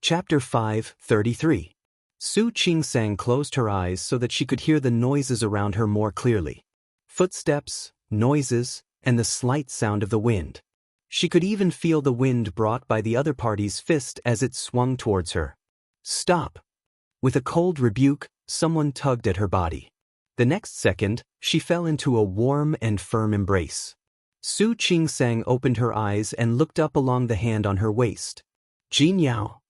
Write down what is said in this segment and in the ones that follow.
Chapter 5:33. Su Qingsang closed her eyes so that she could hear the noises around her more clearly. Footsteps, noises, and the slight sound of the wind. She could even feel the wind brought by the other party's fist as it swung towards her. Stop! With a cold rebuke, someone tugged at her body. The next second, she fell into a warm and firm embrace. Su Qingsang opened her eyes and looked up along the hand on her waist. Jin Yao.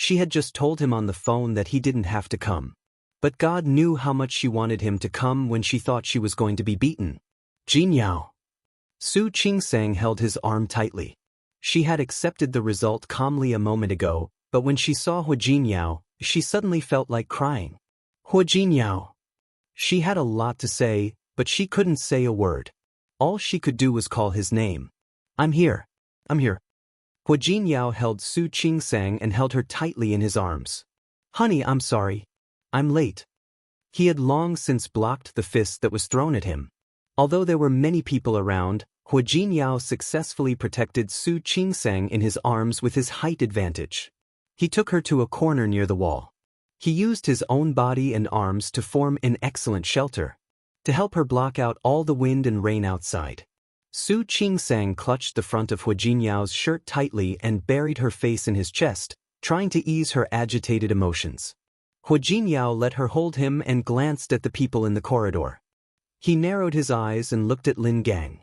She had just told him on the phone that he didn't have to come. But God knew how much she wanted him to come when she thought she was going to be beaten. Jin Yao. Su Qingsang held his arm tightly. She had accepted the result calmly a moment ago, but when she saw Hu Jinyao, she suddenly felt like crying. Hu Jinyao. She had a lot to say, but she couldn't say a word. All she could do was call his name. I'm here. I'm here. Hu Jinyao held Su Qingsang and held her tightly in his arms. Honey, I'm sorry. I'm late. He had long since blocked the fist that was thrown at him. Although there were many people around, Hu Jinyao successfully protected Su Qingsang in his arms with his height advantage. He took her to a corner near the wall. He used his own body and arms to form an excellent shelter, to help her block out all the wind and rain outside. Su Qingsang clutched the front of Hu Jinyao's shirt tightly and buried her face in his chest, trying to ease her agitated emotions. Hu Jinyao let her hold him and glanced at the people in the corridor. He narrowed his eyes and looked at Lin Gang.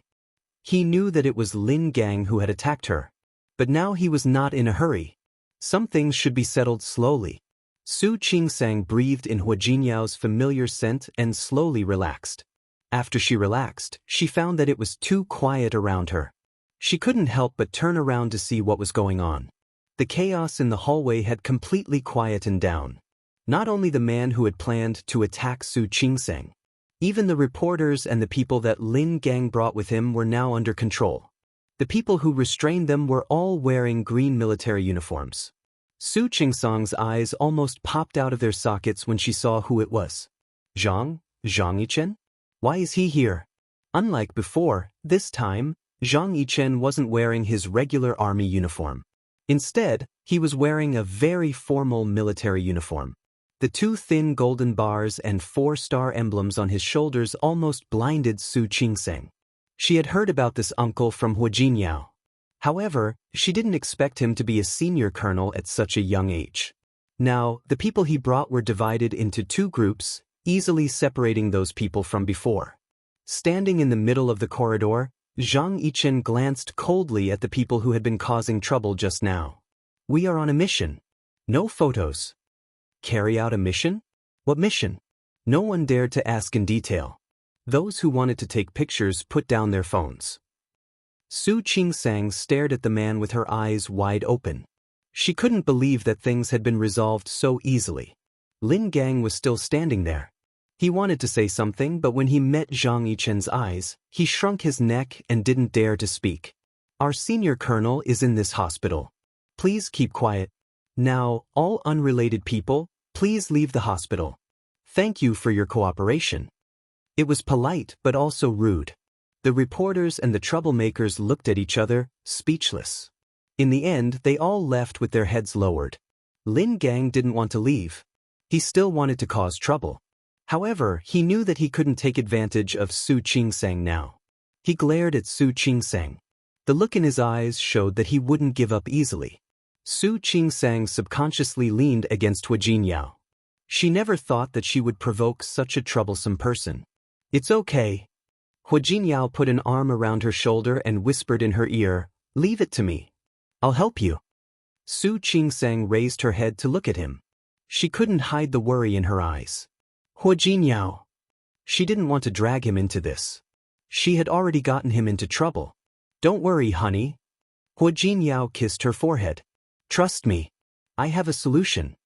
He knew that it was Lin Gang who had attacked her. But now he was not in a hurry. Some things should be settled slowly. Su Qingsang breathed in Hu Jinyao's familiar scent and slowly relaxed. After she relaxed, she found that it was too quiet around her. She couldn't help but turn around to see what was going on. The chaos in the hallway had completely quietened down. Not only the man who had planned to attack Su Qingsang. Even the reporters and the people that Lin Gang brought with him were now under control. The people who restrained them were all wearing green military uniforms. Su Qingsang's eyes almost popped out of their sockets when she saw who it was. Zhang Yichen? Why is he here? Unlike before, this time, Zhang Yichen wasn't wearing his regular army uniform. Instead, he was wearing a very formal military uniform. The two thin golden bars and 4-star emblems on his shoulders almost blinded Su Qingsang. She had heard about this uncle from Hu Jinyao. However, she didn't expect him to be a senior colonel at such a young age. Now, the people he brought were divided into two groups, easily separating those people from before. Standing in the middle of the corridor, Zhang Yichen glanced coldly at the people who had been causing trouble just now. We are on a mission. No photos. Carry out a mission? What mission? No one dared to ask in detail. Those who wanted to take pictures put down their phones. Su Qingsang stared at the man with her eyes wide open. She couldn't believe that things had been resolved so easily. Lin Gang was still standing there. He wanted to say something, but when he met Zhang Yichen's eyes, he shrunk his neck and didn't dare to speak. Our senior colonel is in this hospital. Please keep quiet. Now, all unrelated people, please leave the hospital. Thank you for your cooperation. It was polite but also rude. The reporters and the troublemakers looked at each other, speechless. In the end, they all left with their heads lowered. Lin Gang didn't want to leave. He still wanted to cause trouble. However, he knew that he couldn't take advantage of Su Qingsang now. He glared at Su Qingsang. The look in his eyes showed that he wouldn't give up easily. Su Qingsang subconsciously leaned against Hu Jinyao. She never thought that she would provoke such a troublesome person. It's okay. Hu Jinyao put an arm around her shoulder and whispered in her ear, leave it to me. I'll help you. Su Qingsang raised her head to look at him. She couldn't hide the worry in her eyes. Hu Jinyao. She didn't want to drag him into this. She had already gotten him into trouble. Don't worry, honey. Hu Jinyao kissed her forehead. Trust me. I have a solution.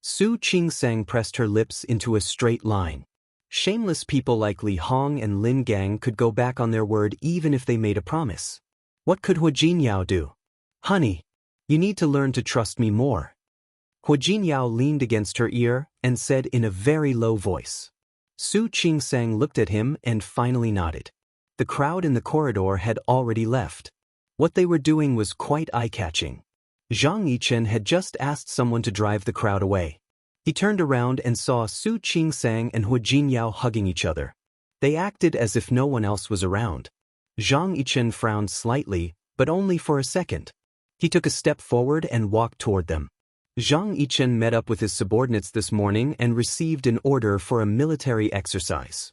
Su Qingsang pressed her lips into a straight line. Shameless people like Li Hong and Lin Gang could go back on their word even if they made a promise. What could Hu Jinyao do? Honey, you need to learn to trust me more. Hu Jinyao leaned against her ear and said in a very low voice. Su Qingsang looked at him and finally nodded. The crowd in the corridor had already left. What they were doing was quite eye-catching. Zhang Yichen had just asked someone to drive the crowd away. He turned around and saw Su Qingsang and Hu Jinyao hugging each other. They acted as if no one else was around. Zhang Yichen frowned slightly, but only for a second. He took a step forward and walked toward them. Zhang Yichen met up with his subordinates this morning and received an order for a military exercise.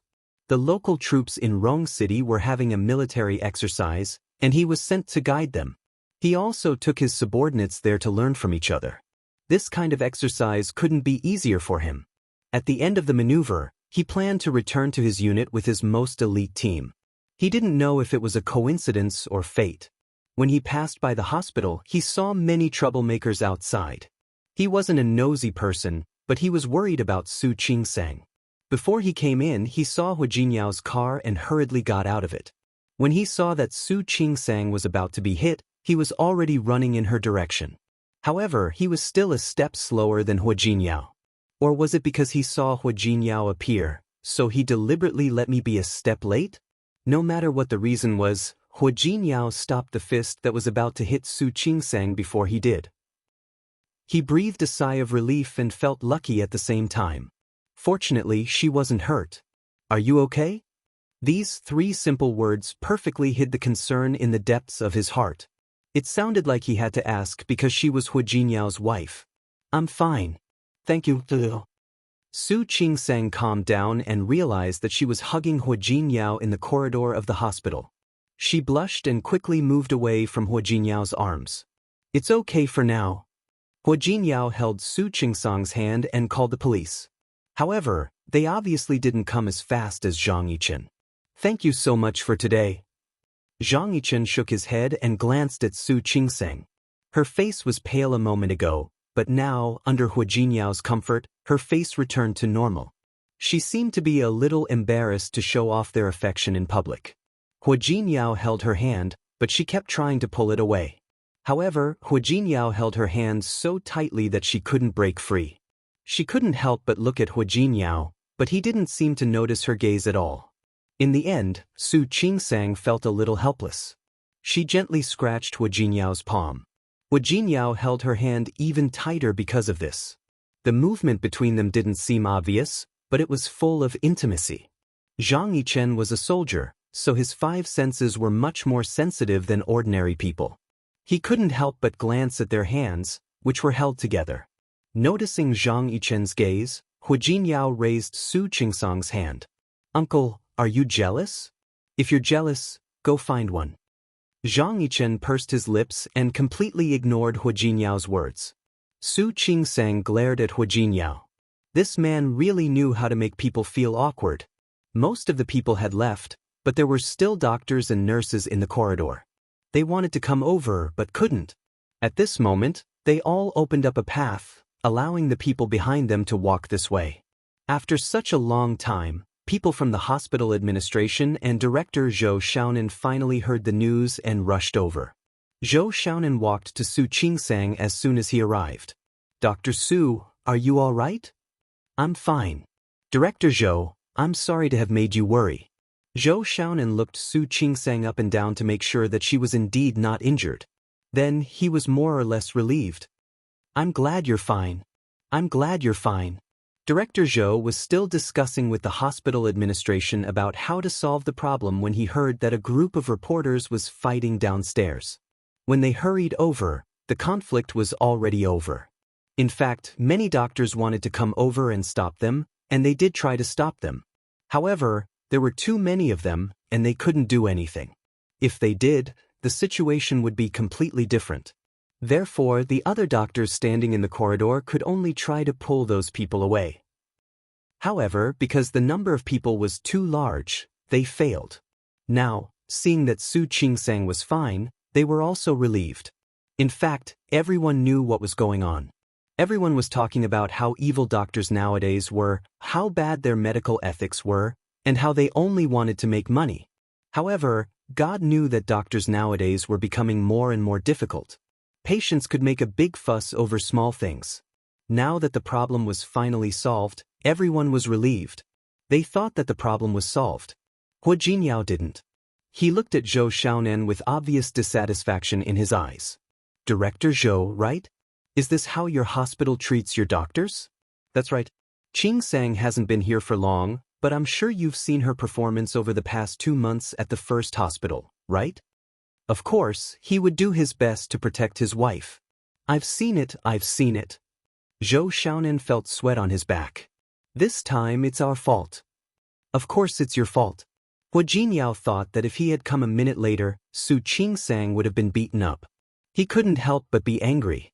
The local troops in Rong City were having a military exercise, and he was sent to guide them. He also took his subordinates there to learn from each other. This kind of exercise couldn't be easier for him. At the end of the maneuver, he planned to return to his unit with his most elite team. He didn't know if it was a coincidence or fate. When he passed by the hospital, he saw many troublemakers outside. He wasn't a nosy person, but he was worried about Su Qingsang. Before he came in, he saw Hu Jinyao's car and hurriedly got out of it. When he saw that Su Qingsang was about to be hit, he was already running in her direction. However, he was still a step slower than Hu Jinyao. Or was it because he saw Hu Jinyao appear, so he deliberately let me be a step late? No matter what the reason was, Hu Jinyao stopped the fist that was about to hit Su Qingsang before he did. He breathed a sigh of relief and felt lucky at the same time. Fortunately, she wasn't hurt. "Are you okay?" These 3 simple words perfectly hid the concern in the depths of his heart. It sounded like he had to ask because she was Hu Jinyao's wife. "I'm fine. Thank you." Su Qingsang calmed down and realized that she was hugging Hu Jinyao in the corridor of the hospital. She blushed and quickly moved away from Hu Jinyao's arms. "It's okay for now." Hu Jinyao held Su Qingsang's hand and called the police. However, they obviously didn't come as fast as Zhang Yichen. "Thank you so much for today." Zhang Yichen shook his head and glanced at Su Qingsang. Her face was pale a moment ago, but now, under Hu Jinyao's comfort, her face returned to normal. She seemed to be a little embarrassed to show off their affection in public. Hu Jinyao held her hand, but she kept trying to pull it away. However, Hu Jinyao held her hand so tightly that she couldn't break free. She couldn't help but look at Hu Jinyao, but he didn't seem to notice her gaze at all. In the end, Su Qingsang felt a little helpless. She gently scratched Hu Jinyao's palm. Hu Jinyao held her hand even tighter because of this. The movement between them didn't seem obvious, but it was full of intimacy. Zhang Yichen was a soldier, so his 5 senses were much more sensitive than ordinary people. He couldn't help but glance at their hands, which were held together. Noticing Zhang Yichen's gaze, Hu Jinyao raised Su Qingsang's hand. "Uncle, are you jealous? If you're jealous, go find one." Zhang Yichen pursed his lips and completely ignored Hu Jinyao's words. Su Qingsang glared at Hu Jinyao. This man really knew how to make people feel awkward. Most of the people had left, but there were still doctors and nurses in the corridor. They wanted to come over but couldn't. At this moment, they all opened up a path, allowing the people behind them to walk this way. After such a long time, people from the hospital administration and Director Zhou Xiaonan finally heard the news and rushed over. Zhou Xiaonan walked to Su Qingsang as soon as he arrived. "Dr. Su, are you all right?" "I'm fine. Director Zhou, I'm sorry to have made you worry." Zhou Xiaonan looked Su Qingsang up and down to make sure that she was indeed not injured. Then he was more or less relieved. "I'm glad you're fine. I'm glad you're fine." Director Zhou was still discussing with the hospital administration about how to solve the problem when he heard that a group of reporters was fighting downstairs. When they hurried over, the conflict was already over. In fact, many doctors wanted to come over and stop them, and they did try to stop them. However, there were too many of them, and they couldn't do anything. If they did, the situation would be completely different. Therefore, the other doctors standing in the corridor could only try to pull those people away. However, because the number of people was too large, they failed. Now, seeing that Su Qingsang was fine, they were also relieved. In fact, everyone knew what was going on. Everyone was talking about how evil doctors nowadays were, how bad their medical ethics were, and how they only wanted to make money. However, God knew that doctors nowadays were becoming more and more difficult. Patients could make a big fuss over small things. Now that the problem was finally solved, everyone was relieved. They thought that the problem was solved. Hu Jinyao didn't. He looked at Zhou Xiaonan with obvious dissatisfaction in his eyes. Director Zhou, right? Is this how your hospital treats your doctors? That's right. Qing Sang hasn't been here for long, but I'm sure you've seen her performance over the past 2 months at the first hospital, right? Of course, he would do his best to protect his wife. I've seen it. Zhou Xiaonan felt sweat on his back. This time it's our fault. Of course it's your fault. Hua Jinyao thought that if he had come a minute later, Su Qingsang would have been beaten up. He couldn't help but be angry.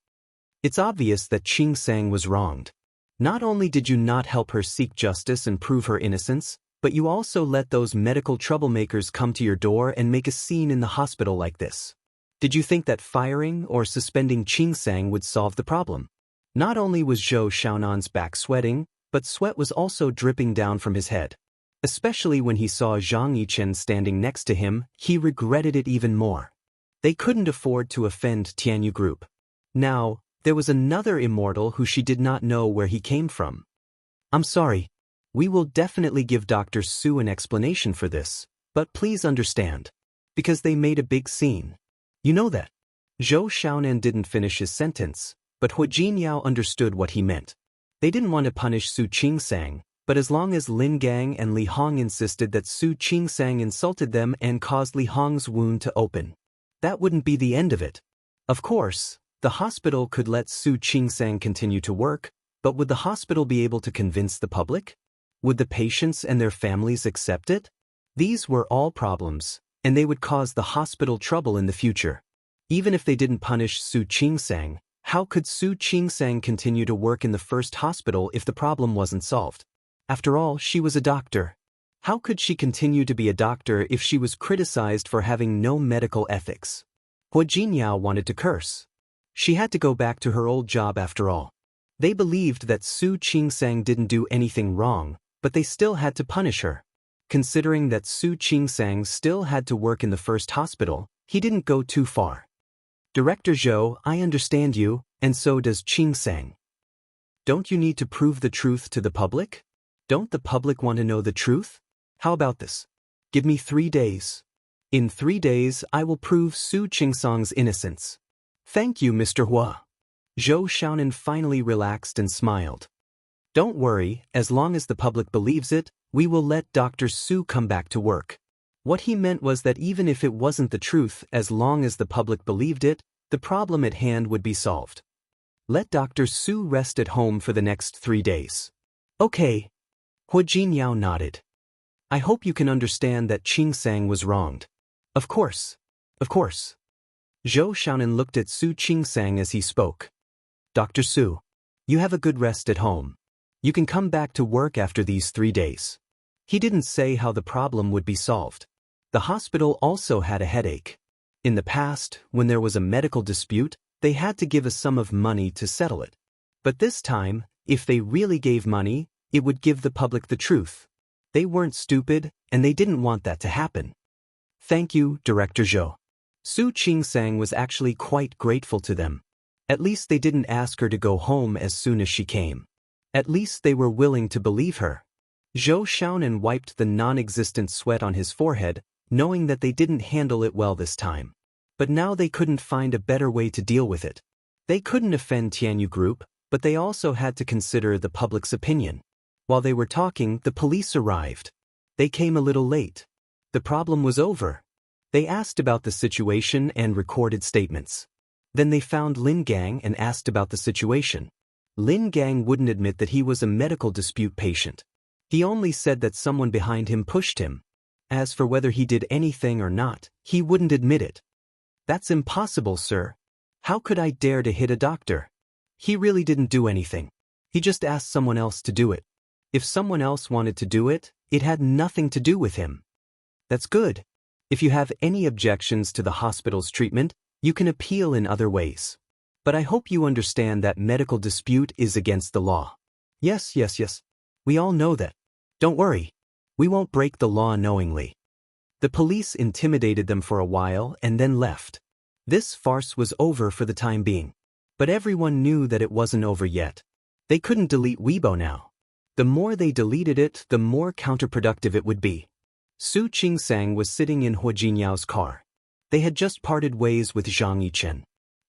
It's obvious that Qingsang was wronged. Not only did you not help her seek justice and prove her innocence, but you also let those medical troublemakers come to your door and make a scene in the hospital like this. Did you think that firing or suspending Qingsang would solve the problem? Not only was Zhou Xiaonan's back sweating, but sweat was also dripping down from his head. Especially when he saw Zhang Yichen standing next to him, he regretted it even more. They couldn't afford to offend Tianyu Group. Now, there was another immortal who she did not know where he came from. I'm sorry. We will definitely give Dr. Su an explanation for this, but please understand. Because they made a big scene. You know that. Zhou Xiaonan didn't finish his sentence, but Hua Jinyao understood what he meant. They didn't want to punish Su Qingsang, but as long as Lin Gang and Li Hong insisted that Su Qingsang insulted them and caused Li Hong's wound to open, that wouldn't be the end of it. Of course, the hospital could let Su Qingsang continue to work, but would the hospital be able to convince the public? Would the patients and their families accept it? These were all problems, and they would cause the hospital trouble in the future. Even if they didn't punish Su Qingsang, how could Su Qingsang continue to work in the first hospital if the problem wasn't solved? After all, she was a doctor. How could she continue to be a doctor if she was criticized for having no medical ethics? Hua Jinyao wanted to curse. She had to go back to her old job after all. They believed that Su Qingsang didn't do anything wrong, but they still had to punish her. Considering that Su Qingsang still had to work in the first hospital, he didn't go too far. Director Zhou, I understand you, and so does Qingsang. Don't you need to prove the truth to the public? Don't the public want to know the truth? How about this? Give me 3 days. In 3 days, I will prove Su Qingsang's innocence. Thank you, Mr. Hua. Zhou Xiaonan finally relaxed and smiled. Don't worry, as long as the public believes it, we will let Dr. Su come back to work. What he meant was that even if it wasn't the truth, as long as the public believed it, the problem at hand would be solved. Let Dr. Su rest at home for the next 3 days. Okay. Hua Jinyao nodded. I hope you can understand that Qingsang was wronged. Of course. Zhou Xiaonan looked at Su Qingsang as he spoke. Dr. Su, you have a good rest at home. You can come back to work after these 3 days. He didn't say how the problem would be solved. The hospital also had a headache. In the past, when there was a medical dispute, they had to give a sum of money to settle it. But this time, if they really gave money, it would give the public the truth. They weren't stupid, and they didn't want that to happen. Thank you, Director Zhou. Su Qingsang was actually quite grateful to them. At least they didn't ask her to go home as soon as she came. At least they were willing to believe her. Zhou Xiaonan wiped the non-existent sweat on his forehead, knowing that they didn't handle it well this time. But now they couldn't find a better way to deal with it. They couldn't offend Tianyu Group, but they also had to consider the public's opinion. While they were talking, the police arrived. They came a little late. The problem was over. They asked about the situation and recorded statements. Then they found Lin Gang and asked about the situation. Lin Gang wouldn't admit that he was a medical dispute patient. He only said that someone behind him pushed him. As for whether he did anything or not, he wouldn't admit it. That's impossible, sir. How could I dare to hit a doctor? He really didn't do anything. He just asked someone else to do it. If someone else wanted to do it, it had nothing to do with him. That's good. If you have any objections to the hospital's treatment, you can appeal in other ways. But I hope you understand that medical dispute is against the law. Yes. We all know that. Don't worry. We won't break the law knowingly. The police intimidated them for a while and then left. This farce was over for the time being. But everyone knew that it wasn't over yet. They couldn't delete Weibo now. The more they deleted it, the more counterproductive it would be. Su Qingsang was sitting in Hua Jinyao's car. They had just parted ways with Zhang Yichen.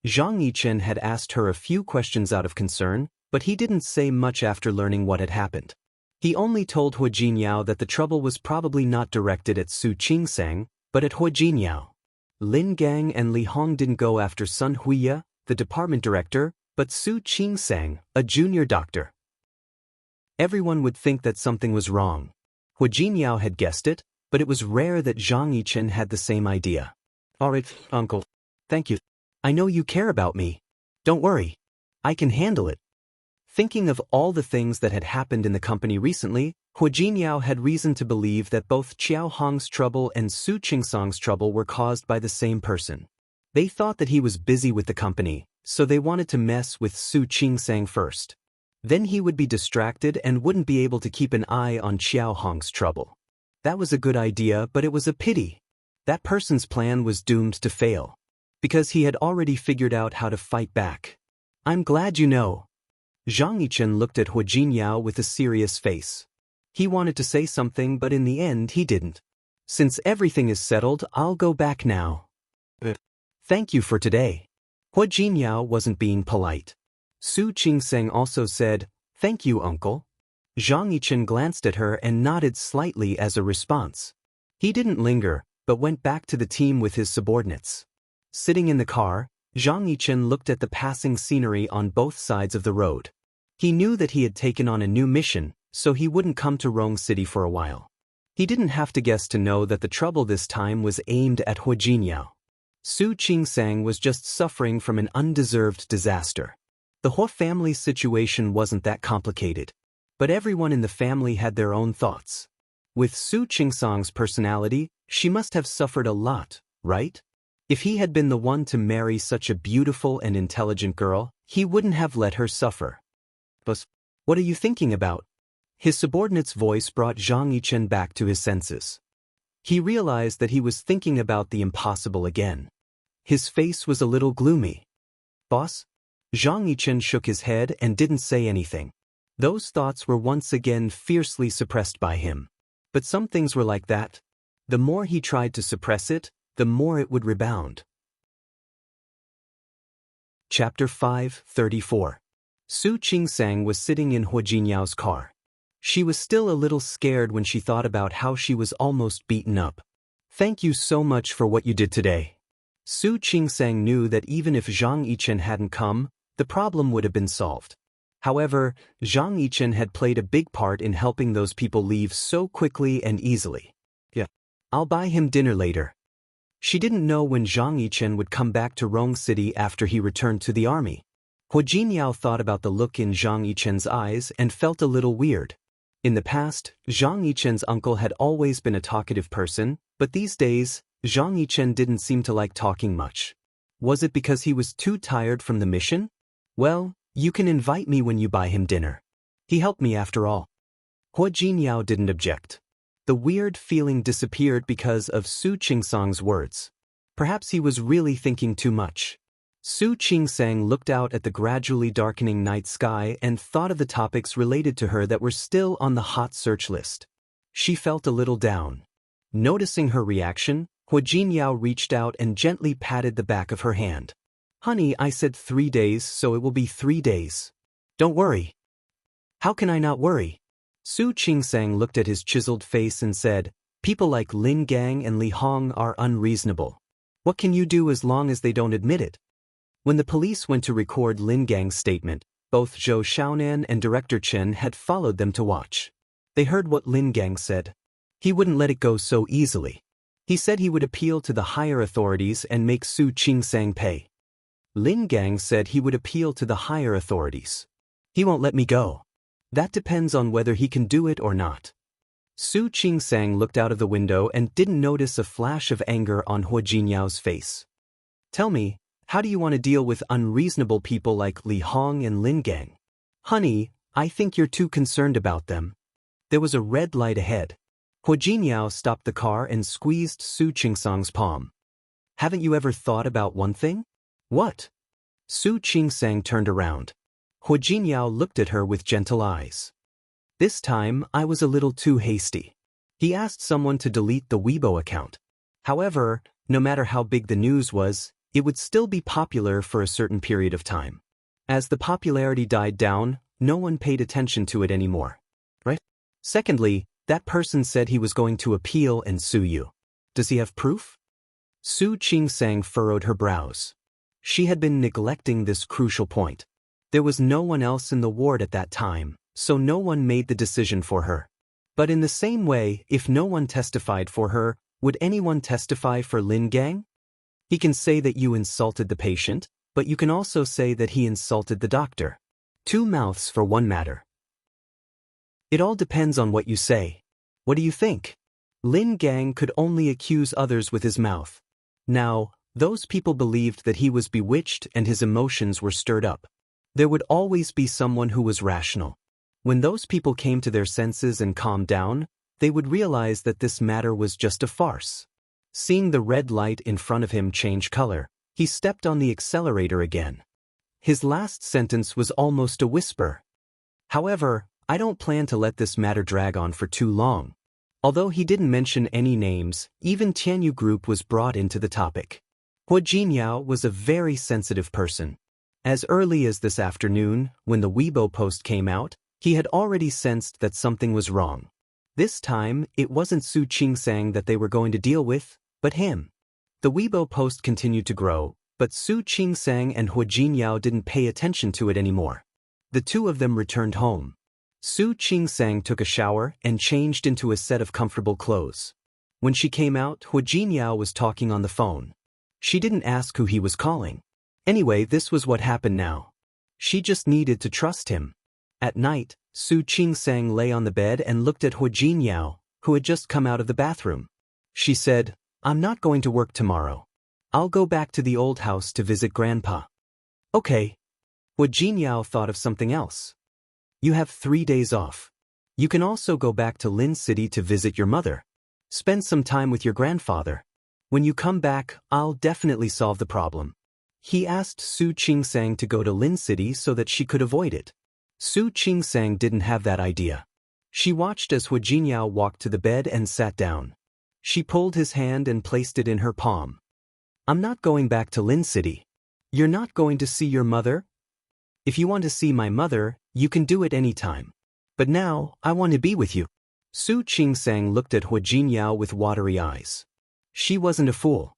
Zhang Yichen had asked her a few questions out of concern, but he didn't say much after learning what had happened. He only told Hu Jinyao that the trouble was probably not directed at Su Qingsang, but at Hu Jinyao. Lin Gang and Li Hong didn't go after Sun Huiya, the department director, but Su Qingsang, a junior doctor. Everyone would think that something was wrong. Hu Jinyao had guessed it, but it was rare that Zhang Yichen had the same idea. All right, uncle. Thank you. I know you care about me. Don't worry. I can handle it. Thinking of all the things that had happened in the company recently, Hu Jinyao had reason to believe that both Qiao Hong's trouble and Su Qingsang's trouble were caused by the same person. They thought that he was busy with the company, so they wanted to mess with Su Qingsang first. Then he would be distracted and wouldn't be able to keep an eye on Qiao Hong's trouble. That was a good idea, but it was a pity. That person's plan was doomed to fail, because he had already figured out how to fight back. I'm glad you know. Zhang Yichen looked at Hu Jinyao with a serious face. He wanted to say something, but in the end he didn't. Since everything is settled, I'll go back now. Thank you for today. Hu Jinyao wasn't being polite. Su Qingsang also said, "Thank you, uncle." Zhang Yichen glanced at her and nodded slightly as a response. He didn't linger, but went back to the team with his subordinates. Sitting in the car, Zhang Yichen looked at the passing scenery on both sides of the road. He knew that he had taken on a new mission, so he wouldn't come to Rong City for a while. He didn't have to guess to know that the trouble this time was aimed at Hu Jinyao. Su Qingsang was just suffering from an undeserved disaster. The Hu family's situation wasn't that complicated, but everyone in the family had their own thoughts. With Su Qingsang's personality, she must have suffered a lot, right? If he had been the one to marry such a beautiful and intelligent girl, he wouldn't have let her suffer. But what are you thinking about? His subordinate's voice brought Zhang Yichen back to his senses. He realized that he was thinking about the impossible again. His face was a little gloomy. Boss? Zhang Yichen shook his head and didn't say anything. Those thoughts were once again fiercely suppressed by him. But some things were like that. The more he tried to suppress it, the more it would rebound. Chapter 5:34. Su Qingsang was sitting in Hu Jinyao's car. She was still a little scared when she thought about how she was almost beaten up. Thank you so much for what you did today. Su Qingsang knew that even if Zhang Yichen hadn't come, the problem would have been solved. However, Zhang Yichen had played a big part in helping those people leave so quickly and easily. Yeah. I'll buy him dinner later. She didn't know when Zhang Yichen would come back to Rong City after he returned to the army. Hu Jinyao thought about the look in Zhang Yichen's eyes and felt a little weird. In the past, Zhang Yichen's uncle had always been a talkative person, but these days, Zhang Yichen didn't seem to like talking much. Was it because he was too tired from the mission? Well, you can invite me when you buy him dinner. He helped me after all. Hu Jinyao didn't object. The weird feeling disappeared because of Su Qingsang's words. Perhaps he was really thinking too much. Su Qingsang looked out at the gradually darkening night sky and thought of the topics related to her that were still on the hot search list. She felt a little down. Noticing her reaction, Hu Jinyao reached out and gently patted the back of her hand. Honey, I said 3 days, so it will be 3 days. Don't worry. How can I not worry? Su Qingsang looked at his chiseled face and said, people like Lin Gang and Li Hong are unreasonable. What can you do as long as they don't admit it? When the police went to record Lin Gang's statement, both Zhou Xiaonan and Director Chen had followed them to watch. They heard what Lin Gang said. He wouldn't let it go so easily. He said he would appeal to the higher authorities and make Su Qingsang pay. Lin Gang said he would appeal to the higher authorities. He won't let me go. That depends on whether he can do it or not. Su Qingsang looked out of the window and didn't notice a flash of anger on Hu Jinyao's face. Tell me, how do you want to deal with unreasonable people like Li Hong and Lin Gang? Honey, I think you're too concerned about them. There was a red light ahead. Hu Jinyao stopped the car and squeezed Su Qingsang's palm. Haven't you ever thought about one thing? What? Su Qingsang turned around. Hu Jinyao looked at her with gentle eyes. This time, I was a little too hasty. He asked someone to delete the Weibo account. However, no matter how big the news was, it would still be popular for a certain period of time. As the popularity died down, no one paid attention to it anymore. Right? Secondly, that person said he was going to appeal and sue you. Does he have proof? Su Qingsang furrowed her brows. She had been neglecting this crucial point. There was no one else in the ward at that time, so no one made the decision for her. But in the same way, if no one testified for her, would anyone testify for Lin Gang? He can say that you insulted the patient, but you can also say that he insulted the doctor. Two mouths for one matter. It all depends on what you say. What do you think? Lin Gang could only accuse others with his mouth. Now, those people believed that he was bewitched and his emotions were stirred up. There would always be someone who was rational. When those people came to their senses and calmed down, they would realize that this matter was just a farce. Seeing the red light in front of him change color, he stepped on the accelerator again. His last sentence was almost a whisper. However, I don't plan to let this matter drag on for too long. Although he didn't mention any names, even Tianyu Group was brought into the topic. Hua Jinyao was a very sensitive person. As early as this afternoon, when the Weibo post came out, he had already sensed that something was wrong. This time, it wasn't Su Qingsang that they were going to deal with, but him. The Weibo post continued to grow, but Su Qingsang and Hua Jinyao didn't pay attention to it anymore. The two of them returned home. Su Qingsang took a shower and changed into a set of comfortable clothes. When she came out, Hua Jinyao was talking on the phone. She didn't ask who he was calling. Anyway, this was what happened now. She just needed to trust him. At night, Su Qingsang lay on the bed and looked at Hua Jinyao, who had just come out of the bathroom. She said, "I'm not going to work tomorrow. I'll go back to the old house to visit Grandpa." Okay. Hua Jinyao thought of something else. You have 3 days off. You can also go back to Lin City to visit your mother. Spend some time with your grandfather. When you come back, I'll definitely solve the problem. He asked Su Qingsang to go to Lin City so that she could avoid it. Su Qingsang didn't have that idea. She watched as Hua Jinyao walked to the bed and sat down. She pulled his hand and placed it in her palm. I'm not going back to Lin City. You're not going to see your mother? If you want to see my mother, you can do it anytime. But now, I want to be with you. Su Qingsang looked at Hua Jinyao with watery eyes. She wasn't a fool.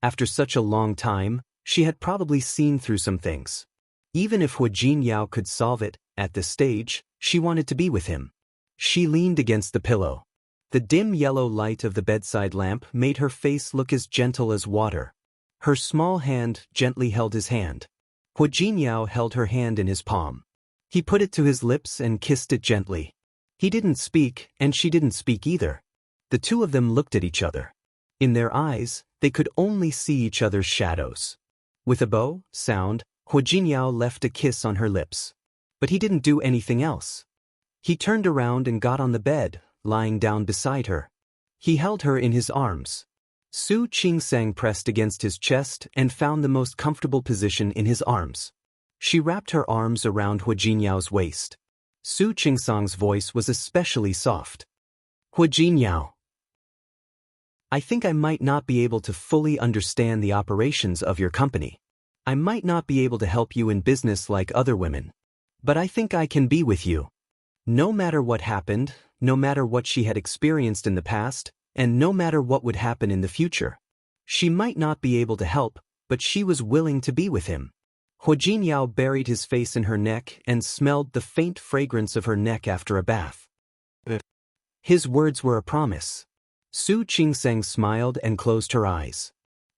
After such a long time, she had probably seen through some things. Even if Hua Jinyao could solve it, at this stage, she wanted to be with him. She leaned against the pillow. The dim yellow light of the bedside lamp made her face look as gentle as water. Her small hand gently held his hand. Hua Jinyao held her hand in his palm. He put it to his lips and kissed it gently. He didn't speak, and she didn't speak either. The two of them looked at each other. In their eyes, they could only see each other's shadows. With a bow sound, Hua Jinyao left a kiss on her lips. But he didn't do anything else. He turned around and got on the bed, lying down beside her. He held her in his arms. Su Qingsang pressed against his chest and found the most comfortable position in his arms. She wrapped her arms around Hua Jinyao's waist. Su Qingsang's voice was especially soft. Hua Jinyao. I think I might not be able to fully understand the operations of your company. I might not be able to help you in business like other women. But I think I can be with you. No matter what happened, no matter what she had experienced in the past, and no matter what would happen in the future. She might not be able to help, but she was willing to be with him. Hua Jinyao buried his face in her neck and smelled the faint fragrance of her neck after a bath. His words were a promise. Su Qingsang smiled and closed her eyes.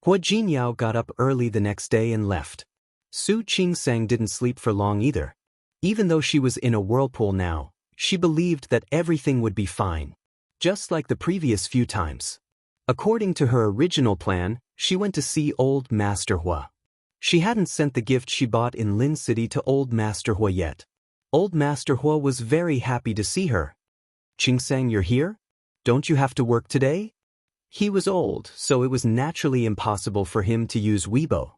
Hua Jinyao got up early the next day and left. Su Qingsang didn't sleep for long either. Even though she was in a whirlpool now, she believed that everything would be fine. Just like the previous few times. According to her original plan, she went to see Old Master Hua. She hadn't sent the gift she bought in Lin City to Old Master Hua yet. Old Master Hua was very happy to see her. Qingsang, you're here? Don't you have to work today? He was old, so it was naturally impossible for him to use Weibo.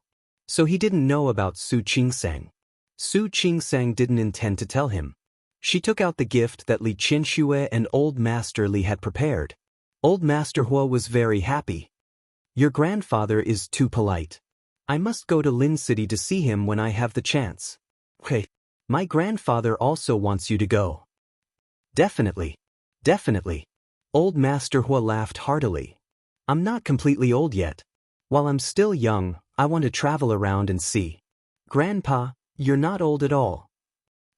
So he didn't know about Su Qingsang. Su Qingsang didn't intend to tell him. She took out the gift that Li Qianxue and Old Master Li had prepared. Old Master Hua was very happy. Your grandfather is too polite. I must go to Lin City to see him when I have the chance. Okay. My grandfather also wants you to go. Definitely. Definitely. Old Master Hua laughed heartily. I'm not completely old yet. While I'm still young, I want to travel around and see. Grandpa, you're not old at all.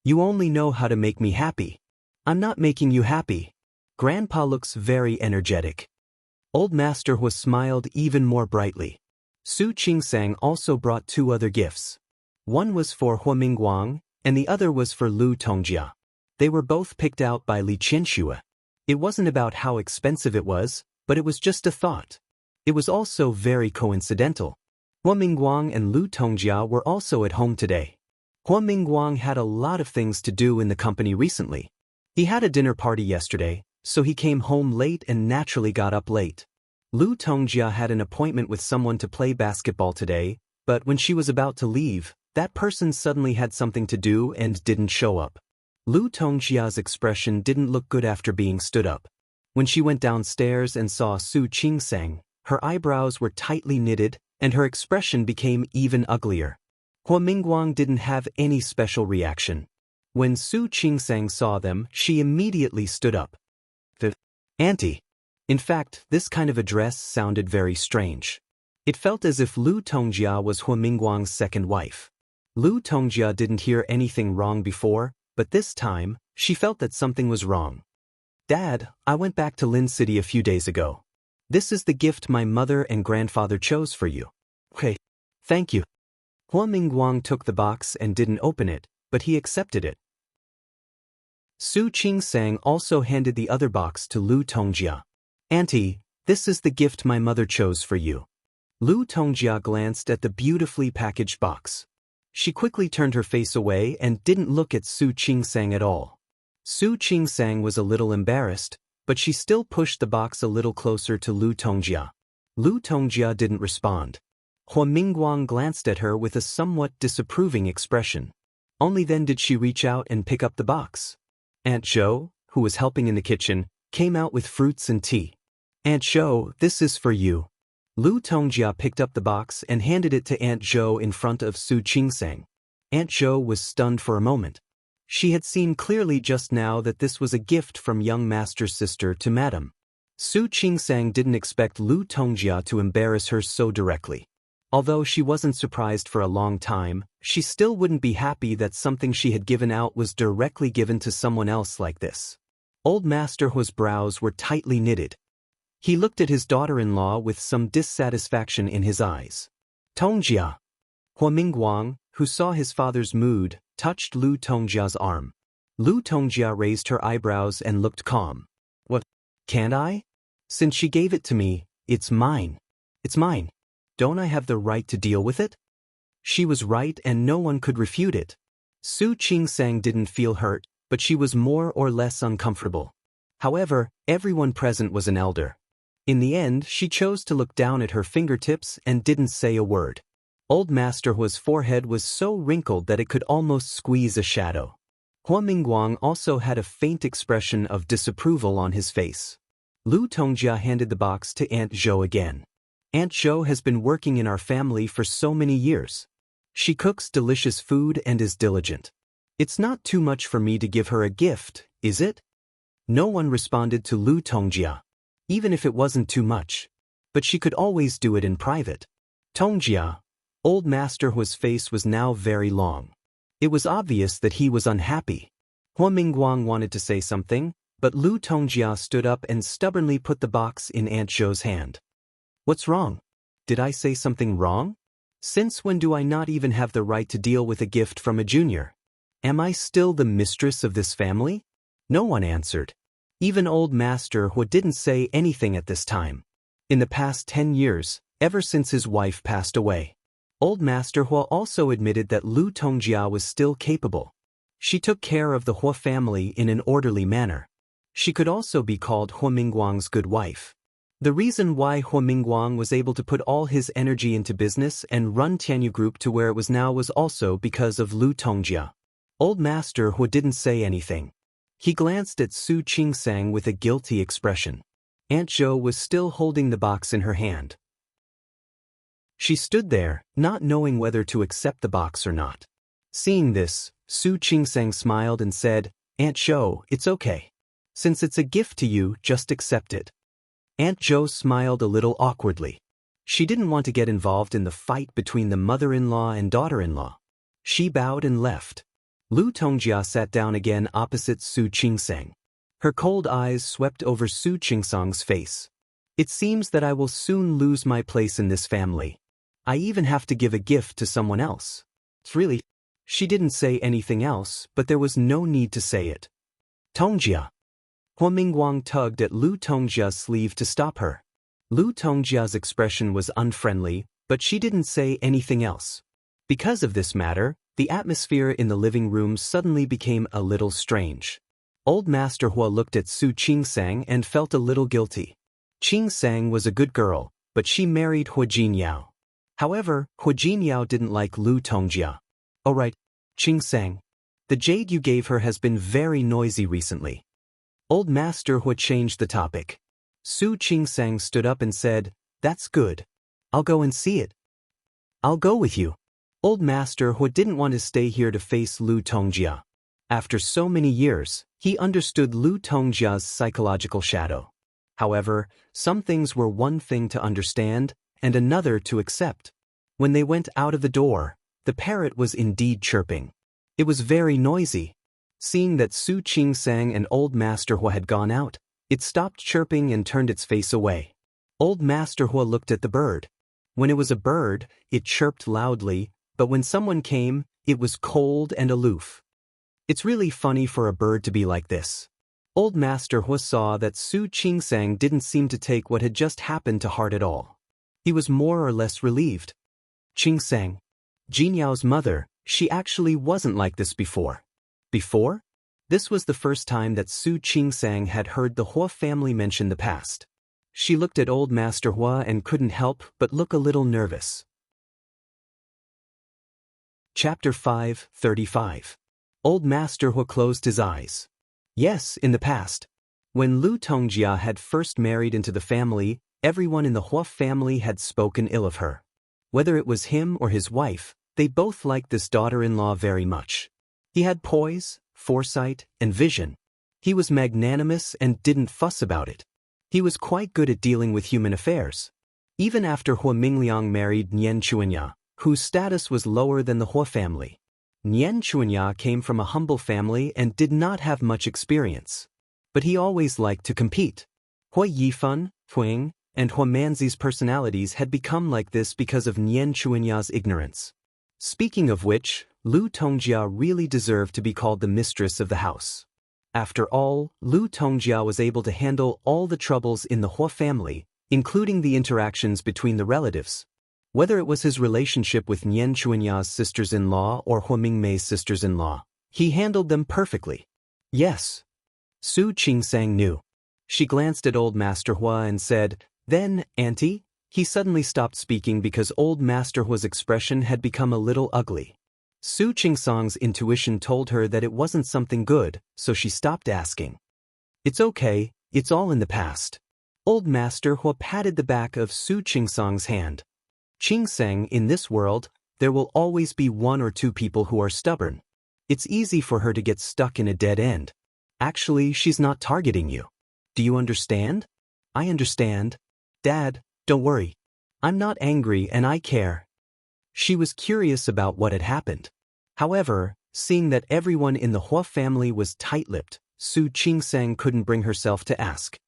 You only know how to make me happy. I'm not making you happy. Grandpa looks very energetic. Old Master Hua smiled even more brightly. Su Qingsang also brought 2 other gifts. One was for Hua Mingguang, and the other was for Lu Tongjia. They were both picked out by Li Qianxue. It wasn't about how expensive it was, but it was just a thought. It was also very coincidental. Hua Mingguang and Lu Tongjia were also at home today. Hua Mingguang had a lot of things to do in the company recently. He had a dinner party yesterday, so he came home late and naturally got up late. Lu Tongjia had an appointment with someone to play basketball today, but when she was about to leave, that person suddenly had something to do and didn't show up. Lu Tongjia's expression didn't look good after being stood up. When she went downstairs and saw Su Qingsang, her eyebrows were tightly knitted, and her expression became even uglier. Hua Mingguang didn't have any special reaction. When Su Qingsang saw them, she immediately stood up. Auntie. In fact, this kind of address sounded very strange. It felt as if Lu Tongjia was Hua Mingguang's second wife. Lu Tongjia didn't hear anything wrong before, but this time, she felt that something was wrong. Dad, I went back to Lin City a few days ago. This is the gift my mother and grandfather chose for you. Okay. Thank you. Hua Mingguang took the box and didn't open it, but he accepted it. Su Qingsang also handed the other box to Lu Tongjia. Auntie, this is the gift my mother chose for you. Lu Tongjia glanced at the beautifully packaged box. She quickly turned her face away and didn't look at Su Qingsang at all. Su Qingsang was a little embarrassed, but she still pushed the box a little closer to Lu Tongjia. Lu Tongjia didn't respond. Hua Mingguang glanced at her with a somewhat disapproving expression. Only then did she reach out and pick up the box. Aunt Zhou, who was helping in the kitchen, came out with fruits and tea. Aunt Zhou, this is for you. Lu Tongjia picked up the box and handed it to Aunt Zhou in front of Su Qingsang. Aunt Zhou was stunned for a moment. She had seen clearly just now that this was a gift from young master's sister to Madam. Su Qingsang didn't expect Lu Tongjia to embarrass her so directly. Although she wasn't surprised for a long time, she still wouldn't be happy that something she had given out was directly given to someone else like this. Old Master Hua's brows were tightly knitted. He looked at his daughter-in-law with some dissatisfaction in his eyes. Tongjia. Hua Mingguang, who saw his father's mood, touched Lu Tongjia's arm. Lu Tongjia raised her eyebrows and looked calm. What? Can't I? Since she gave it to me, it's mine. It's mine. Don't I have the right to deal with it? She was right and no one could refute it. Su Qingsang didn't feel hurt, but she was more or less uncomfortable. However, everyone present was an elder. In the end, she chose to look down at her fingertips and didn't say a word. Old Master Hua's forehead was so wrinkled that it could almost squeeze a shadow. Hua Mingguang also had a faint expression of disapproval on his face. Lu Tongjia handed the box to Aunt Zhou again. Aunt Zhou has been working in our family for so many years. She cooks delicious food and is diligent. It's not too much for me to give her a gift, is it? No one responded to Lu Tongjia, even if it wasn't too much. But she could always do it in private. Tongjia. Old Master Hua's face was now very long. It was obvious that he was unhappy. Hua Mingguang wanted to say something, but Lu Tongjia stood up and stubbornly put the box in Aunt Zhou's hand. What's wrong? Did I say something wrong? Since when do I not even have the right to deal with a gift from a junior? Am I still the mistress of this family? No one answered. Even Old Master Hua didn't say anything at this time. In the past 10 years, ever since his wife passed away, Old Master Hua also admitted that Lu Tongjia was still capable. She took care of the Hua family in an orderly manner. She could also be called Hua Mingguang's good wife. The reason why Hua Mingguang was able to put all his energy into business and run Tianyu Group to where it was now was also because of Lu Tongjia. Old Master Hua didn't say anything. He glanced at Su Qingsang with a guilty expression. Aunt Zhou was still holding the box in her hand. She stood there, not knowing whether to accept the box or not. Seeing this, Su Qingsang smiled and said, "Aunt Zhou, it's okay. Since it's a gift to you, just accept it." Aunt Zhou smiled a little awkwardly. She didn't want to get involved in the fight between the mother-in-law and daughter-in-law. She bowed and left. Lu Tongjia sat down again opposite Su Qingsang. Her cold eyes swept over Su Qingsang's face. "It seems that I will soon lose my place in this family. I even have to give a gift to someone else." Really? She didn't say anything else, but there was no need to say it. "Tongjia." Hua Mingguang tugged at Lu Tongjia's sleeve to stop her. Lu Tongjia's expression was unfriendly, but she didn't say anything else. Because of this matter, the atmosphere in the living room suddenly became a little strange. Old Master Hua looked at Su Qingsang and felt a little guilty. Qingsang was a good girl, but she married Hua Jinyao. However, Hua Jinyao didn't like Lu Tongjia. "Oh right, Qingsang. The jade you gave her has been very noisy recently." Old Master Hua changed the topic. Su Qingsang stood up and said, "That's good. I'll go and see it." "I'll go with you." Old Master Hua didn't want to stay here to face Lu Tongjia. After so many years, he understood Lu Tongjia's psychological shadow. However, some things were one thing to understand and another to accept. When they went out of the door, the parrot was indeed chirping. It was very noisy. Seeing that Su Qingsang and Old Master Hua had gone out, it stopped chirping and turned its face away. Old Master Hua looked at the bird. When it was a bird, it chirped loudly, but when someone came, it was cold and aloof. It's really funny for a bird to be like this. Old Master Hua saw that Su Qingsang didn't seem to take what had just happened to heart at all. He was more or less relieved. "Qingsang, Jinyao's mother, she actually wasn't like this before." Before? This was the first time that Su Qingsang had heard the Hua family mention the past. She looked at Old Master Hua and couldn't help but look a little nervous. Chapter 5:35. Old Master Hua closed his eyes. Yes, in the past. When Lu Tongjia had first married into the family, everyone in the Hua family had spoken ill of her. Whether it was him or his wife, they both liked this daughter-in-law very much. He had poise, foresight, and vision. He was magnanimous and didn't fuss about it. He was quite good at dealing with human affairs. Even after Hua Mingliang married Nian Chuanya, whose status was lower than the Hua family. Nian Chuanya came from a humble family and did not have much experience. But he always liked to compete. Hua Yifan, Huang, and Hua Manzi's personalities had become like this because of Nian Chuanya's ignorance. Speaking of which, Lu Tongjia really deserved to be called the mistress of the house. After all, Lu Tongjia was able to handle all the troubles in the Hua family, including the interactions between the relatives. Whether it was his relationship with Nian Chuanya's sisters-in-law or Hua Mingmei's sisters-in-law, he handled them perfectly. Yes. Su Qingsang knew. She glanced at Old Master Hua and said, "Then, Auntie?" He suddenly stopped speaking because Old Master Hua's expression had become a little ugly. Su Qingsang's intuition told her that it wasn't something good, so she stopped asking. "It's okay, it's all in the past." Old Master Hua patted the back of Su Qingsang's hand. "Qingsang, in this world, there will always be one or two people who are stubborn. It's easy for her to get stuck in a dead end. Actually, she's not targeting you. Do you understand?" "I understand. Dad, don't worry. I'm not angry and I care." She was curious about what had happened. However, seeing that everyone in the Hua family was tight-lipped, Su Qingsang couldn't bring herself to ask.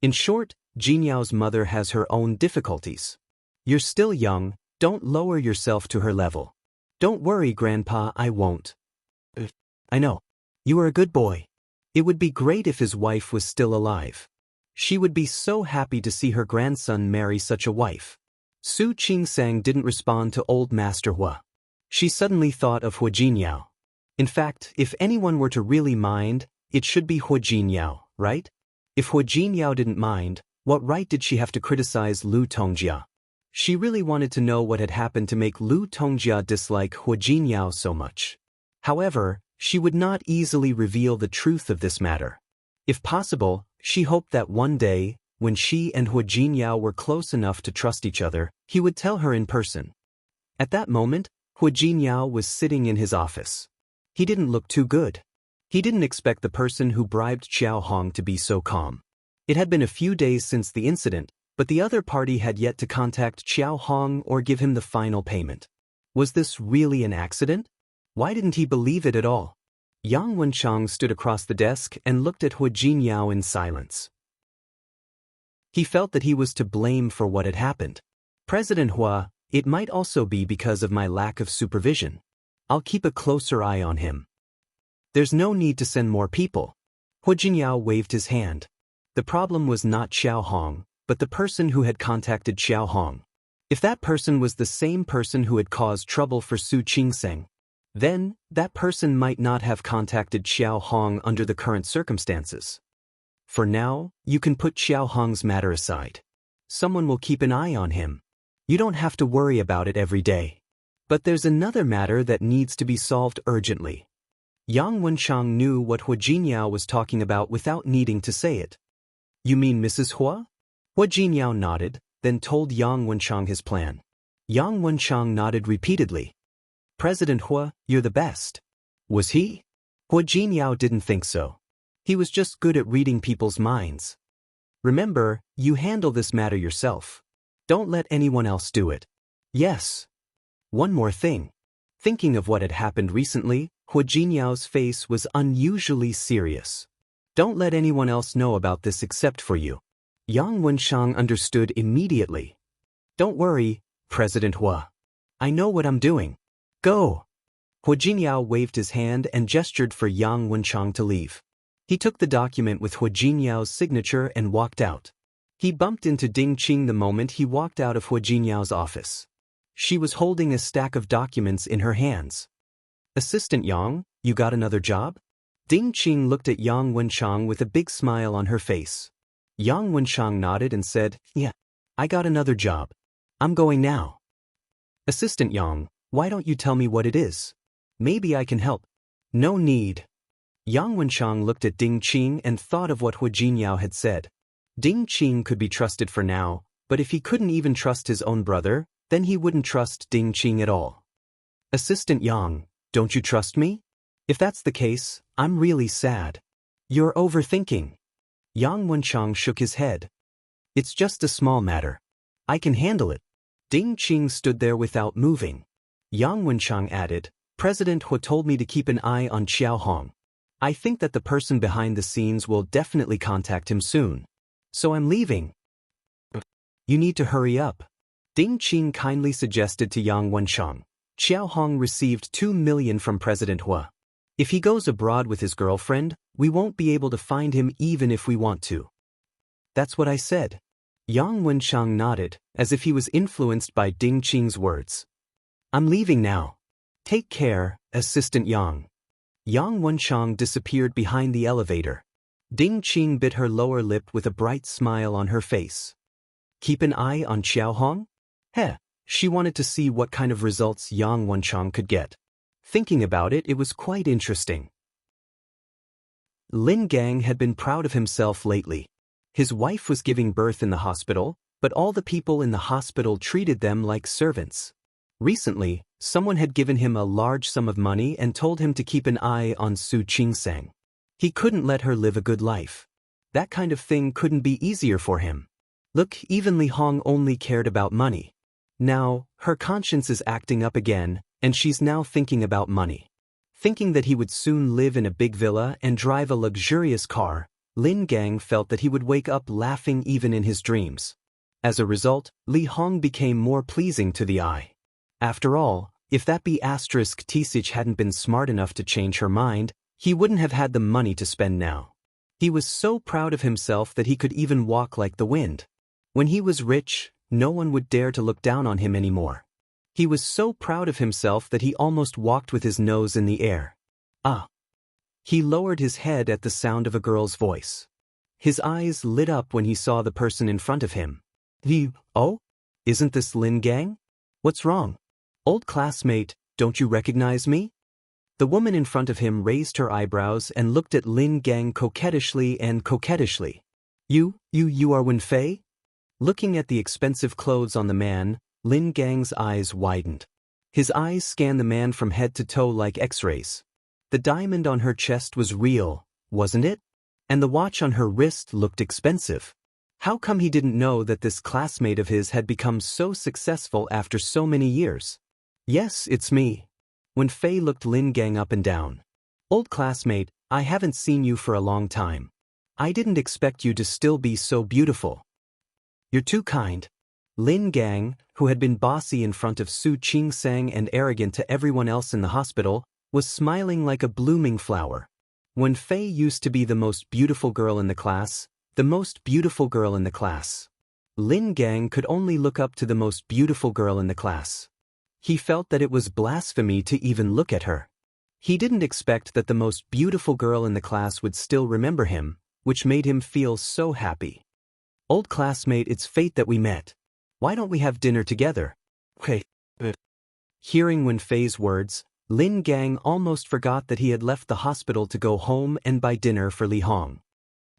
In short, Jinyao's mother has her own difficulties. You're still young, don't lower yourself to her level. "Don't worry, Grandpa, I won't." "I know. You are a good boy. It would be great if his wife was still alive. She would be so happy to see her grandson marry such a wife." Su Qingsang didn't respond to Old Master Hua. She suddenly thought of Hua Jinyao. In fact, if anyone were to really mind, it should be Hua Jinyao, right? If Hua Jinyao didn't mind, what right did she have to criticize Lu Tongjia? She really wanted to know what had happened to make Lu Tongjia dislike Hua Jinyao so much. However, she would not easily reveal the truth of this matter. If possible, she hoped that one day, when she and Hu Jinyao were close enough to trust each other, he would tell her in person. At that moment, Hu Jinyao was sitting in his office. He didn't look too good. He didn't expect the person who bribed Xiao Hong to be so calm. It had been a few days since the incident, but the other party had yet to contact Xiao Hong or give him the final payment. Was this really an accident? Why didn't he believe it at all? Yang Wenchang stood across the desk and looked at Hu Jinyao in silence. He felt that he was to blame for what had happened. President Hua, it might also be because of my lack of supervision. I'll keep a closer eye on him. There's no need to send more people. Hu Jinyao waved his hand. The problem was not Xiao Hong, but the person who had contacted Xiao Hong. If that person was the same person who had caused trouble for Su Qingseng, then that person might not have contacted Xiao Hong under the current circumstances. For now, you can put Xiao Hong's matter aside. Someone will keep an eye on him. You don't have to worry about it every day. But there's another matter that needs to be solved urgently. Yang Wenchang knew what Hu Jinyao was talking about without needing to say it. You mean Mrs. Hua? Hu Jinyao nodded, then told Yang Wenchang his plan. Yang Wenchang nodded repeatedly. President Hua, you're the best. Was he? Hu Jinyao didn't think so. He was just good at reading people's minds. Remember, you handle this matter yourself. Don't let anyone else do it. Yes. One more thing. Thinking of what had happened recently, Hu Jinyao's face was unusually serious. Don't let anyone else know about this except for you. Yang Wenchang understood immediately. Don't worry, President Hua. I know what I'm doing. Go. Hu Jinyao waved his hand and gestured for Yang Wenchang to leave. He took the document with Hu Jinyao's signature and walked out. He bumped into Ding Qing the moment he walked out of Hu Jinyao's office. She was holding a stack of documents in her hands. Assistant Yang, you got another job? Ding Qing looked at Yang Wenchang with a big smile on her face. Yang Wenchang nodded and said, Yeah, I got another job. I'm going now. Assistant Yang, why don't you tell me what it is? Maybe I can help. No need. Yang Wenchang looked at Ding Qing and thought of what Hu Jinyao had said. Ding Qing could be trusted for now, but if he couldn't even trust his own brother, then he wouldn't trust Ding Qing at all. Assistant Yang, don't you trust me? If that's the case, I'm really sad. You're overthinking. Yang Wenchang shook his head. It's just a small matter. I can handle it. Ding Qing stood there without moving. Yang Wenchang added, President Hu told me to keep an eye on Xiao Hong. I think that the person behind the scenes will definitely contact him soon. So I'm leaving. You need to hurry up. Ding Qing kindly suggested to Yang Wenchang. Xiao Hong received 2 million from President Hua. If he goes abroad with his girlfriend, we won't be able to find him even if we want to. That's what I said. Yang Wenchang nodded, as if he was influenced by Ding Qing's words. I'm leaving now. Take care, Assistant Yang. Yang Wenchang disappeared behind the elevator. Ding Qing bit her lower lip with a bright smile on her face. Keep an eye on Xiao Hong? Heh, she wanted to see what kind of results Yang Wenchang could get. Thinking about it, it was quite interesting. Lin Gang had been proud of himself lately. His wife was giving birth in the hospital, but all the people in the hospital treated them like servants. Recently, someone had given him a large sum of money and told him to keep an eye on Su Qingseng. He couldn't let her live a good life. That kind of thing couldn't be easier for him. Look, even Li Hong only cared about money. Now, her conscience is acting up again, and she's now thinking about money. Thinking that he would soon live in a big villa and drive a luxurious car, Lin Gang felt that he would wake up laughing even in his dreams. As a result, Li Hong became more pleasing to the eye. After all, if that T'Sich hadn't been smart enough to change her mind, he wouldn't have had the money to spend now. He was so proud of himself that he could even walk like the wind. When he was rich, no one would dare to look down on him anymore. He was so proud of himself that he almost walked with his nose in the air. Ah! He lowered his head at the sound of a girl's voice. His eyes lit up when he saw the person in front of him. Oh? Isn't this Lin Gang? What's wrong? Old classmate, don't you recognize me? The woman in front of him raised her eyebrows and looked at Lin Gang coquettishly. You are Wenfei? Looking at the expensive clothes on the man, Lin Gang's eyes widened. His eyes scanned the man from head to toe like X-rays. The diamond on her chest was real, wasn't it? And the watch on her wrist looked expensive. How come he didn't know that this classmate of his had become so successful after so many years? Yes, it's me. Wenfei looked Lin Gang up and down. Old classmate, I haven't seen you for a long time. I didn't expect you to still be so beautiful. You're too kind. Lin Gang, who had been bossy in front of Su Qingsang and arrogant to everyone else in the hospital, was smiling like a blooming flower. Wenfei used to be the most beautiful girl in the class, the most beautiful girl in the class. Lin Gang could only look up to the most beautiful girl in the class. He felt that it was blasphemy to even look at her. He didn't expect that the most beautiful girl in the class would still remember him, which made him feel so happy. Old classmate, it's fate that we met. Why don't we have dinner together? Okay. Hearing Wenfei's words, Lin Gang almost forgot that he had left the hospital to go home and buy dinner for Li Hong.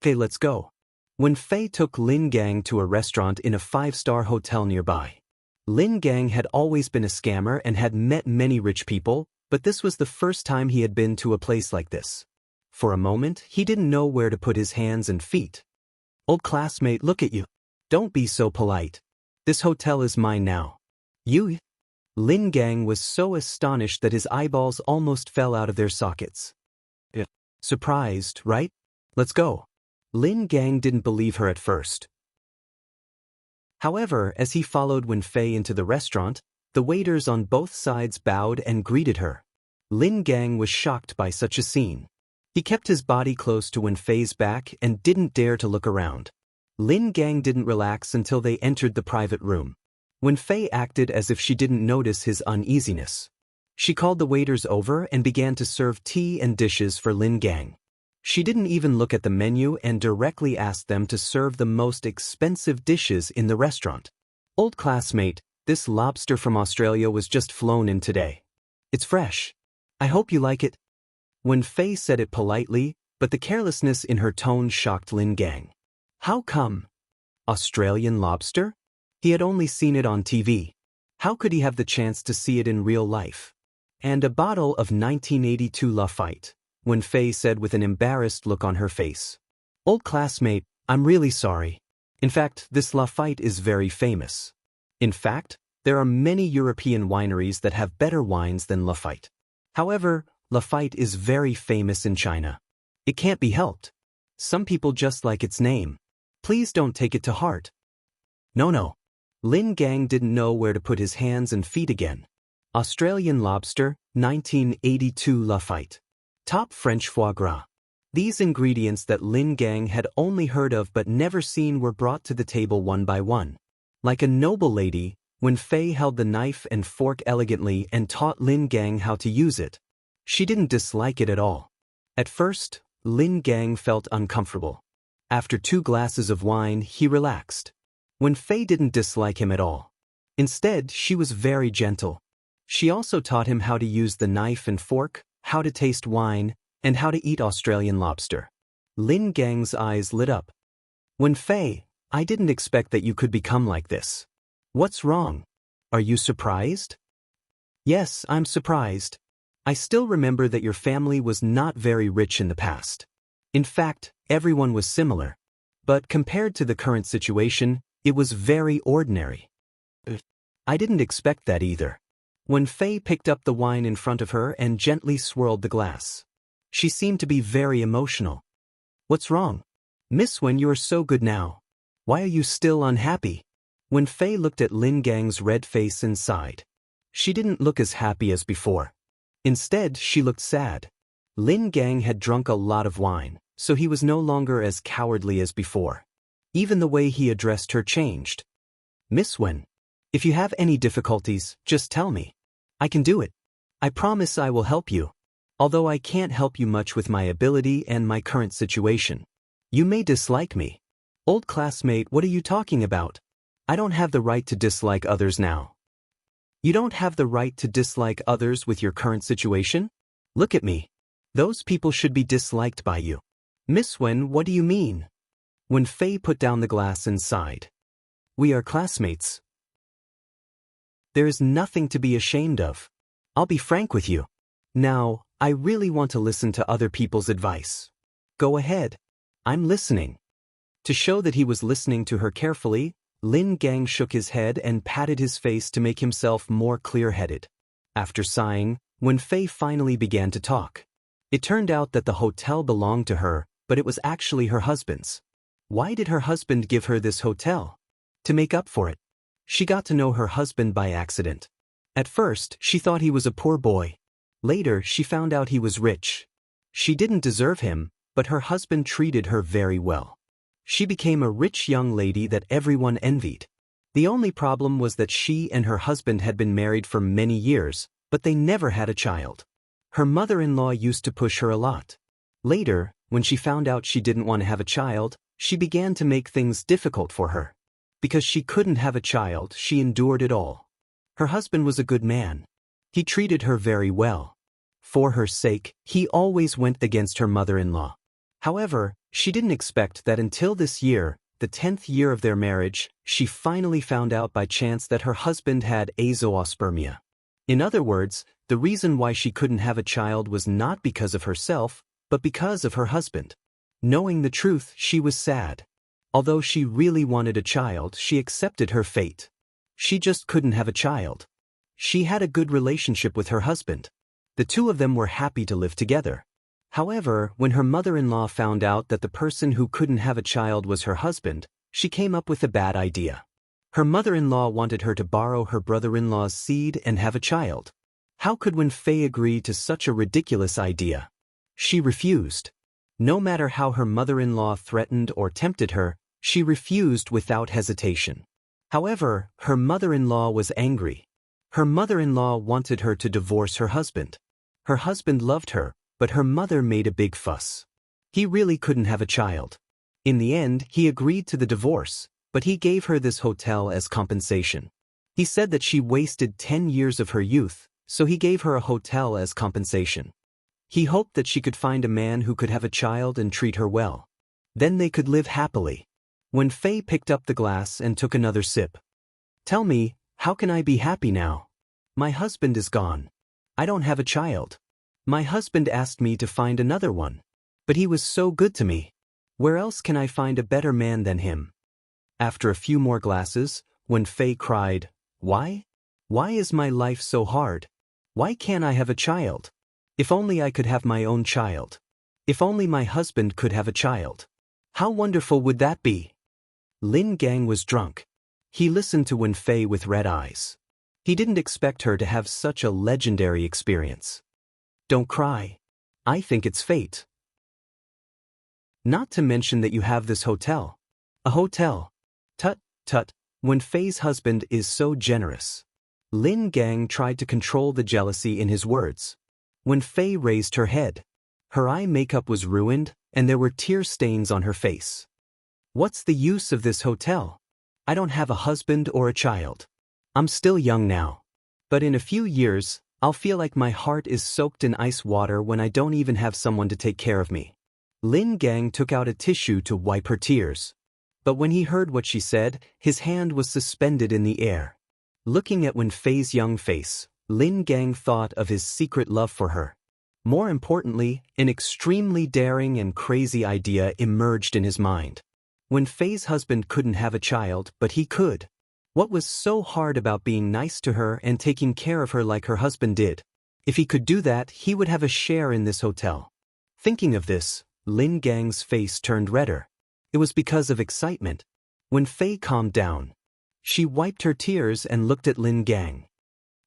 Okay, let's go. Wenfei took Lin Gang to a restaurant in a 5-star hotel nearby. Lin Gang had always been a scammer and had met many rich people, but this was the first time he had been to a place like this. For a moment, he didn't know where to put his hands and feet. Old classmate, look at you. Don't be so polite. This hotel is mine now. You? Lin Gang was so astonished that his eyeballs almost fell out of their sockets. Yeah. Surprised, right? Let's go. Lin Gang didn't believe her at first. However, as he followed Wenfei into the restaurant, the waiters on both sides bowed and greeted her. Lin Gang was shocked by such a scene. He kept his body close to Wenfei's back and didn't dare to look around. Lin Gang didn't relax until they entered the private room. Wenfei acted as if she didn't notice his uneasiness. She called the waiters over and began to serve tea and dishes for Lin Gang. She didn't even look at the menu and directly asked them to serve the most expensive dishes in the restaurant. Old classmate, this lobster from Australia was just flown in today. It's fresh. I hope you like it. Wenfei said it politely, but the carelessness in her tone shocked Lin Gang. How come? Australian lobster? He had only seen it on TV. How could he have the chance to see it in real life? And a bottle of 1982 Lafite, Wenfei said with an embarrassed look on her face. Old classmate, I'm really sorry. In fact, this Lafite is very famous. In fact, there are many European wineries that have better wines than Lafite. However, Lafite is very famous in China. It can't be helped. Some people just like its name. Please don't take it to heart. No. Lin Gang didn't know where to put his hands and feet again. Australian lobster, 1982 Lafite. Top French foie gras. These ingredients that Lin Gang had only heard of but never seen were brought to the table one by one. Like a noble lady, Wenfei held the knife and fork elegantly and taught Lin Gang how to use it. She didn't dislike it at all. At first, Lin Gang felt uncomfortable. After 2 glasses of wine, he relaxed. Wenfei didn't dislike him at all. Instead, she was very gentle. She also taught him how to use the knife and fork, how to taste wine, and how to eat Australian lobster. Lin Gang's eyes lit up. Wenfei, I didn't expect that you could become like this. What's wrong? Are you surprised? Yes, I'm surprised. I still remember that your family was not very rich in the past. In fact, everyone was similar. But compared to the current situation, it was very ordinary. I didn't expect that either. Wenfei picked up the wine in front of her and gently swirled the glass. She seemed to be very emotional. What's wrong? Miss Wen, you are so good now. Why are you still unhappy? Wenfei looked at Lin Gang's red face and sighed. She didn't look as happy as before. Instead, she looked sad. Lin Gang had drunk a lot of wine, so he was no longer as cowardly as before. Even the way he addressed her changed. Miss Wen, if you have any difficulties, just tell me. I can do it. I promise I will help you. Although I can't help you much with my ability and my current situation. You may dislike me. Old classmate, what are you talking about? I don't have the right to dislike others now. You don't have the right to dislike others with your current situation? Look at me. Those people should be disliked by you. Miss Wen, what do you mean? When Faye put down the glass and sighed. We are classmates. There is nothing to be ashamed of. I'll be frank with you. Now, I really want to listen to other people's advice. Go ahead. I'm listening. To show that he was listening to her carefully, Lin Gang shook his head and patted his face to make himself more clear-headed. After sighing, Wen Fei finally began to talk. It turned out that the hotel belonged to her, but it was actually her husband's. Why did her husband give her this hotel? To make up for it. She got to know her husband by accident. At first, she thought he was a poor boy. Later, she found out he was rich. She didn't deserve him, but her husband treated her very well. She became a rich young lady that everyone envied. The only problem was that she and her husband had been married for many years, but they never had a child. Her mother-in-law used to push her a lot. Later, when she found out she didn't want to have a child, she began to make things difficult for her. Because she couldn't have a child, she endured it all. Her husband was a good man. He treated her very well. For her sake, he always went against her mother-in-law. However, she didn't expect that until this year, the 10th year of their marriage, she finally found out by chance that her husband had azoospermia. In other words, the reason why she couldn't have a child was not because of herself, but because of her husband. Knowing the truth, she was sad. Although she really wanted a child, she accepted her fate. She just couldn't have a child. She had a good relationship with her husband. The two of them were happy to live together. However, when her mother-in-law found out that the person who couldn't have a child was her husband, she came up with a bad idea. Her mother-in-law wanted her to borrow her brother-in-law's seed and have a child. How could Wen Fei agree to such a ridiculous idea? She refused. No matter how her mother-in-law threatened or tempted her, she refused without hesitation. However, her mother-in-law was angry. Her mother-in-law wanted her to divorce her husband. Her husband loved her, but her mother made a big fuss. He really couldn't have a child. In the end, he agreed to the divorce, but he gave her this hotel as compensation. He said that she wasted 10 years of her youth, so he gave her a hotel as compensation. He hoped that she could find a man who could have a child and treat her well. Then they could live happily. When Fei picked up the glass and took another sip. Tell me, how can I be happy now? My husband is gone. I don't have a child. My husband asked me to find another one. But he was so good to me. Where else can I find a better man than him? After a few more glasses, Wen Fei cried, Why? Why is my life so hard? Why can't I have a child? If only I could have my own child. If only my husband could have a child. How wonderful would that be? Lin Gang was drunk. He listened to Wen Fei with red eyes. He didn't expect her to have such a legendary experience. Don't cry. I think it's fate. Not to mention that you have this hotel. A hotel. Tut, tut, Wen Fei's husband is so generous. Lin Gang tried to control the jealousy in his words. Wen Fei raised her head. Her eye makeup was ruined, and there were tear stains on her face. What's the use of this hotel? I don't have a husband or a child. I'm still young now. But in a few years, I'll feel like my heart is soaked in ice water when I don't even have someone to take care of me. Lin Gang took out a tissue to wipe her tears. But when he heard what she said, his hand was suspended in the air. Looking at Wen Fei's young face, Lin Gang thought of his secret love for her. More importantly, an extremely daring and crazy idea emerged in his mind. Wen Fei's husband couldn't have a child, but he could. What was so hard about being nice to her and taking care of her like her husband did? If he could do that, he would have a share in this hotel. Thinking of this, Lin Gang's face turned redder. It was because of excitement. Wen Fei calmed down. She wiped her tears and looked at Lin Gang.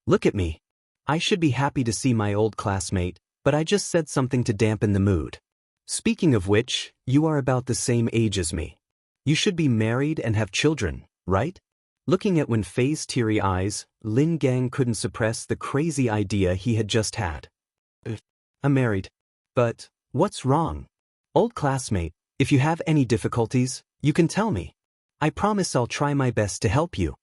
Look at me. I should be happy to see my old classmate, but I just said something to dampen the mood. Speaking of which, you are about the same age as me. You should be married and have children, right? Looking at Wen Fei's teary eyes, Lin Gang couldn't suppress the crazy idea he had just had. I'm married. But, what's wrong? Old classmate, if you have any difficulties, you can tell me. I promise I'll try my best to help you.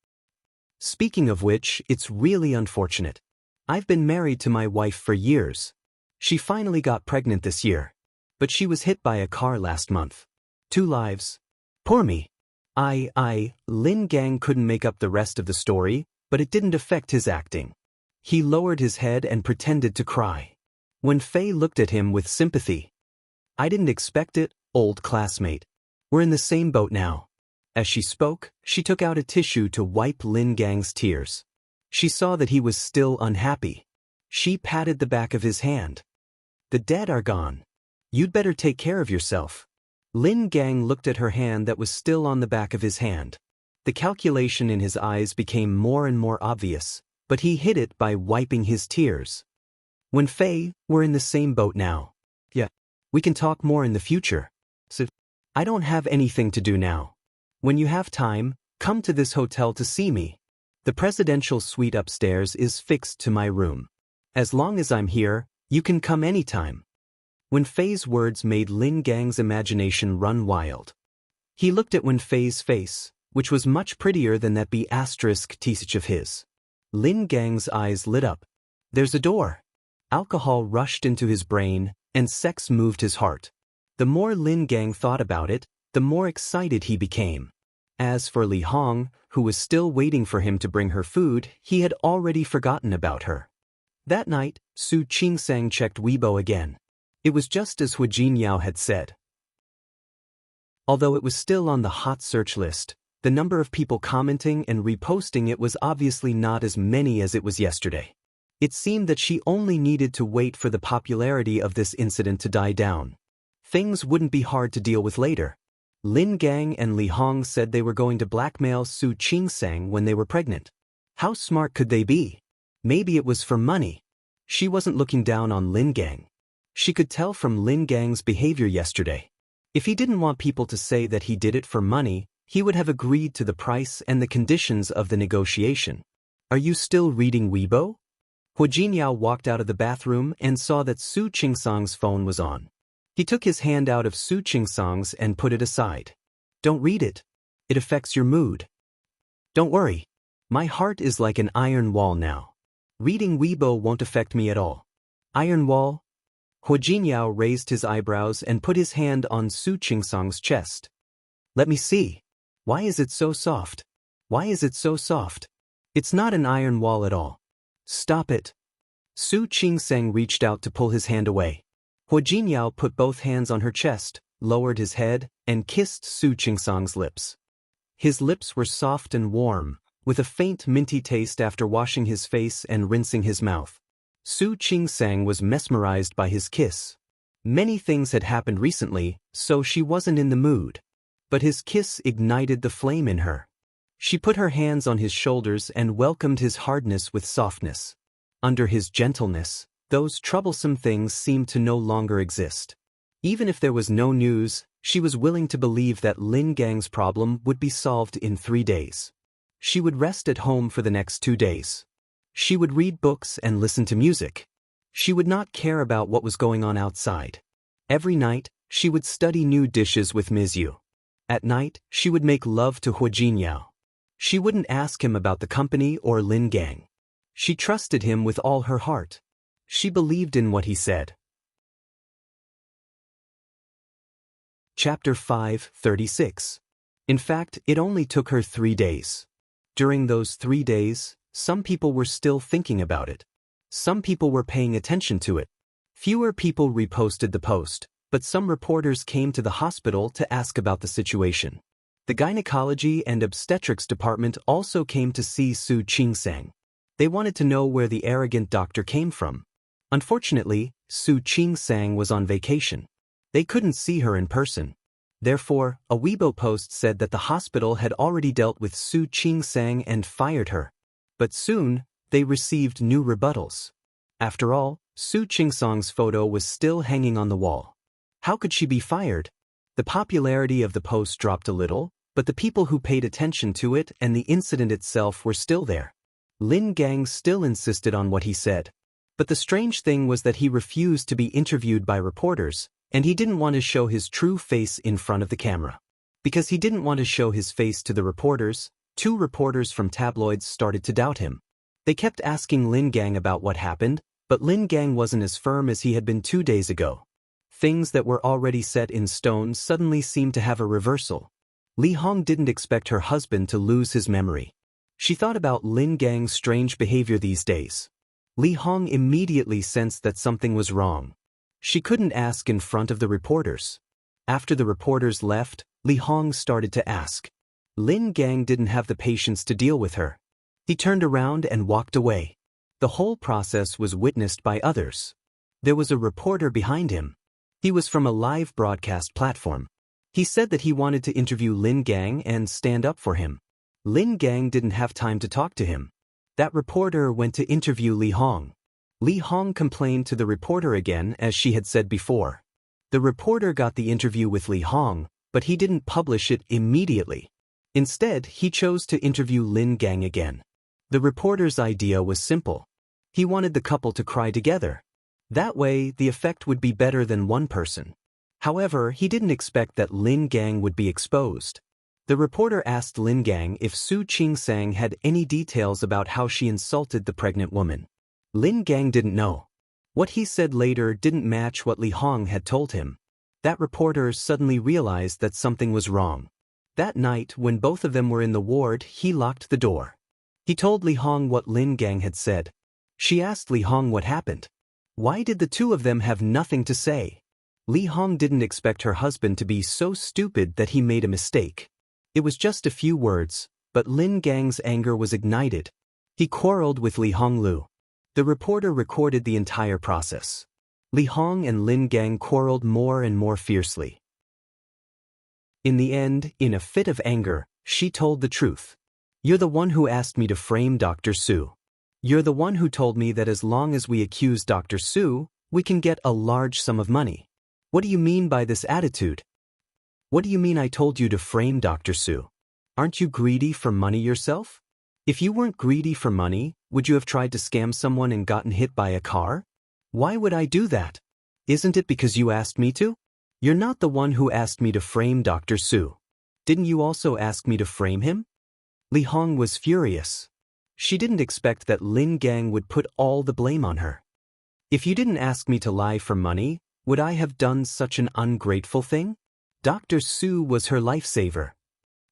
Speaking of which, it's really unfortunate. I've been married to my wife for years. She finally got pregnant this year. But she was hit by a car last month. 2 lives. Poor me. Lin Gang couldn't make up the rest of the story, but it didn't affect his acting. He lowered his head and pretended to cry. When Fei looked at him with sympathy. I didn't expect it, old classmate. We're in the same boat now. As she spoke, she took out a tissue to wipe Lin Gang's tears. She saw that he was still unhappy. She patted the back of his hand. The dead are gone. You'd better take care of yourself. Lin Gang looked at her hand that was still on the back of his hand. The calculation in his eyes became more and more obvious, but he hid it by wiping his tears. When Fei, we're in the same boat now. Yeah. We can talk more in the future. So, I don't have anything to do now. When you have time, come to this hotel to see me. The presidential suite upstairs is fixed to my room. As long as I'm here, you can come anytime. Wen Fei's words made Lin Gang's imagination run wild. He looked at Wen Fei's face, which was much prettier than that B** teeth of his. Lin Gang's eyes lit up. There's a door. Alcohol rushed into his brain, and sex moved his heart. The more Lin Gang thought about it, the more excited he became. As for Li Hong, who was still waiting for him to bring her food, he had already forgotten about her. That night, Su Qingsang checked Weibo again. It was just as Hu Jinyao had said. Although it was still on the hot search list, the number of people commenting and reposting it was obviously not as many as it was yesterday. It seemed that she only needed to wait for the popularity of this incident to die down. Things wouldn't be hard to deal with later. Lin Gang and Li Hong said they were going to blackmail Su Qingsang when they were pregnant. How smart could they be? Maybe it was for money. She wasn't looking down on Lin Gang. She could tell from Lin Gang's behavior yesterday. If he didn't want people to say that he did it for money, he would have agreed to the price and the conditions of the negotiation. Are you still reading Weibo? Hu Jinyao walked out of the bathroom and saw that Su Qingsang's phone was on. He took his hand out of Su Qingsang's and put it aside. Don't read it. It affects your mood. Don't worry. My heart is like an iron wall now. Reading Weibo won't affect me at all. Iron wall? Hu Jinyao raised his eyebrows and put his hand on Su Qingsang's chest. Let me see. Why is it so soft? Why is it so soft? It's not an iron wall at all. Stop it. Su Qingsang reached out to pull his hand away. Hu Jinyao put both hands on her chest, lowered his head, and kissed Su Qingsang's lips. His lips were soft and warm, with a faint minty taste after washing his face and rinsing his mouth. Su Qingsang was mesmerized by his kiss. Many things had happened recently, so she wasn't in the mood. But his kiss ignited the flame in her. She put her hands on his shoulders and welcomed his hardness with softness. Under his gentleness, those troublesome things seemed to no longer exist. Even if there was no news, she was willing to believe that Lin Gang's problem would be solved in 3 days. She would rest at home for the next 2 days. She would read books and listen to music. She would not care about what was going on outside. Every night, she would study new dishes with Ms. Yu. At night, she would make love to Hu Jinyao. She wouldn't ask him about the company or Lin Gang. She trusted him with all her heart. She believed in what he said. Chapter 5:36. In fact, it only took her 3 days. During those 3 days, some people were still thinking about it. Some people were paying attention to it. Fewer people reposted the post, but some reporters came to the hospital to ask about the situation. The gynecology and obstetrics department also came to see Su Qingsang. They wanted to know where the arrogant doctor came from. Unfortunately, Su Qingsang was on vacation. They couldn't see her in person. Therefore, a Weibo post said that the hospital had already dealt with Su Qingsang and fired her. But soon, they received new rebuttals. After all, Su Qingsang's photo was still hanging on the wall. How could she be fired? The popularity of the post dropped a little, but the people who paid attention to it and the incident itself were still there. Lin Gang still insisted on what he said. But the strange thing was that he refused to be interviewed by reporters, and he didn't want to show his true face in front of the camera. Because he didn't want to show his face to the reporters, 2 reporters from tabloids started to doubt him. They kept asking Lin Gang about what happened, but Lin Gang wasn't as firm as he had been 2 days ago. Things that were already set in stone suddenly seemed to have a reversal. Li Hong didn't expect her husband to lose his memory. She thought about Lin Gang's strange behavior these days. Li Hong immediately sensed that something was wrong. She couldn't ask in front of the reporters. After the reporters left, Li Hong started to ask. Lin Gang didn't have the patience to deal with her. He turned around and walked away. The whole process was witnessed by others. There was a reporter behind him. He was from a live broadcast platform. He said that he wanted to interview Lin Gang and stand up for him. Lin Gang didn't have time to talk to him. That reporter went to interview Li Hong. Li Hong complained to the reporter again, as she had said before. The reporter got the interview with Li Hong, but he didn't publish it immediately. Instead, he chose to interview Lin Gang again. The reporter's idea was simple. He wanted the couple to cry together. That way, the effect would be better than one person. However, he didn't expect that Lin Gang would be exposed. The reporter asked Lin Gang if Su Qingsang had any details about how she insulted the pregnant woman. Lin Gang didn't know. What he said later didn't match what Li Hong had told him. That reporter suddenly realized that something was wrong. That night, when both of them were in the ward, he locked the door. He told Li Hong what Lin Gang had said. She asked Li Hong what happened. Why did the two of them have nothing to say? Li Hong didn't expect her husband to be so stupid that he made a mistake. It was just a few words, but Lin Gang's anger was ignited. He quarreled with Li Honglu. The reporter recorded the entire process. Li Hong and Lin Gang quarreled more and more fiercely. In the end, in a fit of anger, she told the truth. "You're the one who asked me to frame Dr. Su. You're the one who told me that as long as we accuse Dr. Su, we can get a large sum of money. What do you mean by this attitude? What do you mean I told you to frame Dr. Su? Aren't you greedy for money yourself? If you weren't greedy for money, would you have tried to scam someone and gotten hit by a car? Why would I do that? Isn't it because you asked me to? You're not the one who asked me to frame Dr. Su. Didn't you also ask me to frame him?" Li Hong was furious. She didn't expect that Lin Gang would put all the blame on her. "If you didn't ask me to lie for money, would I have done such an ungrateful thing? Dr. Su was her lifesaver.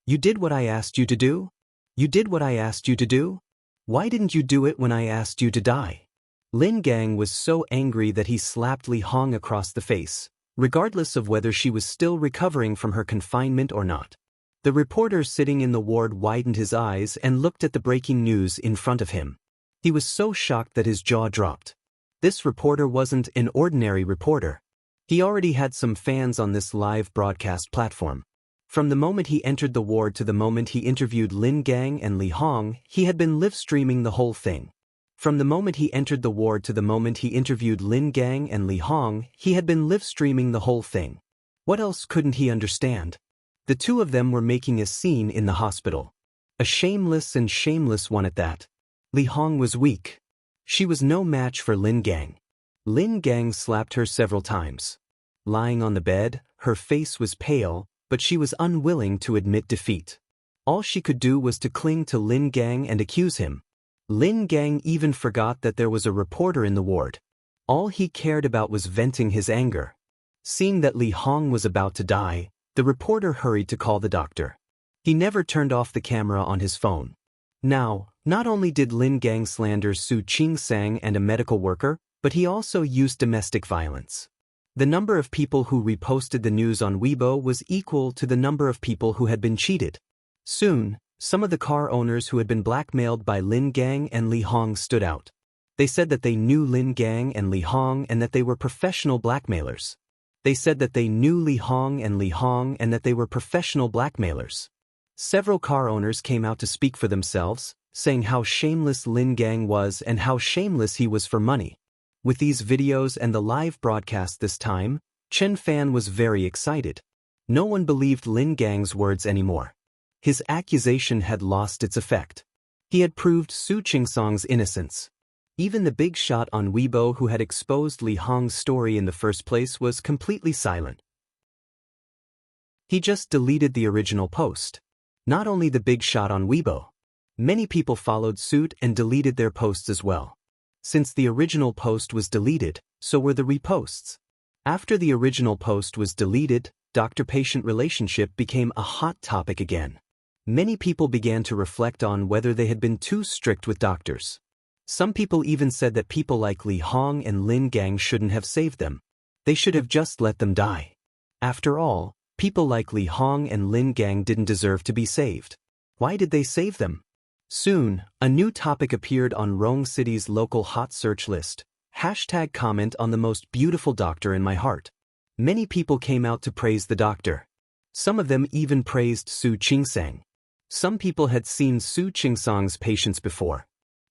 You did what I asked you to do? You did what I asked you to do? Why didn't you do it when I asked you to die?" Lin Gang was so angry that he slapped Li Hong across the face, regardless of whether she was still recovering from her confinement or not. The reporter sitting in the ward widened his eyes and looked at the breaking news in front of him. He was so shocked that his jaw dropped. This reporter wasn't an ordinary reporter. He already had some fans on this live broadcast platform. From the moment he entered the ward to the moment he interviewed Lin Gang and Li Hong, he had been live-streaming the whole thing. From the moment he entered the ward to the moment he interviewed Lin Gang and Li Hong, he had been live-streaming the whole thing. What else couldn't he understand? The two of them were making a scene in the hospital. A shameless and shameless one at that. Li Hong was weak. She was no match for Lin Gang. Lin Gang slapped her several times. Lying on the bed, her face was pale, but she was unwilling to admit defeat. All she could do was to cling to Lin Gang and accuse him. Lin Gang even forgot that there was a reporter in the ward. All he cared about was venting his anger. Seeing that Li Hong was about to die, the reporter hurried to call the doctor. He never turned off the camera on his phone. Now, not only did Lin Gang slander Su Qingsang and a medical worker, but he also used domestic violence. The number of people who reposted the news on Weibo was equal to the number of people who had been cheated. Soon, some of the car owners who had been blackmailed by Lin Gang and Li Hong stood out. They said that they knew Lin Gang and Li Hong and that they were professional blackmailers. They said that they knew Li Hong and that they were professional blackmailers. Several car owners came out to speak for themselves, saying how shameless Lin Gang was and how shameless he was for money. With these videos and the live broadcast this time, Chen Fan was very excited. No one believed Lin Gang's words anymore. His accusation had lost its effect. He had proved Su Qingsang's innocence. Even the big shot on Weibo who had exposed Li Hong's story in the first place was completely silent. He just deleted the original post. Not only the big shot on Weibo. Many people followed suit and deleted their posts as well. Since the original post was deleted, so were the reposts. After the original post was deleted, doctor-patient relationship became a hot topic again. Many people began to reflect on whether they had been too strict with doctors. Some people even said that people like Li Hong and Lin Gang shouldn't have saved them. They should have just let them die. After all, people like Li Hong and Lin Gang didn't deserve to be saved. Why did they save them? Soon, a new topic appeared on Rome City's local hot search list. #comment on the most beautiful doctor in my heart. Many people came out to praise the doctor. Some of them even praised Su Qingsang. Some people had seen Su Qingsang's patients before.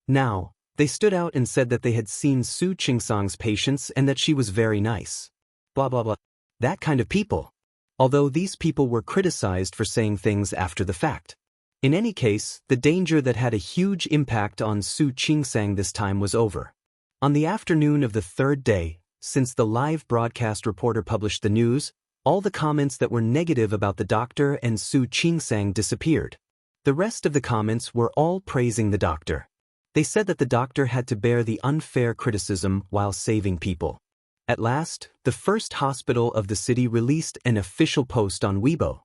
Now, they stood out and said that they had seen Su Qingsang's patients and that she was very nice. Blah blah blah. That kind of people. Although these people were criticized for saying things after the fact. In any case, the danger that had a huge impact on Su Qingsang this time was over. On the afternoon of the third day, since the live broadcast reporter published the news, all the comments that were negative about the doctor and Su Qingsang disappeared. The rest of the comments were all praising the doctor. They said that the doctor had to bear the unfair criticism while saving people. At last, the first hospital of the city released an official post on Weibo.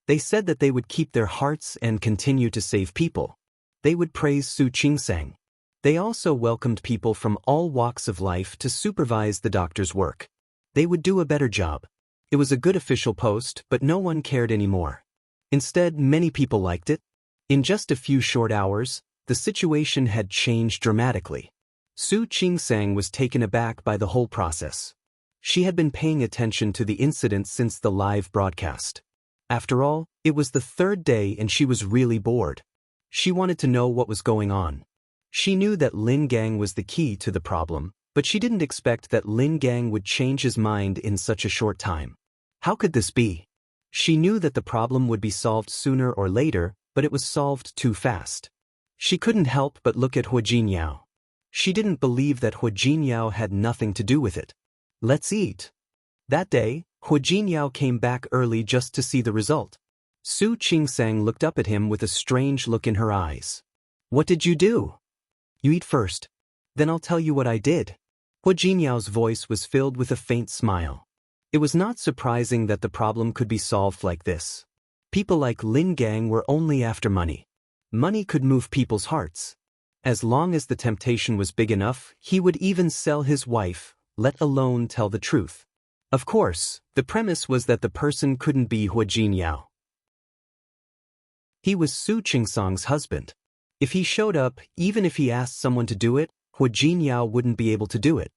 They said that they would keep their hearts and continue to save people. They would praise Su Qingsang. They also welcomed people from all walks of life to supervise the doctor's work. They would do a better job. It was a good official post, but no one cared anymore. Instead, many people liked it. In just a few short hours, the situation had changed dramatically. Su Qingsang was taken aback by the whole process. She had been paying attention to the incident since the live broadcast. After all, it was the third day and she was really bored. She wanted to know what was going on. She knew that Lin Gang was the key to the problem, but she didn't expect that Lin Gang would change his mind in such a short time. How could this be? She knew that the problem would be solved sooner or later, but it was solved too fast. She couldn't help but look at Hu Jinyao. She didn't believe that Hu Jinyao had nothing to do with it. Let's eat. That day, Hu Jinyao came back early just to see the result. Su Qingsang looked up at him with a strange look in her eyes. What did you do? You eat first. Then I'll tell you what I did. Hu Jinyao's voice was filled with a faint smile. It was not surprising that the problem could be solved like this. People like Lin Gang were only after money. Money could move people's hearts. As long as the temptation was big enough, he would even sell his wife, let alone tell the truth. Of course, the premise was that the person couldn't be Hu Jinyao. He was Su Qingsang's husband. If he showed up, even if he asked someone to do it, Hu Jinyao wouldn't be able to do it.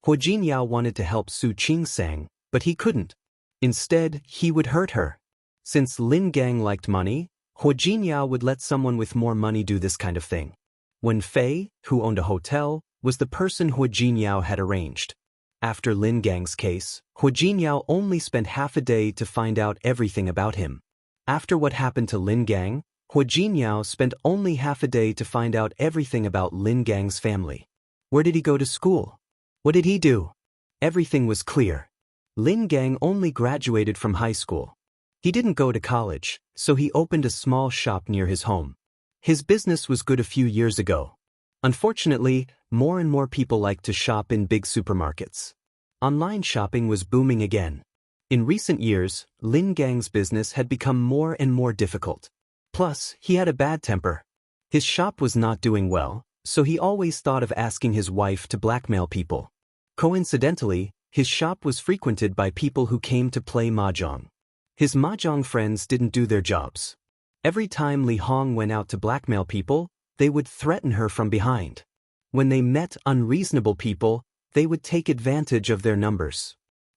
Hu Jinyao wanted to help Su Qingsang, but he couldn't. Instead, he would hurt her. Since Lin Gang liked money, Hu Jinyao would let someone with more money do this kind of thing. When Fei, who owned a hotel, was the person Hu Jinyao had arranged. After Lin Gang's case, Hu Jinyao only spent half a day to find out everything about him. After what happened to Lin Gang, Hu Jinyao spent only half a day to find out everything about Lin Gang's family. Where did he go to school? What did he do? Everything was clear. Lin Gang only graduated from high school. He didn't go to college, so he opened a small shop near his home. His business was good a few years ago. Unfortunately, more and more people liked to shop in big supermarkets. Online shopping was booming again. In recent years, Lin Gang's business had become more and more difficult. Plus, he had a bad temper. His shop was not doing well, so he always thought of asking his wife to blackmail people. Coincidentally, his shop was frequented by people who came to play mahjong. His mahjong friends didn't do their jobs. Every time Li Hong went out to blackmail people, they would threaten her from behind. When they met unreasonable people, they would take advantage of their numbers.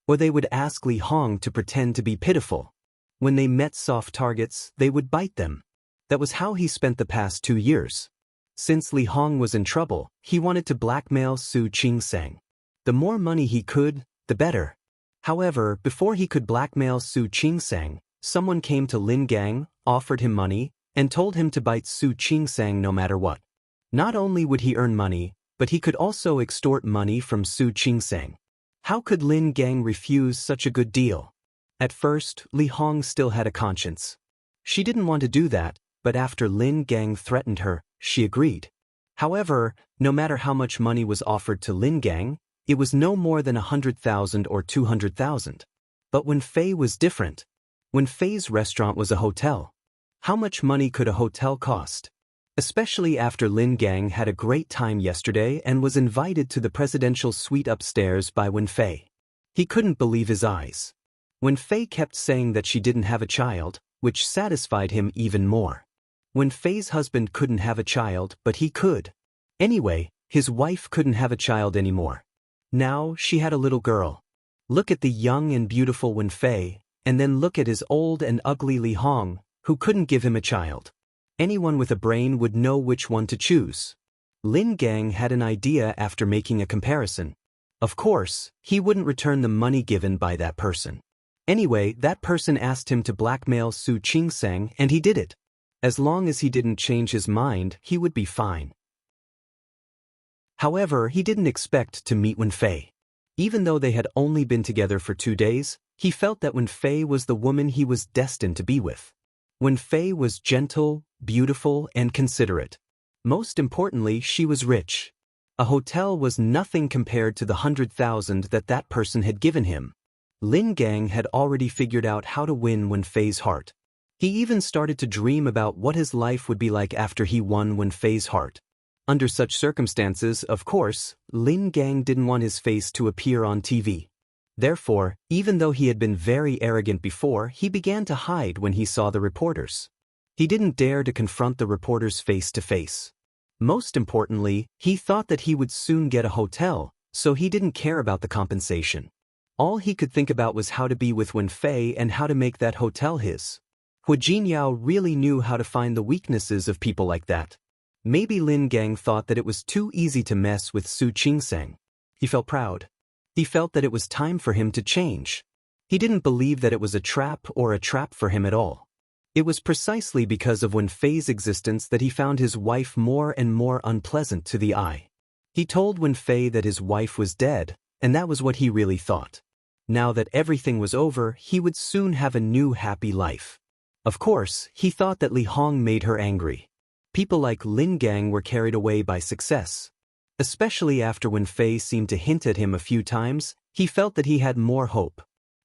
Or they would ask Li Hong to pretend to be pitiful. When they met soft targets, they would bite them. That was how he spent the past 2 years. Since Li Hong was in trouble, he wanted to blackmail Su Qingsang. The more money he could, the better. However, before he could blackmail Su Qingsang, someone came to Lin Gang, offered him money, and told him to bite Su Qingsang no matter what. Not only would he earn money, but he could also extort money from Su Qingsang. How could Lin Gang refuse such a good deal? At first, Li Hong still had a conscience. She didn't want to do that, but after Lin Gang threatened her, she agreed. However, no matter how much money was offered to Lin Gang, it was no more than 100,000 or 200,000. But when Fei was different, Wenfei's restaurant was a hotel. How much money could a hotel cost? Especially after Lin Gang had a great time yesterday and was invited to the presidential suite upstairs by Wenfei. He couldn't believe his eyes. Wenfei kept saying that she didn't have a child, which satisfied him even more. Wenfei's husband couldn't have a child, but he could. Anyway, his wife couldn't have a child anymore. Now she had a little girl. Look at the young and beautiful Wenfei, and then look at his old and ugly Li Hong, who couldn't give him a child. Anyone with a brain would know which one to choose. Lin Gang had an idea after making a comparison. Of course, he wouldn't return the money given by that person. Anyway, that person asked him to blackmail Su Qingsang, and he did it. As long as he didn't change his mind, he would be fine. However, he didn't expect to meet Wenfei. Even though they had only been together for 2 days, he felt that Wenfei was the woman he was destined to be with. Wenfei was gentle, beautiful, and considerate. Most importantly, she was rich. A hotel was nothing compared to the 100,000 that person had given him. Lin Gang had already figured out how to win Wenfei's heart. He even started to dream about what his life would be like after he won Wenfei's heart. Under such circumstances, of course, Lin Gang didn't want his face to appear on TV. Therefore, even though he had been very arrogant before, he began to hide when he saw the reporters. He didn't dare to confront the reporters face to face. Most importantly, he thought that he would soon get a hotel, so he didn't care about the compensation. All he could think about was how to be with Wenfei and how to make that hotel his. Hu Jinyao really knew how to find the weaknesses of people like that. Maybe Lin Gang thought that it was too easy to mess with Su Qingsang. He felt proud. He felt that it was time for him to change. He didn't believe that it was a trap for him at all. It was precisely because of Wenfei's existence that he found his wife more and more unpleasant to the eye. He told Wenfei that his wife was dead, and that was what he really thought. Now that everything was over, he would soon have a new happy life. Of course, he thought that Li Hong made her angry. People like Lin Gang were carried away by success. Especially after Wenfei seemed to hint at him a few times, he felt that he had more hope.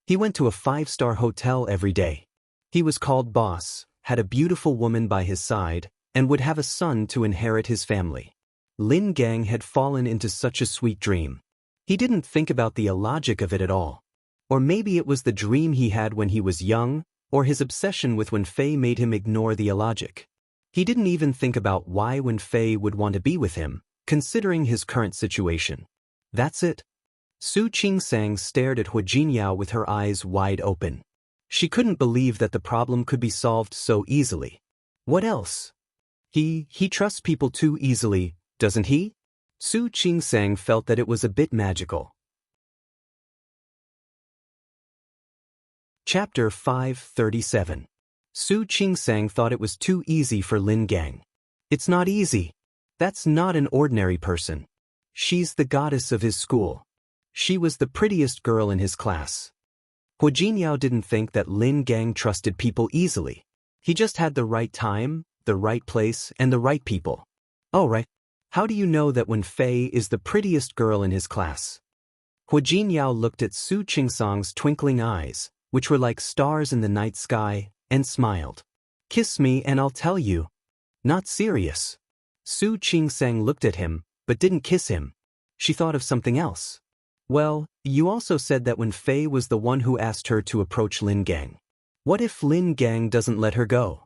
He went to a 5-star hotel every day. He was called boss, had a beautiful woman by his side, and would have a son to inherit his family. Lin Gang had fallen into such a sweet dream. He didn't think about the illogic of it at all. Or maybe it was the dream he had when he was young, or his obsession with Wenfei made him ignore the illogic. He didn't even think about why Wenfei would want to be with him, considering his current situation. That's it. Su Qingsang stared at Hu Jinyao with her eyes wide open. She couldn't believe that the problem could be solved so easily. What else? He trusts people too easily, doesn't he? Su Qingsang felt that it was a bit magical. Chapter 537. Su Qingsang thought it was too easy for Lin Gang. It's not easy. That's not an ordinary person. She's the goddess of his school. She was the prettiest girl in his class. Hu Jinyao didn't think that Lin Gang trusted people easily. He just had the right time, the right place, and the right people. Oh, right. How do you know that Wenfei is the prettiest girl in his class? Hu Jinyao looked at Su Qingsang's twinkling eyes, which were like stars in the night sky, and smiled. Kiss me and I'll tell you. Not serious. Su Qingsang looked at him, but didn't kiss him. She thought of something else. Well, you also said that Wenfei was the one who asked her to approach Lin Gang. What if Lin Gang doesn't let her go?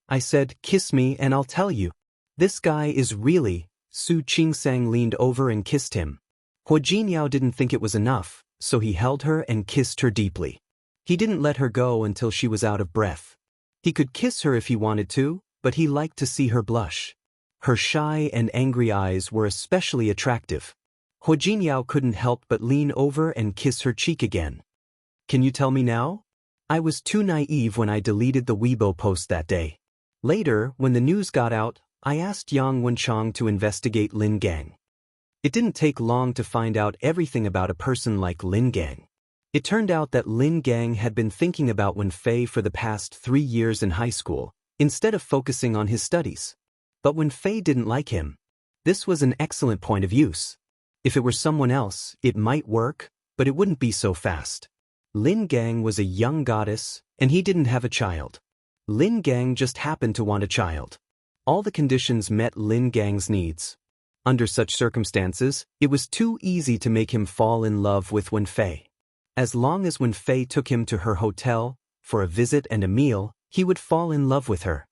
I said, kiss me and I'll tell you. This guy is really... Su Qingsang leaned over and kissed him. Hu Jinyao didn't think it was enough, so he held her and kissed her deeply. He didn't let her go until she was out of breath. He could kiss her if he wanted to, but he liked to see her blush. Her shy and angry eyes were especially attractive. Hu Jinyao couldn't help but lean over and kiss her cheek again. Can you tell me now? I was too naive when I deleted the Weibo post that day. Later, when the news got out, I asked Yang Wenchang to investigate Lin Gang. It didn't take long to find out everything about a person like Lin Gang. It turned out that Lin Gang had been thinking about Wenfei for the past 3 years in high school, instead of focusing on his studies. But Wenfei didn't like him. This was an excellent point of use. If it were someone else, it might work, but it wouldn't be so fast. Lin Gang was a young goddess, and he didn't have a child. Lin Gang just happened to want a child. All the conditions met Lin Gang's needs. Under such circumstances, it was too easy to make him fall in love with Wenfei. As long as Wenfei took him to her hotel, for a visit and a meal, he would fall in love with her.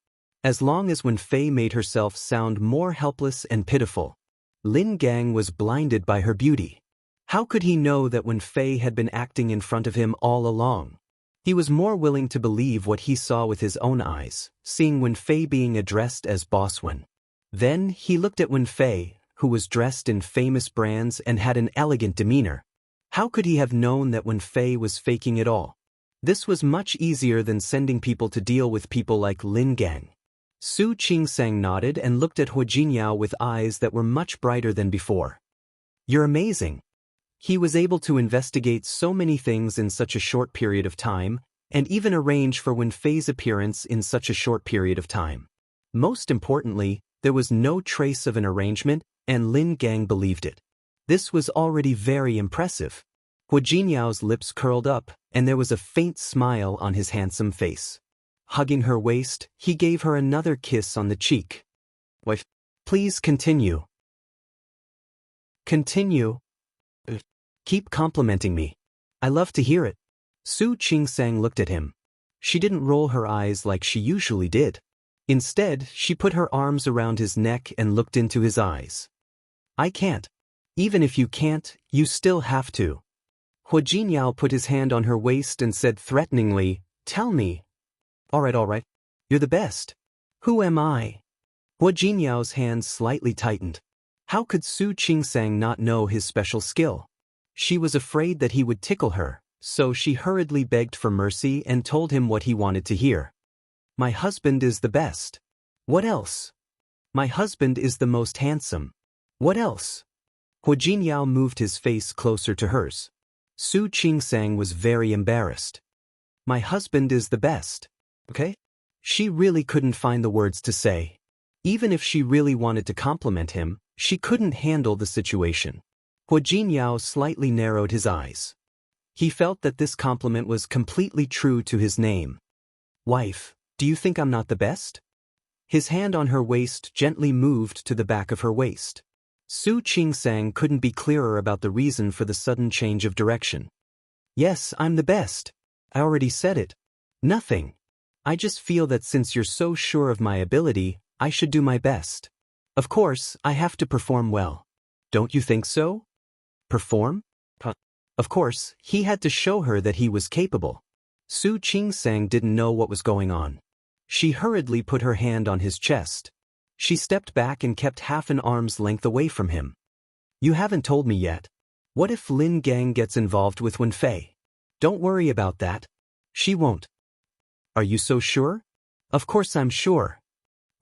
As long as Wenfei made herself sound more helpless and pitiful, Lin Gang was blinded by her beauty. How could he know that Wenfei had been acting in front of him all along? He was more willing to believe what he saw with his own eyes, seeing Wenfei being addressed as Boss Wen. Then he looked at Wenfei, who was dressed in famous brands and had an elegant demeanor. How could he have known that Wenfei was faking it all? This was much easier than sending people to deal with people like Lin Gang. Su Qingsang nodded and looked at Hu Jinyao with eyes that were much brighter than before. "You're amazing." He was able to investigate so many things in such a short period of time, and even arrange for Wenfei's appearance in such a short period of time. Most importantly, there was no trace of an arrangement, and Lin Gang believed it. This was already very impressive. Hu Jinyao's lips curled up, and there was a faint smile on his handsome face. Hugging her waist, he gave her another kiss on the cheek. "Wife, please continue." "Continue? Keep complimenting me. I love to hear it." Su Qingsang looked at him. She didn't roll her eyes like she usually did. Instead, she put her arms around his neck and looked into his eyes. "I can't. Even if you can't, you still have to." Hu Jinyao put his hand on her waist and said threateningly, "Tell me." All right. You're the best." "Who am I?" Hu Jinyao's hands slightly tightened. How could Su Qingsang not know his special skill? She was afraid that he would tickle her, so she hurriedly begged for mercy and told him what he wanted to hear. "My husband is the best." "What else?" "My husband is the most handsome." "What else?" Hu Jinyao moved his face closer to hers. Su Qingsang was very embarrassed. "My husband is the best." Okay? She really couldn't find the words to say. Even if she really wanted to compliment him, she couldn't handle the situation. Hu Jinyao slightly narrowed his eyes. He felt that this compliment was completely true to his name. "Wife, do you think I'm not the best?" His hand on her waist gently moved to the back of her waist. Su Qingsang couldn't be clearer about the reason for the sudden change of direction. "Yes, I'm the best. I already said it." "Nothing. I just feel that since you're so sure of my ability, I should do my best. Of course, I have to perform well. Don't you think so?" "Perform?" Of course, he had to show her that he was capable. Su Qingsang didn't know what was going on. She hurriedly put her hand on his chest. She stepped back and kept half an arm's length away from him. "You haven't told me yet. What if Lin Gang gets involved with Wenfei?" "Don't worry about that. She won't." "Are you so sure?" "Of course I'm sure."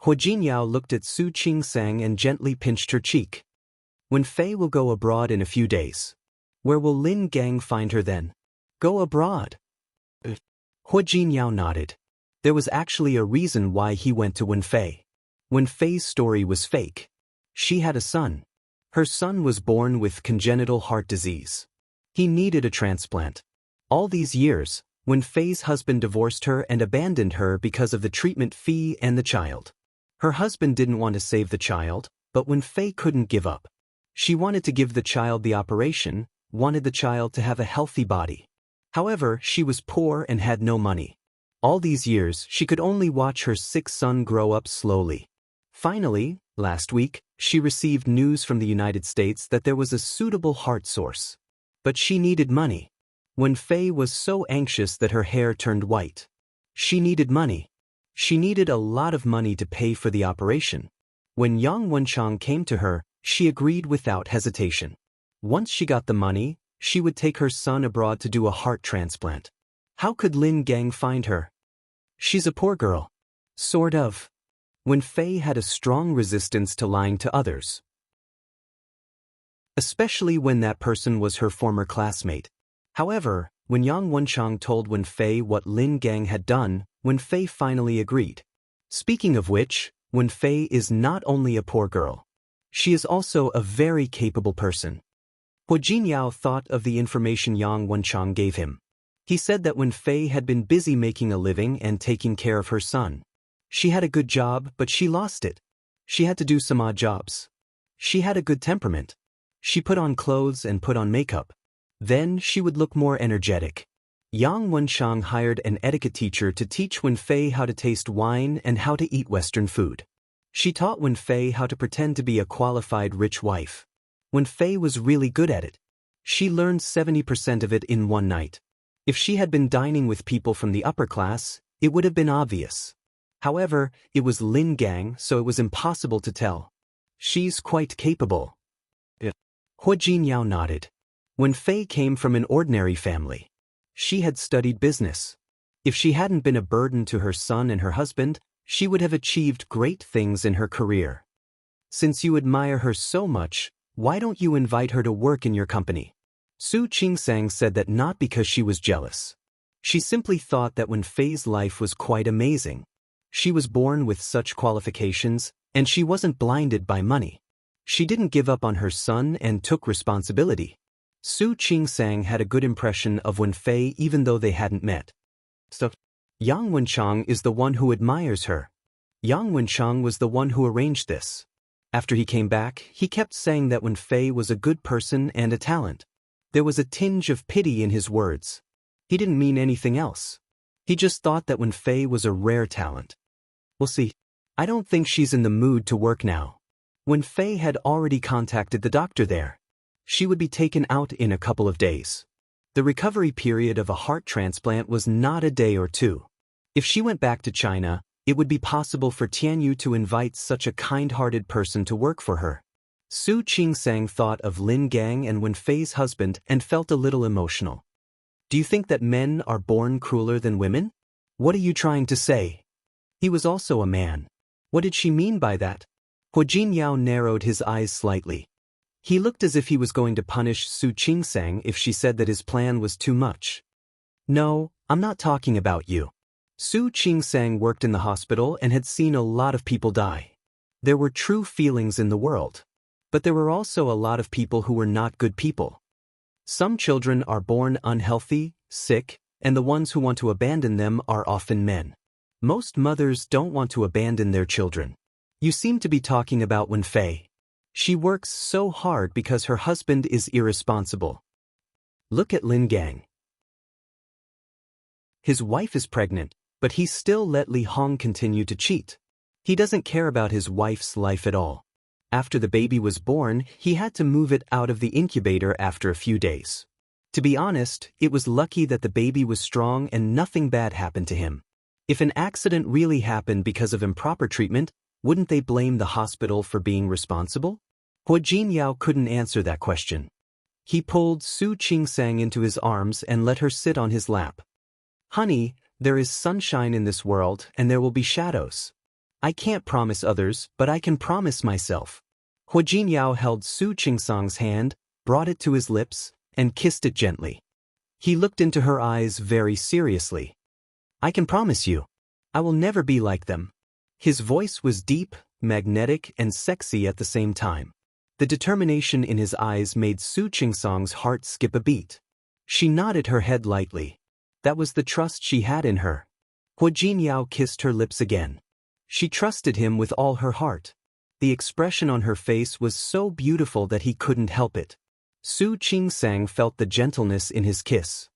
Hu Jinyao looked at Su Qingsang and gently pinched her cheek. "Wenfei will go abroad in a few days. Where will Lin Gang find her then?" "Go abroad?" Hu Jinyao nodded. There was actually a reason why he went to Wenfei. Wenfei's story was fake. She had a son. Her son was born with congenital heart disease. He needed a transplant. All these years, Wenfei's husband divorced her and abandoned her because of the treatment fee and the child. Her husband didn't want to save the child, but Wenfei couldn't give up. She wanted to give the child the operation, wanted the child to have a healthy body. However, she was poor and had no money. All these years, she could only watch her sick son grow up slowly. Finally, last week, she received news from the United States that there was a suitable heart source. But she needed money. Wenfei was so anxious that her hair turned white. She needed money. She needed a lot of money to pay for the operation. When Yang Wenchang came to her, she agreed without hesitation. Once she got the money, she would take her son abroad to do a heart transplant. How could Lin Gang find her? She's a poor girl. Sort of. Wenfei had a strong resistance to lying to others, especially when that person was her former classmate. However, when Yang Wenchang told Wenfei what Lin Gang had done, Wenfei finally agreed. Speaking of which, Wenfei is not only a poor girl. She is also a very capable person. Hu Jinyao thought of the information Yang Wenchang gave him. He said that when Fei had been busy making a living and taking care of her son. She had a good job, but she lost it. She had to do some odd jobs. She had a good temperament. She put on clothes and put on makeup. Then she would look more energetic. Yang Wenshang hired an etiquette teacher to teach Wen Fei how to taste wine and how to eat Western food. She taught Wen Fei how to pretend to be a qualified rich wife. Wen Fei was really good at it. She learned 70% of it in one night. If she had been dining with people from the upper class, it would have been obvious. However, it was Lin Gang, so it was impossible to tell. She's quite capable. Hua Jinyao nodded. Wen Fei came from an ordinary family. She had studied business. If she hadn't been a burden to her son and her husband, she would have achieved great things in her career. Since you admire her so much, why don't you invite her to work in your company? Su Qingsang said that not because she was jealous. She simply thought that Wen Fei's life was quite amazing. She was born with such qualifications, and she wasn't blinded by money. She didn't give up on her son and took responsibility. Su Qingsang had a good impression of Wen Fei even though they hadn't met. So, Yang Wenchang is the one who admires her. Yang Wenchang was the one who arranged this. After he came back, he kept saying that Wen Fei was a good person and a talent. There was a tinge of pity in his words. He didn't mean anything else. He just thought that Wen Fei was a rare talent. We'll see. I don't think she's in the mood to work now. Wen Fei had already contacted the doctor there. She would be taken out in a couple of days. The recovery period of a heart transplant was not a day or two. If she went back to China, it would be possible for Tianyu to invite such a kind-hearted person to work for her. Su Qingsang thought of Lin Gang and Wen Fei's husband and felt a little emotional. Do you think that men are born crueler than women? What are you trying to say? He was also a man. What did she mean by that? Hua Jinyao narrowed his eyes slightly. He looked as if he was going to punish Su Qingsang if she said that his plan was too much. No, I'm not talking about you. Su Qingsang worked in the hospital and had seen a lot of people die. There were true feelings in the world. But there were also a lot of people who were not good people. Some children are born unhealthy, sick, and the ones who want to abandon them are often men. Most mothers don't want to abandon their children. You seem to be talking about Wen Fei. She works so hard because her husband is irresponsible. Look at Lin Gang. His wife is pregnant, but he still let Li Hong continue to cheat. He doesn't care about his wife's life at all. After the baby was born, he had to move it out of the incubator after a few days. To be honest, it was lucky that the baby was strong and nothing bad happened to him. If an accident really happened because of improper treatment, wouldn't they blame the hospital for being responsible? Hua Jinyao couldn't answer that question. He pulled Su Qingsang into his arms and let her sit on his lap. Honey, there is sunshine in this world and there will be shadows. I can't promise others, but I can promise myself. Hua Jinyao held Su Qingsang's hand, brought it to his lips, and kissed it gently. He looked into her eyes very seriously. I can promise you. I will never be like them. His voice was deep, magnetic, and sexy at the same time. The determination in his eyes made Su Qingsang's heart skip a beat. She nodded her head lightly. That was the trust she had in her. Hua Jinyao kissed her lips again. She trusted him with all her heart. The expression on her face was so beautiful that he couldn't help it. Su Qingsang felt the gentleness in his kiss.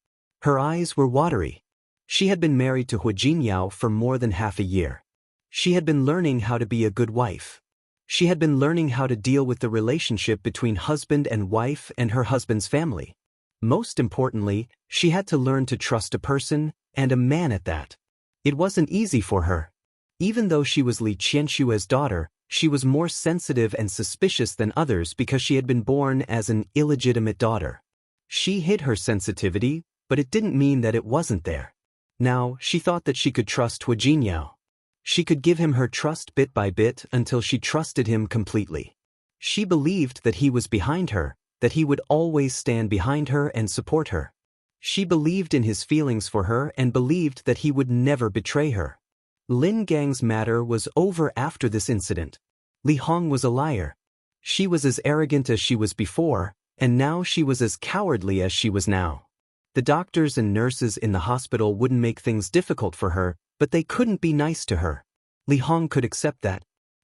Her eyes were watery. She had been married to Hua Jinyao for more than half a year. She had been learning how to be a good wife. She had been learning how to deal with the relationship between husband and wife and her husband's family. Most importantly, she had to learn to trust a person, and a man at that. It wasn't easy for her. Even though she was Li Qianshua's daughter, she was more sensitive and suspicious than others because she had been born as an illegitimate daughter. She hid her sensitivity, but it didn't mean that it wasn't there. Now, she thought that she could trust Hua Jinyao. She could give him her trust bit by bit until she trusted him completely. She believed that he was behind her, that he would always stand behind her and support her. She believed in his feelings for her and believed that he would never betray her. Lin Gang's matter was over after this incident. Li Hong was a liar. She was as arrogant as she was before, and now she was as cowardly as she was now. The doctors and nurses in the hospital wouldn't make things difficult for her, but they couldn't be nice to her. Li Hong could accept that.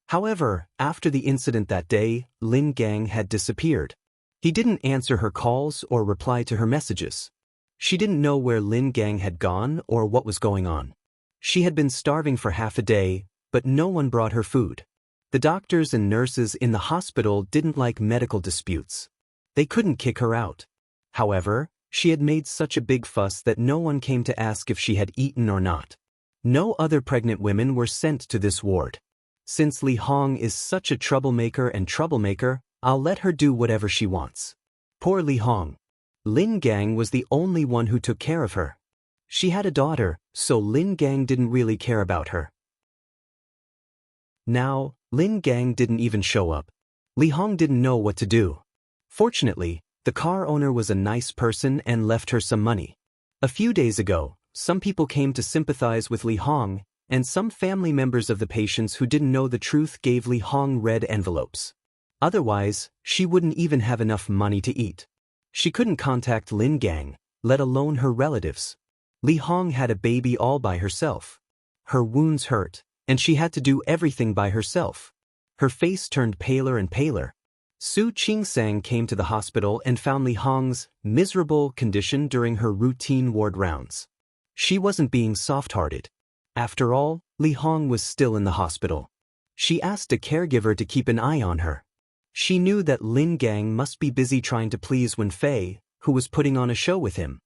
However, after the incident that day, Lin Gang had disappeared. He didn't answer her calls or reply to her messages. She didn't know where Lin Gang had gone or what was going on. She had been starving for half a day, but no one brought her food. The doctors and nurses in the hospital didn't like medical disputes. They couldn't kick her out. However, she had made such a big fuss that no one came to ask if she had eaten or not. No other pregnant women were sent to this ward. Since Li Hong is such a troublemaker, I'll let her do whatever she wants. Poor Li Hong. Lin Gang was the only one who took care of her. She had a daughter, so Lin Gang didn't really care about her. Now, Lin Gang didn't even show up. Li Hong didn't know what to do. Fortunately, the car owner was a nice person and left her some money. A few days ago, some people came to sympathize with Li Hong, and some family members of the patients who didn't know the truth gave Li Hong red envelopes. Otherwise, she wouldn't even have enough money to eat. She couldn't contact Lin Gang, let alone her relatives. Li Hong had a baby all by herself. Her wounds hurt, and she had to do everything by herself. Her face turned paler and paler. Su Qingsang came to the hospital and found Li Hong's miserable condition during her routine ward rounds. She wasn't being soft-hearted. After all, Li Hong was still in the hospital. She asked a caregiver to keep an eye on her. She knew that Lin Gang must be busy trying to please Wen Fei, who was putting on a show with him.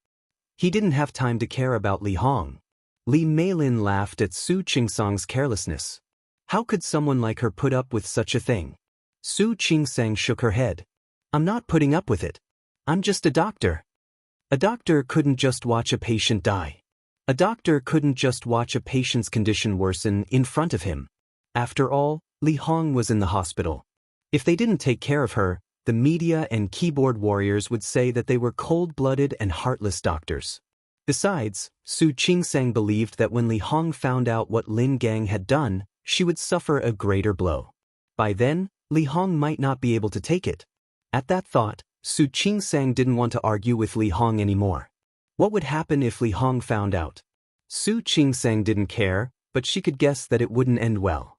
He didn't have time to care about Li Hong. Li Meilin laughed at Su Qingsang's carelessness. How could someone like her put up with such a thing? Su Qingsang shook her head. I'm not putting up with it. I'm just a doctor. A doctor couldn't just watch a patient die. A doctor couldn't just watch a patient's condition worsen in front of him. After all, Li Hong was in the hospital. If they didn't take care of her, the media and keyboard warriors would say that they were cold-blooded and heartless doctors. Besides, Su Qingsang believed that when Li Hong found out what Lin Gang had done, she would suffer a greater blow. By then, Li Hong might not be able to take it. At that thought, Su Qingsang didn't want to argue with Li Hong anymore. What would happen if Li Hong found out? Su Qingsang didn't care, but she could guess that it wouldn't end well.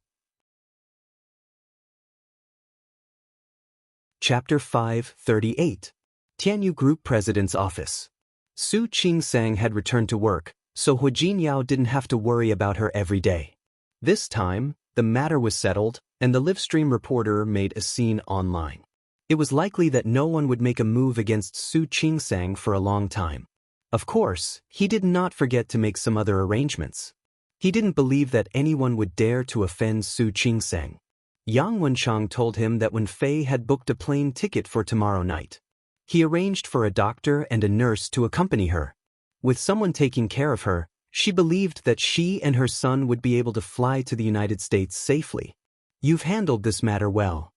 Chapter 538. Tianyu Group President's Office. Su Qingsang had returned to work, so Hu Jinyao didn't have to worry about her every day. This time, the matter was settled, and the livestream reporter made a scene online. It was likely that no one would make a move against Su Qingsang for a long time. Of course, he did not forget to make some other arrangements. He didn't believe that anyone would dare to offend Su Qingsang. Yang Wenchang told him that Wen Fei had booked a plane ticket for tomorrow night. He arranged for a doctor and a nurse to accompany her. With someone taking care of her, she believed that she and her son would be able to fly to the United States safely. You've handled this matter well.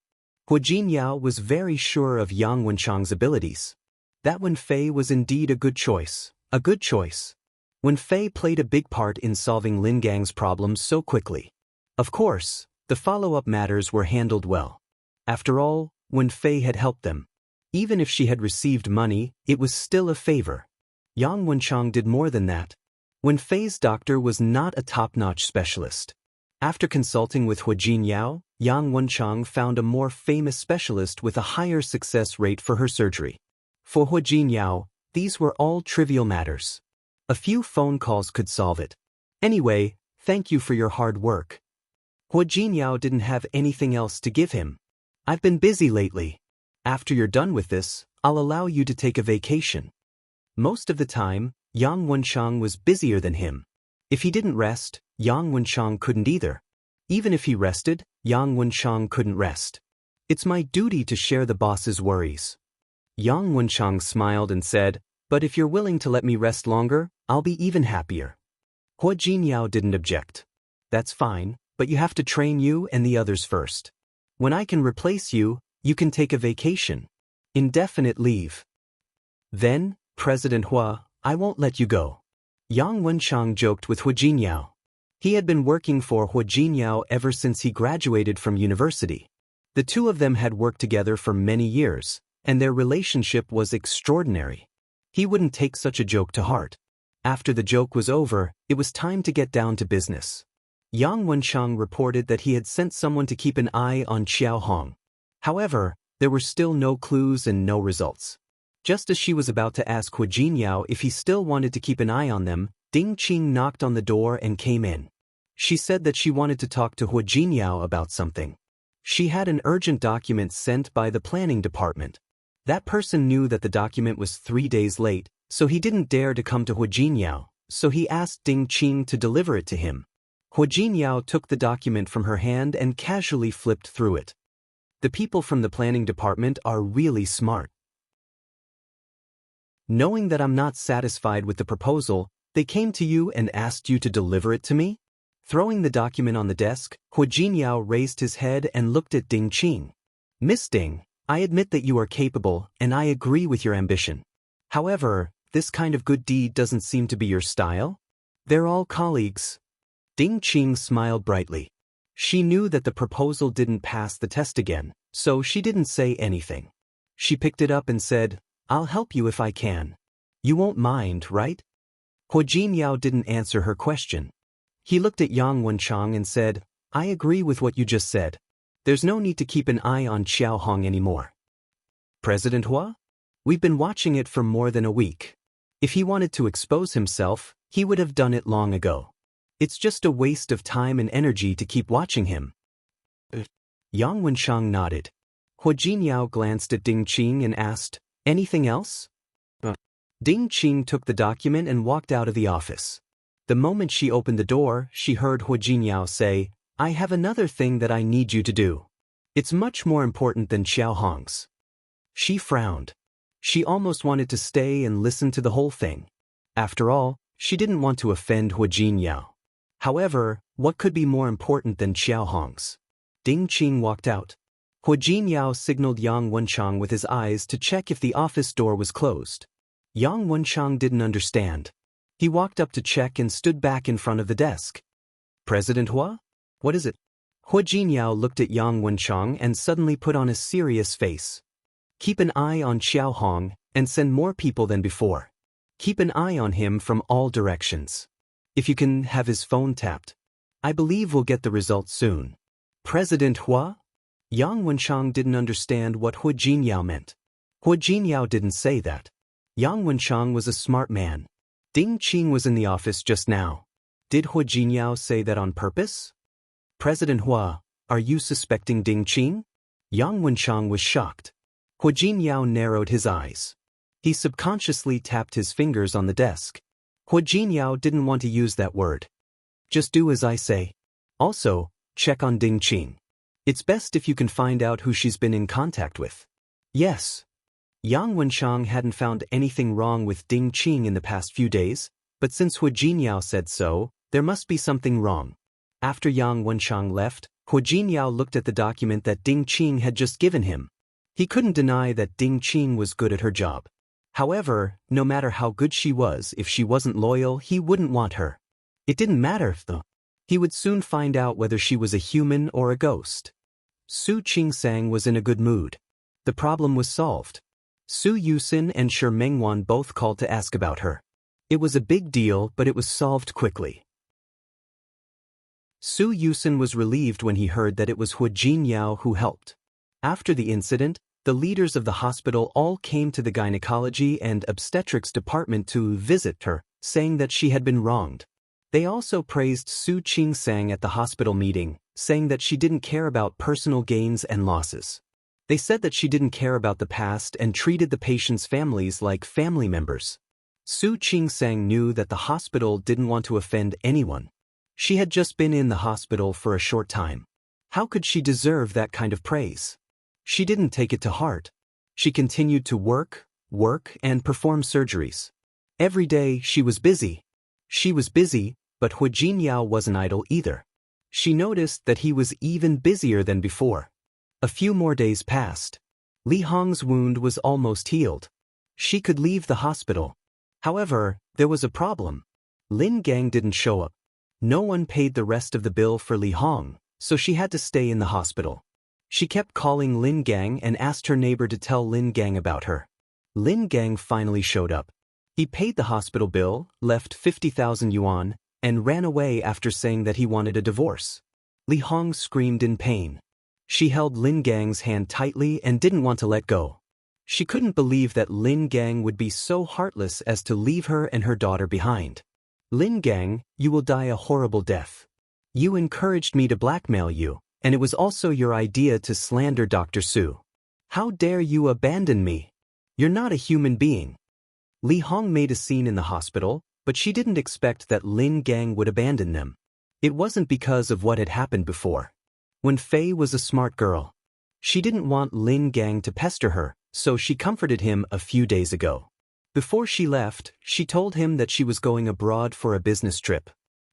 Hu Jinyao was very sure of Yang Wenchang's abilities. That Wen Fei was indeed a good choice. A good choice. Wen Fei played a big part in solving Lin Gang's problems so quickly. Of course, the follow-up matters were handled well. After all, Wen Fei had helped them. Even if she had received money, it was still a favor. Yang Wenchang did more than that. Wen Fei's doctor was not a top-notch specialist. After consulting with Hu Jinyao, Yang Wenchang found a more famous specialist with a higher success rate for her surgery. For Hu Jinyao, these were all trivial matters. A few phone calls could solve it. Anyway, thank you for your hard work. Hu Jinyao didn't have anything else to give him. I've been busy lately. After you're done with this, I'll allow you to take a vacation. Most of the time, Yang Wenchang was busier than him. If he didn't rest, Yang Wenchang couldn't either. Even if he rested, Yang Wenchang couldn't rest. It's my duty to share the boss's worries. Yang Wenchang smiled and said, but if you're willing to let me rest longer, I'll be even happier. Hu Jinyao didn't object. That's fine, but you have to train you and the others first. When I can replace you, you can take a vacation. Indefinite leave. Then, President Hua, I won't let you go. Yang Wenchang joked with Hu Jinyao. He had been working for Hu Jinyao ever since he graduated from university. The two of them had worked together for many years, and their relationship was extraordinary. He wouldn't take such a joke to heart. After the joke was over, it was time to get down to business. Yang Wenchang reported that he had sent someone to keep an eye on Xiao Hong. However, there were still no clues and no results. Just as she was about to ask Hu Jinyao if he still wanted to keep an eye on them, Ding Qing knocked on the door and came in. She said that she wanted to talk to Hu Jinyao about something. She had an urgent document sent by the planning department. That person knew that the document was 3 days late, so he didn't dare to come to Hu Jinyao, so he asked Ding Qing to deliver it to him. Hu Jinyao took the document from her hand and casually flipped through it. The people from the planning department are really smart. Knowing that I'm not satisfied with the proposal, they came to you and asked you to deliver it to me? Throwing the document on the desk, Hu Jinyao raised his head and looked at Ding Qing. Miss Ding, I admit that you are capable, and I agree with your ambition. However, this kind of good deed doesn't seem to be your style? They're all colleagues. Ding Qing smiled brightly. She knew that the proposal didn't pass the test again, so she didn't say anything. She picked it up and said, I'll help you if I can. You won't mind, right? Hu Jinyao didn't answer her question. He looked at Yang Wenchang and said, I agree with what you just said. There's no need to keep an eye on Xiao Hong anymore. President Hua? We've been watching it for more than a week. If he wanted to expose himself, he would have done it long ago. It's just a waste of time and energy to keep watching him. Yang Wenchang nodded. Hu Jinyao glanced at Ding Qing and asked, Anything else? Ding Qing took the document and walked out of the office. The moment she opened the door, she heard Hu Jinyao say, I have another thing that I need you to do. It's much more important than Xiao Hong's. She frowned. She almost wanted to stay and listen to the whole thing. After all, she didn't want to offend Hu Jinyao. However, what could be more important than Xiao Hong's? Ding Qing walked out. Hu Jinyao signaled Yang Wenchang with his eyes to check if the office door was closed. Yang Wenchang didn't understand. He walked up to check and stood back in front of the desk. President Hua? What is it? Hu Jinyao looked at Yang Wenchang and suddenly put on a serious face. Keep an eye on Xiao Hong and send more people than before. Keep an eye on him from all directions. If you can have his phone tapped. I believe we'll get the results soon. President Hua? Yang Wenchang didn't understand what Hu Jinyao meant. Hu Jinyao didn't say that. Yang Wenchang was a smart man. Ding Qing was in the office just now. Did Hu Jinyao say that on purpose? President Hua, are you suspecting Ding Qing? Yang Wenchang was shocked. Hu Jinyao narrowed his eyes. He subconsciously tapped his fingers on the desk. Hu Jinyao didn't want to use that word. Just do as I say. Also, check on Ding Qing. It's best if you can find out who she's been in contact with. Yes. Yang Wenchang hadn't found anything wrong with Ding Qing in the past few days, but since Hu Jinyao said so, there must be something wrong. After Yang Wenchang left, Hu Jinyao looked at the document that Ding Qing had just given him. He couldn't deny that Ding Qing was good at her job. However, no matter how good she was, if she wasn't loyal, he wouldn't want her. It didn't matter, though. He would soon find out whether she was a human or a ghost. Su Qingsang was in a good mood. The problem was solved. Su Yusin and Shi Mengwan both called to ask about her. It was a big deal, but it was solved quickly. Su Yusin was relieved when he heard that it was Hu Jinyao who helped. After the incident, the leaders of the hospital all came to the gynecology and obstetrics department to visit her, saying that she had been wronged. They also praised Su Qingsang at the hospital meeting, saying that she didn't care about personal gains and losses. They said that she didn't care about the past and treated the patients' families like family members. Su Qingsang knew that the hospital didn't want to offend anyone. She had just been in the hospital for a short time. How could she deserve that kind of praise? She didn't take it to heart. She continued to work, and perform surgeries. Every day she was busy. She was busy, but Hu Jinyao wasn't idle either. She noticed that he was even busier than before. A few more days passed. Li Hong's wound was almost healed. She could leave the hospital. However, there was a problem. Lin Gang didn't show up. No one paid the rest of the bill for Li Hong, so she had to stay in the hospital. She kept calling Lin Gang and asked her neighbor to tell Lin Gang about her. Lin Gang finally showed up. He paid the hospital bill, left 50,000 yuan, and ran away after saying that he wanted a divorce. Li Hong screamed in pain. She held Lin Gang's hand tightly and didn't want to let go. She couldn't believe that Lin Gang would be so heartless as to leave her and her daughter behind. Lin Gang, you will die a horrible death. You encouraged me to blackmail you, and it was also your idea to slander Dr. Su. How dare you abandon me? You're not a human being. Li Hong made a scene in the hospital, but she didn't expect that Lin Gang would abandon them. It wasn't because of what had happened before. Wen Fei was a smart girl. She didn't want Lin Gang to pester her, so she comforted him a few days ago. Before she left, she told him that she was going abroad for a business trip.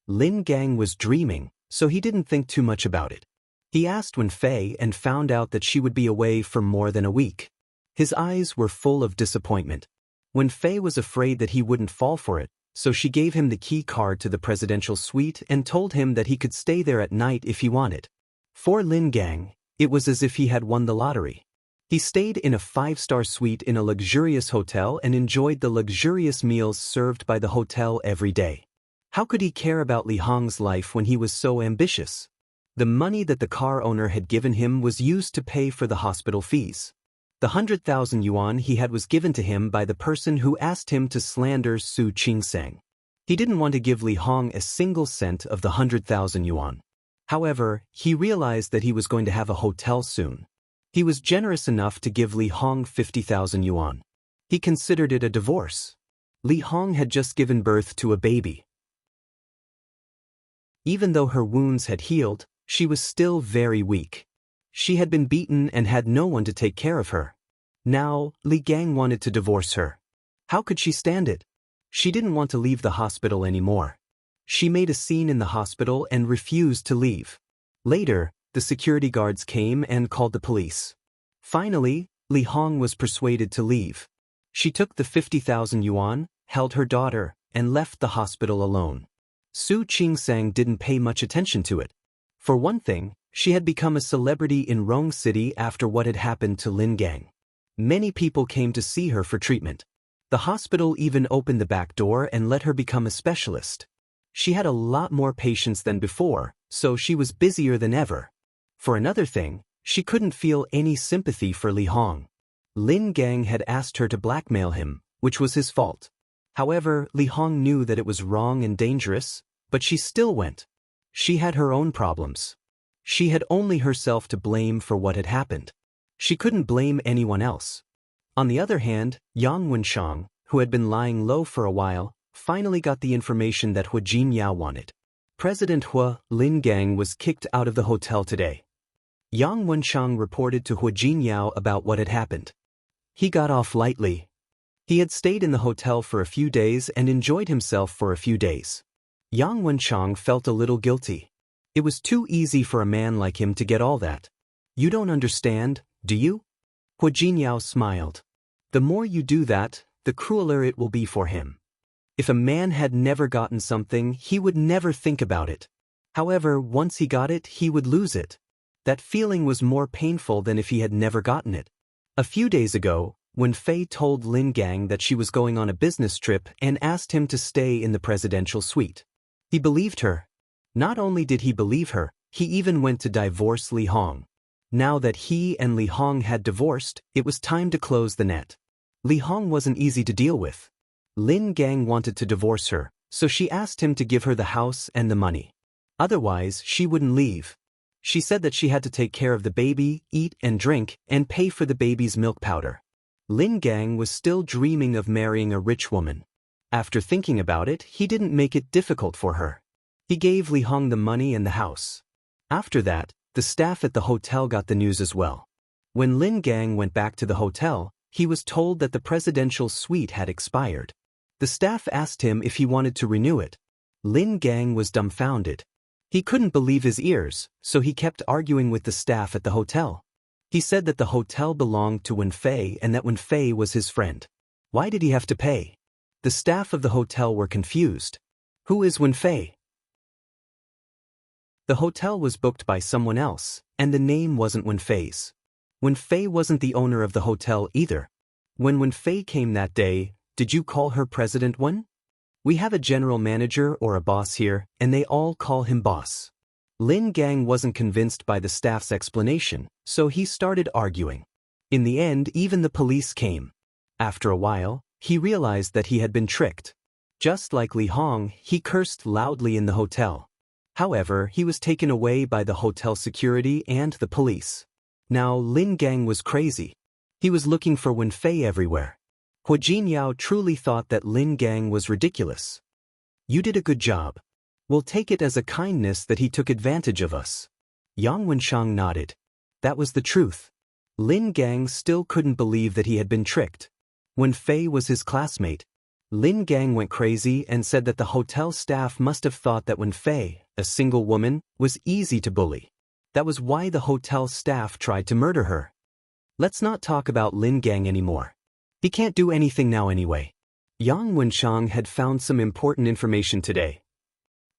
Lin Gang was dreaming, so he didn't think too much about it. He asked Wen Fei and found out that she would be away for more than a week. His eyes were full of disappointment. Wen Fei was afraid that he wouldn't fall for it, so she gave him the key card to the presidential suite and told him that he could stay there at night if he wanted. For Lin Gang, it was as if he had won the lottery. He stayed in a 5-star suite in a luxurious hotel and enjoyed the luxurious meals served by the hotel every day. How could he care about Li Hong's life when he was so ambitious? The money that the car owner had given him was used to pay for the hospital fees. The 100,000 yuan he had was given to him by the person who asked him to slander Su Qingsang. He didn't want to give Li Hong a single cent of the 100,000 yuan. However, he realized that he was going to have a hotel soon. He was generous enough to give Li Hong 50,000 yuan. He considered it a divorce. Li Hong had just given birth to a baby. Even though her wounds had healed, she was still very weak. She had been beaten and had no one to take care of her. Now, Li Gang wanted to divorce her. How could she stand it? She didn't want to leave the hospital anymore. She made a scene in the hospital and refused to leave. Later, the security guards came and called the police. Finally, Li Hong was persuaded to leave. She took the 50,000 yuan, held her daughter, and left the hospital alone. Su Qingsang didn't pay much attention to it. For one thing, she had become a celebrity in Rong City after what had happened to Lin Gang. Many people came to see her for treatment. The hospital even opened the back door and let her become a specialist. She had a lot more patients than before, so she was busier than ever. For another thing, she couldn't feel any sympathy for Li Hong. Lin Gang had asked her to blackmail him, which was his fault. However, Li Hong knew that it was wrong and dangerous, but she still went. She had her own problems. She had only herself to blame for what had happened. She couldn't blame anyone else. On the other hand, Yang Wenshang, who had been lying low for a while, finally got the information that Hu Jinyao wanted. President Hu Lin Gang was kicked out of the hotel today. Yang Wenshang reported to Hu Jinyao about what had happened. He got off lightly. He had stayed in the hotel for a few days and enjoyed himself for a few days. Yang Wenshang felt a little guilty. It was too easy for a man like him to get all that. You don't understand, do you? Hu Jinyao smiled. The more you do that, the crueler it will be for him. If a man had never gotten something, he would never think about it. However, once he got it, he would lose it. That feeling was more painful than if he had never gotten it. A few days ago, when Fei told Lin Gang that she was going on a business trip and asked him to stay in the presidential suite, he believed her. Not only did he believe her, he even went to divorce Li Hong. Now that he and Li Hong had divorced, it was time to close the net. Li Hong wasn't easy to deal with. Lin Gang wanted to divorce her, so she asked him to give her the house and the money. Otherwise, she wouldn't leave. She said that she had to take care of the baby, eat and drink, and pay for the baby's milk powder. Lin Gang was still dreaming of marrying a rich woman. After thinking about it, he didn't make it difficult for her. He gave Li Hong the money and the house. After that, the staff at the hotel got the news as well. When Lin Gang went back to the hotel, he was told that the presidential suite had expired. The staff asked him if he wanted to renew it. Lin Gang was dumbfounded. He couldn't believe his ears, so he kept arguing with the staff at the hotel. He said that the hotel belonged to Wen Fei and that Wen Fei was his friend. Why did he have to pay? The staff of the hotel were confused. Who is Wen Fei? The hotel was booked by someone else, and the name wasn't Wen Fei's. Wen Fei wasn't the owner of the hotel either. When Wen Fei came that day, Did you call her President Wen? We have a general manager or a boss here, and they all call him boss. Lin Gang wasn't convinced by the staff's explanation, so he started arguing. In the end, even the police came. After a while, he realized that he had been tricked. Just like Li Hong, he cursed loudly in the hotel. However, he was taken away by the hotel security and the police. Now Lin Gang was crazy. He was looking for Wen Fei everywhere. Hu Jinyao truly thought that Lin Gang was ridiculous. You did a good job. We'll take it as a kindness that he took advantage of us. Yang Wenshang nodded. That was the truth. Lin Gang still couldn't believe that he had been tricked. Wen Fei was his classmate. Lin Gang went crazy and said that the hotel staff must have thought that Wen Fei, a single woman, was easy to bully. That was why the hotel staff tried to murder her. Let's not talk about Lin Gang anymore. He can't do anything now anyway. Yang Wenshang had found some important information today.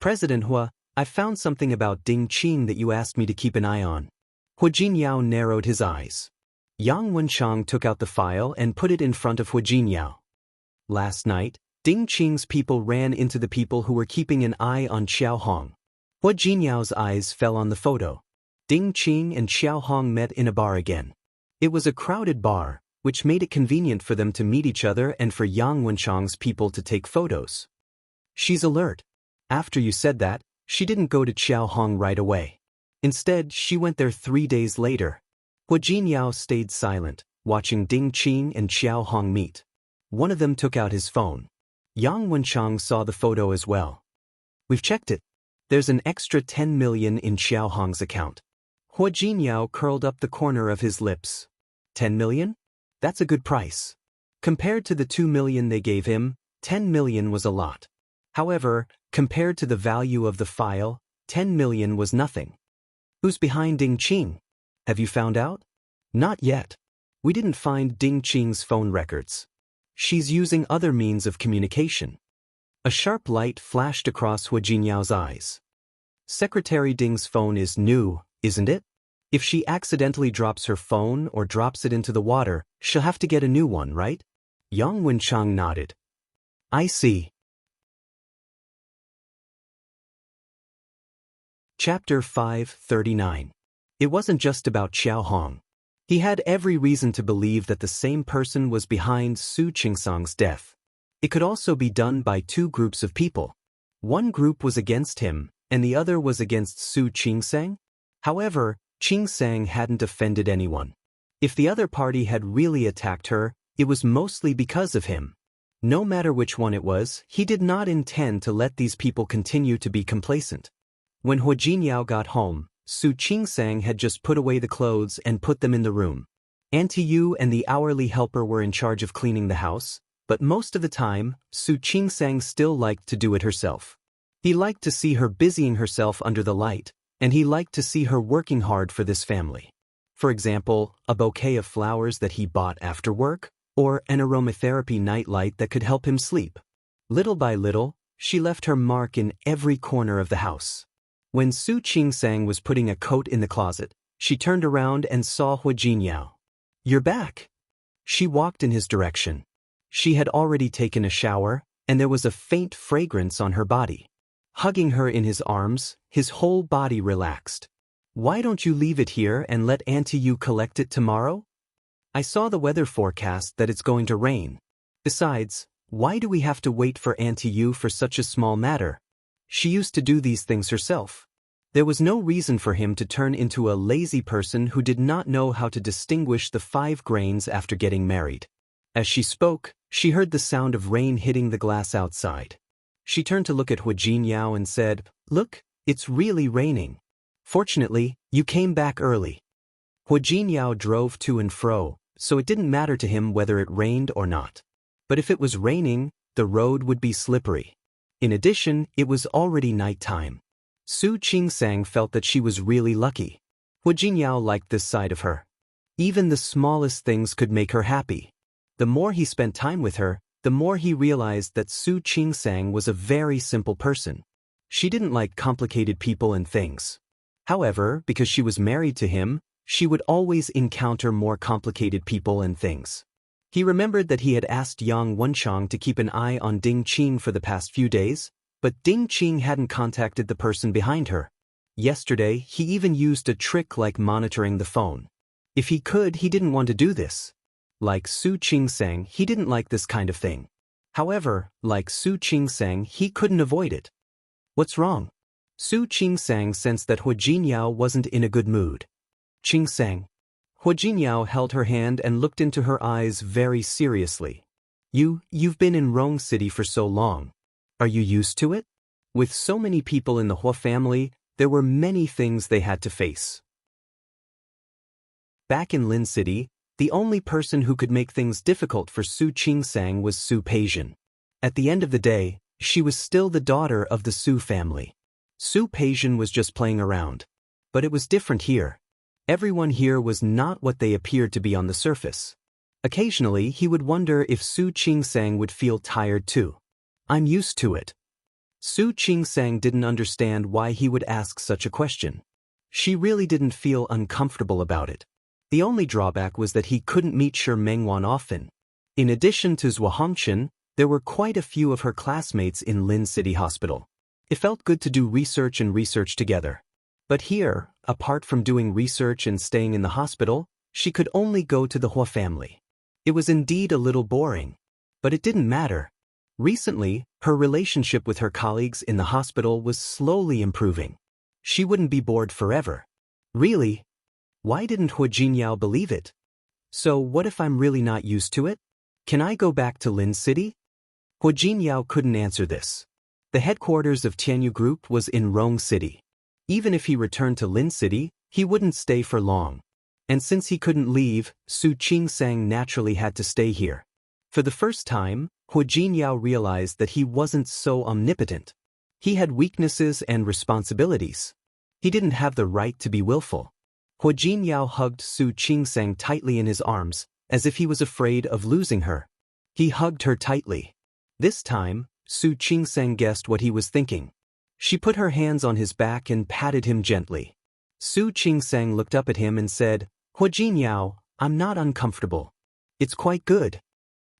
President Hua, I found something about Ding Qing that you asked me to keep an eye on. Hu Jinyao narrowed his eyes. Yang Wenshang took out the file and put it in front of Hu Jinyao. Last night, Ding Qing's people ran into the people who were keeping an eye on Xiao Hong. Hu Jinyao's eyes fell on the photo. Ding Qing and Xiao Hong met in a bar again. It was a crowded bar, which made it convenient for them to meet each other and for Yang Wenshang's people to take photos. She's alert. After you said that, she didn't go to Xiao Hong right away. Instead, she went there 3 days later. Hu Jinyao stayed silent, watching Ding Qing and Xiao Hong meet. One of them took out his phone. Yang Wenshang saw the photo as well. We've checked it. There's an extra 10 million in Xiao Hong's account. Hu Jinyao curled up the corner of his lips. 10 million? That's a good price. Compared to the 2 million they gave him, 10 million was a lot. However, compared to the value of the file, 10 million was nothing. Who's behind Ding Qing? Have you found out? Not yet. We didn't find Ding Qing's phone records. She's using other means of communication. A sharp light flashed across Hu Jinyao's eyes. Secretary Ding's phone is new, isn't it? If she accidentally drops her phone or drops it into the water, she'll have to get a new one, right? Yang Wenshang nodded. I see. Chapter 539. It wasn't just about Xiao Hong. He had every reason to believe that the same person was behind Su Qingsang's death. It could also be done by two groups of people. One group was against him, and the other was against Su Qingsang. However, Qingsang hadn't offended anyone. If the other party had really attacked her, it was mostly because of him. No matter which one it was, he did not intend to let these people continue to be complacent. When Hu Jinyao got home, Su Qingsang had just put away the clothes and put them in the room. Auntie Yu and the hourly helper were in charge of cleaning the house, but most of the time, Su Qingsang still liked to do it herself. He liked to see her busying herself under the light, and he liked to see her working hard for this family. For example, a bouquet of flowers that he bought after work, or an aromatherapy nightlight that could help him sleep. Little by little, she left her mark in every corner of the house. When Su Qingsang was putting a coat in the closet, she turned around and saw Hu Jinyao. You're back. She walked in his direction. She had already taken a shower, and there was a faint fragrance on her body. Hugging her in his arms, his whole body relaxed. Why don't you leave it here and let Auntie Yu collect it tomorrow? I saw the weather forecast that it's going to rain. Besides, why do we have to wait for Auntie Yu for such a small matter? She used to do these things herself. There was no reason for him to turn into a lazy person who did not know how to distinguish the 5 grains after getting married. As she spoke, she heard the sound of rain hitting the glass outside. She turned to look at Hu Jinyao and said, Look, it's really raining. Fortunately, you came back early. Hu Jinyao drove to and fro, so it didn't matter to him whether it rained or not. But if it was raining, the road would be slippery. In addition, it was already nighttime. Su Qingsang felt that she was really lucky. Hu Jinyao liked this side of her. Even the smallest things could make her happy. The more he spent time with her, the more he realized that Su Qingsang was a very simple person. She didn't like complicated people and things. However, because she was married to him, she would always encounter more complicated people and things. He remembered that he had asked Yang Wenchang to keep an eye on Ding Qing for the past few days, but Ding Qing hadn't contacted the person behind her. Yesterday, he even used a trick like monitoring the phone. If he could, he didn't want to do this. Like Su Qingsang, he didn't like this kind of thing. However, like Su Qingsang, he couldn't avoid it. What's wrong? Su Qingsang sensed that Hu Jinyao wasn't in a good mood. Qingsang. Hu Jinyao held her hand and looked into her eyes very seriously. You've been in Rong City for so long. Are you used to it? With so many people in the Hua family, there were many things they had to face. Back in Lin City, the only person who could make things difficult for Su Qingsang was Su Peijian. At the end of the day, she was still the daughter of the Su family. Su Peijian was just playing around. But it was different here. Everyone here was not what they appeared to be on the surface. Occasionally, he would wonder if Su Qingsang would feel tired too. I'm used to it. Su Qingsang didn't understand why he would ask such a question. She really didn't feel uncomfortable about it. The only drawback was that he couldn't meet Shi Mengwan often. In addition to Zhou Hongchen, there were quite a few of her classmates in Lin City Hospital. It felt good to do research together. But here, apart from doing research and staying in the hospital, she could only go to the Hua family. It was indeed a little boring. But it didn't matter. Recently, her relationship with her colleagues in the hospital was slowly improving. She wouldn't be bored forever. Really? Why didn't Hu Jinyao believe it? So what if I'm really not used to it? Can I go back to Lin City? Hu Jinyao couldn't answer this. The headquarters of Tianyu Group was in Rong City. Even if he returned to Lin City, he wouldn't stay for long. And since he couldn't leave, Su Qingsang naturally had to stay here. For the first time, Hu Jinyao realized that he wasn't so omnipotent. He had weaknesses and responsibilities. He didn't have the right to be willful. Hu Jinyao hugged Su Qingsang tightly in his arms, as if he was afraid of losing her. He hugged her tightly. This time, Su Qingsang guessed what he was thinking. She put her hands on his back and patted him gently. Su Qingsang looked up at him and said, Hu Jinyao, I'm not uncomfortable. It's quite good.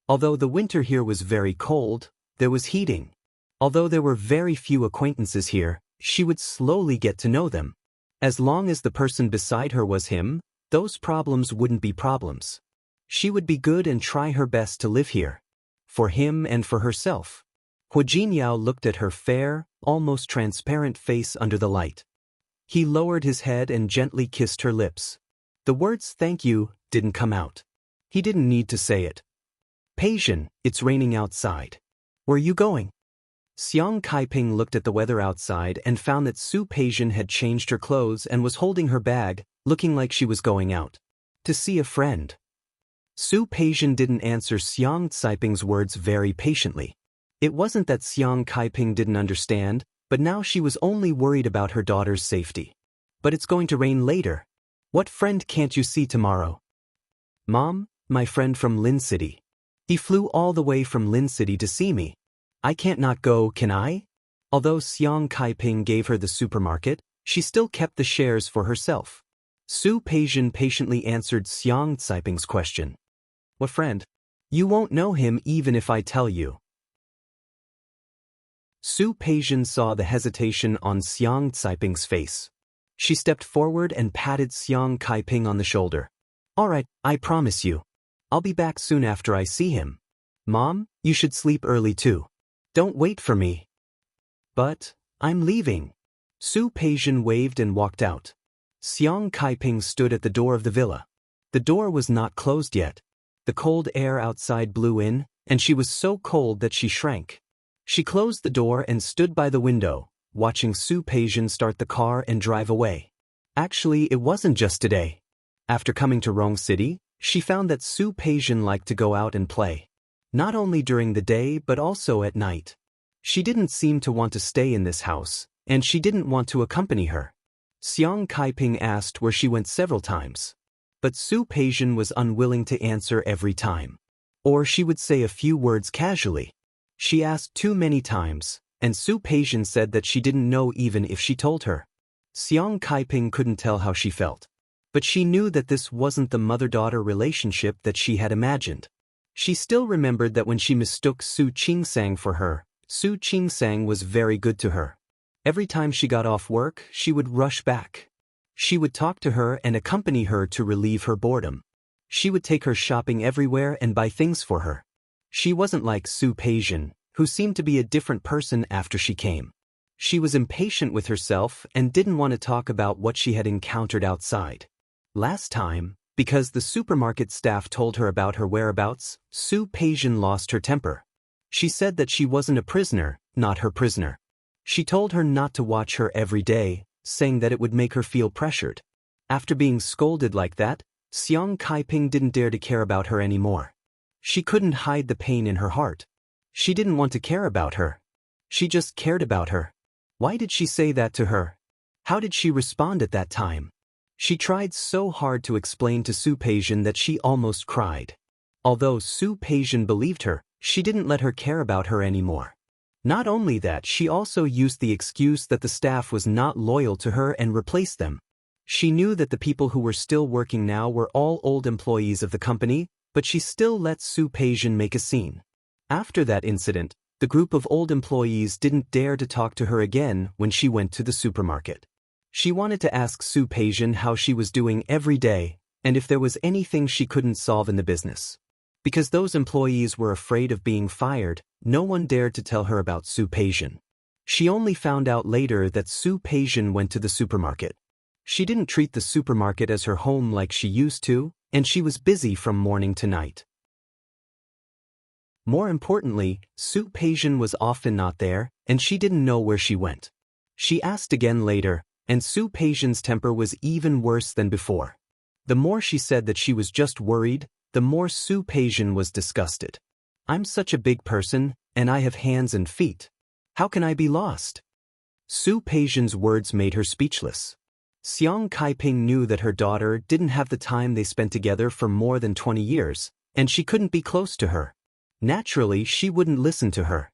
Although the winter here was very cold, there was heating. Although there were very few acquaintances here, she would slowly get to know them. As long as the person beside her was him, those problems wouldn't be problems. She would be good and try her best to live here. For him and for herself. Hu Jinyao looked at her fair, almost transparent face under the light. He lowered his head and gently kissed her lips. The words thank you didn't come out. He didn't need to say it. Peijian, it's raining outside. Where are you going? Xiang Kaiping looked at the weather outside and found that Su Peijian had changed her clothes and was holding her bag, looking like she was going out. To see a friend. Su Peijian didn't answer Xiang Kaiping's words very patiently. It wasn't that Xiang Kaiping didn't understand, but now she was only worried about her daughter's safety. But it's going to rain later. What friend can't you see tomorrow? Mom, my friend from Lin City. He flew all the way from Lin City to see me. I can't not go, can I? Although Xiang Kaiping gave her the supermarket, she still kept the shares for herself. Su Peijian patiently answered Xiang Kaiping's question. What friend? You won't know him even if I tell you. Su Peijian saw the hesitation on Xiang Kaiping's face. She stepped forward and patted Xiang Kaiping on the shoulder. All right, I promise you. I'll be back soon after I see him. Mom, you should sleep early too. Don't wait for me. But, I'm leaving. Su Peijian waved and walked out. Xiang Kaiping stood at the door of the villa. The door was not closed yet. The cold air outside blew in, and she was so cold that she shrank. She closed the door and stood by the window, watching Su Peijian start the car and drive away. Actually, it wasn't just today. After coming to Rong City, she found that Su Peijian liked to go out and play. Not only during the day but also at night. She didn't seem to want to stay in this house, and she didn't want to accompany her. Xiang Kaiping asked where she went several times. But Su Peijian was unwilling to answer every time. Or she would say a few words casually. She asked too many times, and Su Peijian said that she didn't know even if she told her. Xiang Kaiping couldn't tell how she felt. But she knew that this wasn't the mother-daughter relationship that she had imagined. She still remembered that when she mistook Su Qingsang for her, Su Qingsang was very good to her. Every time she got off work, she would rush back. She would talk to her and accompany her to relieve her boredom. She would take her shopping everywhere and buy things for her. She wasn't like Su Peijian, who seemed to be a different person after she came. She was impatient with herself and didn't want to talk about what she had encountered outside. Last time, because the supermarket staff told her about her whereabouts, Su Peijian lost her temper. She said that she wasn't a prisoner, not her prisoner. She told her not to watch her every day, saying that it would make her feel pressured. After being scolded like that, Xiang Kaiping didn't dare to care about her anymore. She couldn't hide the pain in her heart. She didn't want to care about her. She just cared about her. Why did she say that to her? How did she respond at that time? She tried so hard to explain to Su Peijian that she almost cried. Although Su Peijian believed her, she didn't let her care about her anymore. Not only that, she also used the excuse that the staff was not loyal to her and replaced them. She knew that the people who were still working now were all old employees of the company, but she still let Su Peijian make a scene. After that incident, the group of old employees didn't dare to talk to her again when she went to the supermarket. She wanted to ask Su Peijian how she was doing every day and if there was anything she couldn't solve in the business. Because those employees were afraid of being fired, no one dared to tell her about Su Peijian. She only found out later that Su Peijian went to the supermarket. She didn't treat the supermarket as her home like she used to, and she was busy from morning to night. More importantly, Su Peijian was often not there, and she didn't know where she went. She asked again later, and Su Peijian's temper was even worse than before. The more she said that she was just worried, the more Su Peijian was disgusted. "I'm such a big person, and I have hands and feet. How can I be lost?" Su Peijian's words made her speechless. Xiang Kaiping knew that her daughter didn't have the time they spent together for more than 20 years, and she couldn't be close to her. Naturally, she wouldn't listen to her.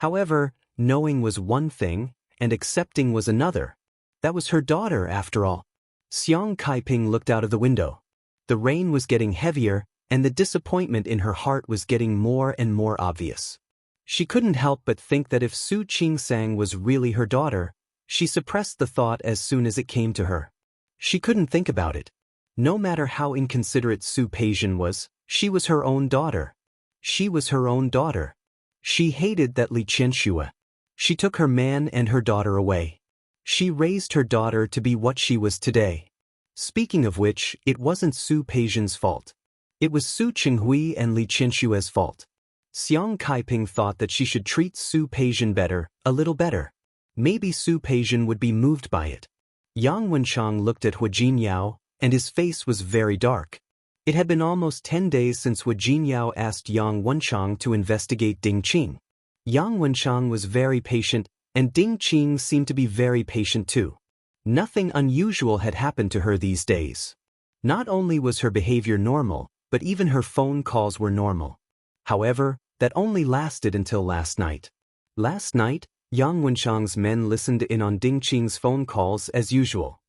However, knowing was one thing, and accepting was another. That was her daughter, after all. Xiang Kaiping looked out of the window. The rain was getting heavier, and the disappointment in her heart was getting more and more obvious. She couldn't help but think that if Su Qingsang was really her daughter, she suppressed the thought as soon as it came to her. She couldn't think about it. No matter how inconsiderate Su Peijian was, she was her own daughter. She was her own daughter. She hated that Li Qianxue. She took her man and her daughter away. She raised her daughter to be what she was today. Speaking of which, it wasn't Su Peijian's fault. It was Su Qinghui and Li Qianxue's fault. Xiang Kaiping thought that she should treat Su Peijian better, a little better. Maybe Su Peijian would be moved by it. Yang Wenchang looked at Hu Jinyao, and his face was very dark. It had been almost 10 days since Hu Jinyao asked Yang Wenchang to investigate Ding Qing. Yang Wenchang was very patient, and Ding Qing seemed to be very patient too. Nothing unusual had happened to her these days. Not only was her behavior normal, but even her phone calls were normal. However, that only lasted until last night. Last night, Yang Wenchang's men listened in on Ding Qing's phone calls as usual.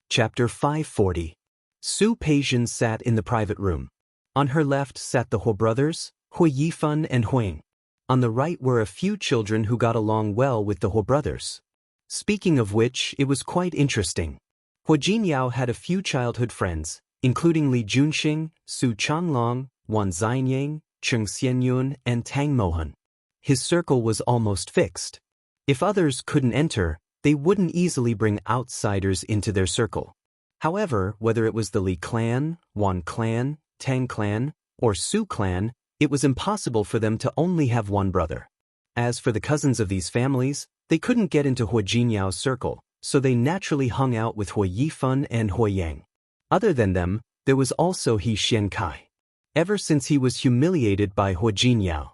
Chapter 540. Su Peijian sat in the private room. On her left sat the Hu brothers, Hu Yifan and Huang. On the right were a few children who got along well with the Hu brothers. Speaking of which, it was quite interesting. Hu Jinyao had a few childhood friends, including Li Junxing, Su Changlong, Wan Xianyang, Cheng Xianyun, and Tang Mohan. His circle was almost fixed. If others couldn't enter, they wouldn't easily bring outsiders into their circle. However, whether it was the Li clan, Wan clan, Tang clan, or Su clan, it was impossible for them to only have one brother. As for the cousins of these families, they couldn't get into Hu Jinyao's circle, so they naturally hung out with Hu Yifan and Hu Yang. Other than them, there was also He Xiankai. Ever since he was humiliated by Hu Jinyao,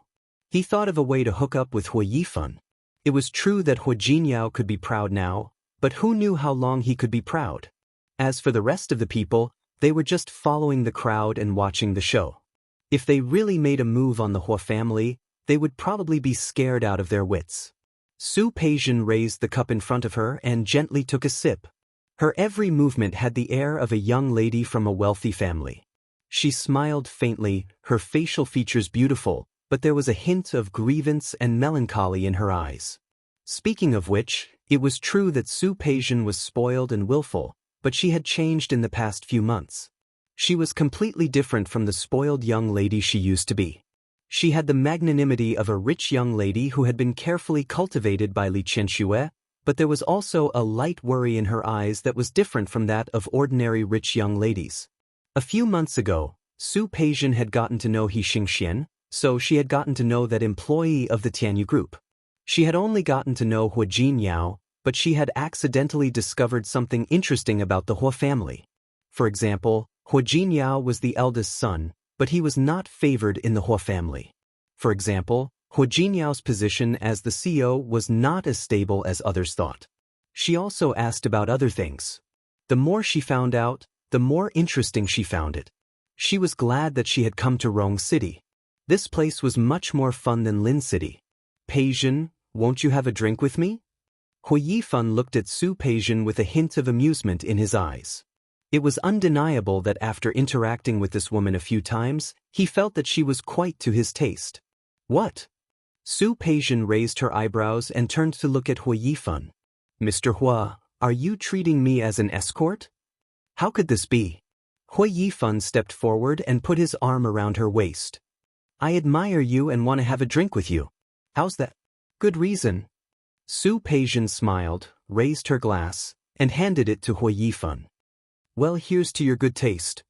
he thought of a way to hook up with Hu Yifan. It was true that Hu Jinyao could be proud now, but who knew how long he could be proud? As for the rest of the people, they were just following the crowd and watching the show. If they really made a move on the Hu family, they would probably be scared out of their wits. Su Peijian raised the cup in front of her and gently took a sip. Her every movement had the air of a young lady from a wealthy family. She smiled faintly, her facial features beautiful, but there was a hint of grievance and melancholy in her eyes. Speaking of which, it was true that Su Peijian was spoiled and willful, but she had changed in the past few months. She was completely different from the spoiled young lady she used to be. She had the magnanimity of a rich young lady who had been carefully cultivated by Li Qianxue, but there was also a light worry in her eyes that was different from that of ordinary rich young ladies. A few months ago, Su Peijian had gotten to know He Xingxian, so she had gotten to know that employee of the Tianyu group. She had only gotten to know Hua Jinyao, but she had accidentally discovered something interesting about the Hua family. For example, Hua Jinyao was the eldest son, but he was not favored in the Hua family. For example, Hua Jinyao's position as the CEO was not as stable as others thought. She also asked about other things. The more she found out, the more interesting she found it. She was glad that she had come to Rong City. This place was much more fun than Lin City. Peijian, won't you have a drink with me? Hua Yifan looked at Su Peijian with a hint of amusement in his eyes. It was undeniable that after interacting with this woman a few times, he felt that she was quite to his taste. What? Su Peijian raised her eyebrows and turned to look at Hua Yifan. Mr. Hua, are you treating me as an escort? How could this be? Hua Yifan stepped forward and put his arm around her waist. I admire you and want to have a drink with you. How's that? Good reason. Su Peijian smiled, raised her glass, and handed it to Hua Yifan. Well, here's to your good taste.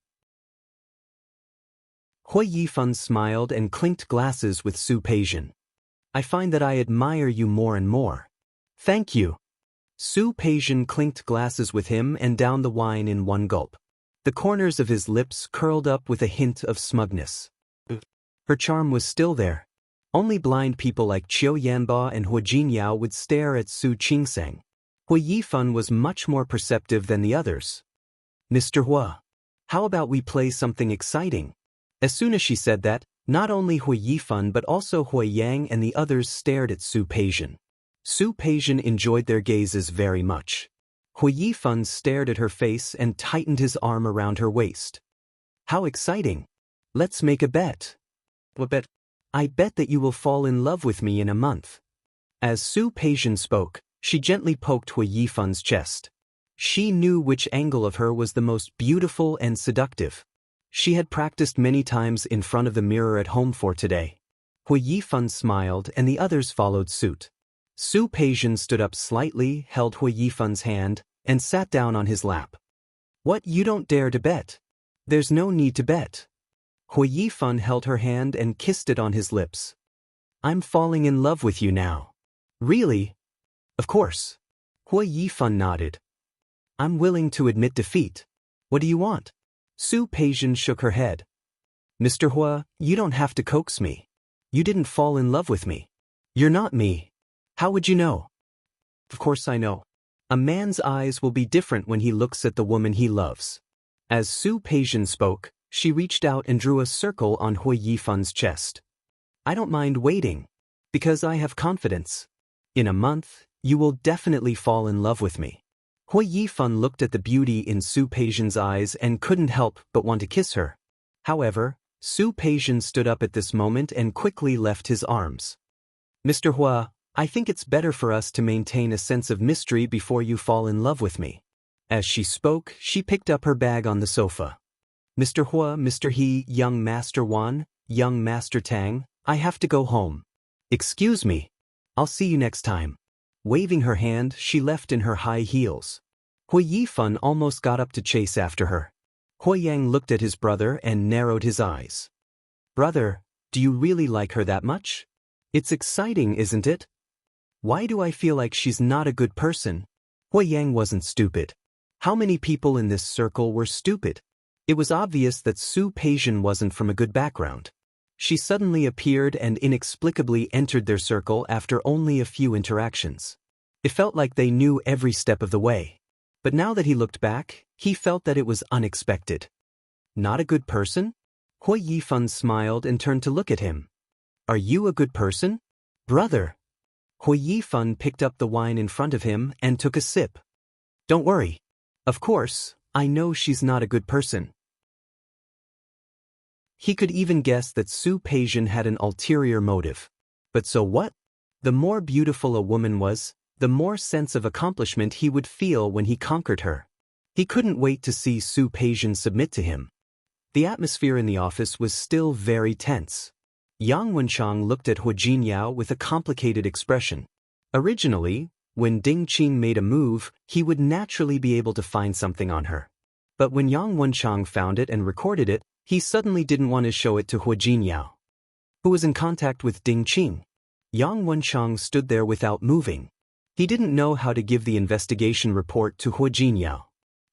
Hua Yifan smiled and clinked glasses with Su Peijian. I find that I admire you more and more. Thank you. Su Peijian clinked glasses with him and downed the wine in one gulp. The corners of his lips curled up with a hint of smugness. Her charm was still there. Only blind people like Qiu Yanba and Hua Jinyao would stare at Su Qingsang. Hua Yifan was much more perceptive than the others. Mr. Hua, how about we play something exciting? As soon as she said that, not only Hua Yifan but also Hua Yang and the others stared at Su Peijian. Su Peijian enjoyed their gazes very much. Hua Yifan stared at her face and tightened his arm around her waist. How exciting! Let's make a bet. What bet? I bet that you will fall in love with me in a month. As Su Peijian spoke, she gently poked Hua Yifan's chest. She knew which angle of her was the most beautiful and seductive. She had practiced many times in front of the mirror at home for today. Hua Yifan smiled and the others followed suit. Su Peijian stood up slightly, held Hua Yifan's hand, and sat down on his lap. What, you don't dare to bet? There's no need to bet. Hua Yifan held her hand and kissed it on his lips. I'm falling in love with you now. Really? Of course. Hua Yifan nodded. I'm willing to admit defeat. What do you want? Su Peijian shook her head. Mr. Hua, you don't have to coax me. You didn't fall in love with me. You're not me. How would you know? Of course I know. A man's eyes will be different when he looks at the woman he loves. As Su Peijian spoke, she reached out and drew a circle on Hua Yifan's chest. I don't mind waiting, because I have confidence. In a month, you will definitely fall in love with me. Hua Yifan looked at the beauty in Su Peijian's eyes and couldn't help but want to kiss her. However, Su Peijian stood up at this moment and quickly left his arms. Mr. Hua, I think it's better for us to maintain a sense of mystery before you fall in love with me. As she spoke, she picked up her bag on the sofa. Mr. Hua, Mr. He, young Master Wan, young Master Tang, I have to go home. Excuse me. I'll see you next time. Waving her hand, she left in her high heels. Hua Yifan almost got up to chase after her. Hua Yang looked at his brother and narrowed his eyes. Brother, do you really like her that much? It's exciting, isn't it? Why do I feel like she's not a good person? Hua Yang wasn't stupid. How many people in this circle were stupid? It was obvious that Su Peijian wasn't from a good background. She suddenly appeared and inexplicably entered their circle after only a few interactions. It felt like they knew every step of the way. But now that he looked back, he felt that it was unexpected. Not a good person? Hua Yifan smiled and turned to look at him. Are you a good person? Brother. Hua Yifan picked up the wine in front of him and took a sip. Don't worry. Of course, I know she's not a good person. He could even guess that Su Peijian had an ulterior motive. But so what? The more beautiful a woman was, the more sense of accomplishment he would feel when he conquered her. He couldn't wait to see Su Peijian submit to him. The atmosphere in the office was still very tense. Yang Wenchang looked at Hu Jinyao with a complicated expression. Originally, when Ding Qing made a move, he would naturally be able to find something on her. But when Yang Wenchang found it and recorded it, he suddenly didn't want to show it to Hu Jinyao, who was in contact with Ding Qing. Yang Wenchang stood there without moving. He didn't know how to give the investigation report to Hu Jinyao.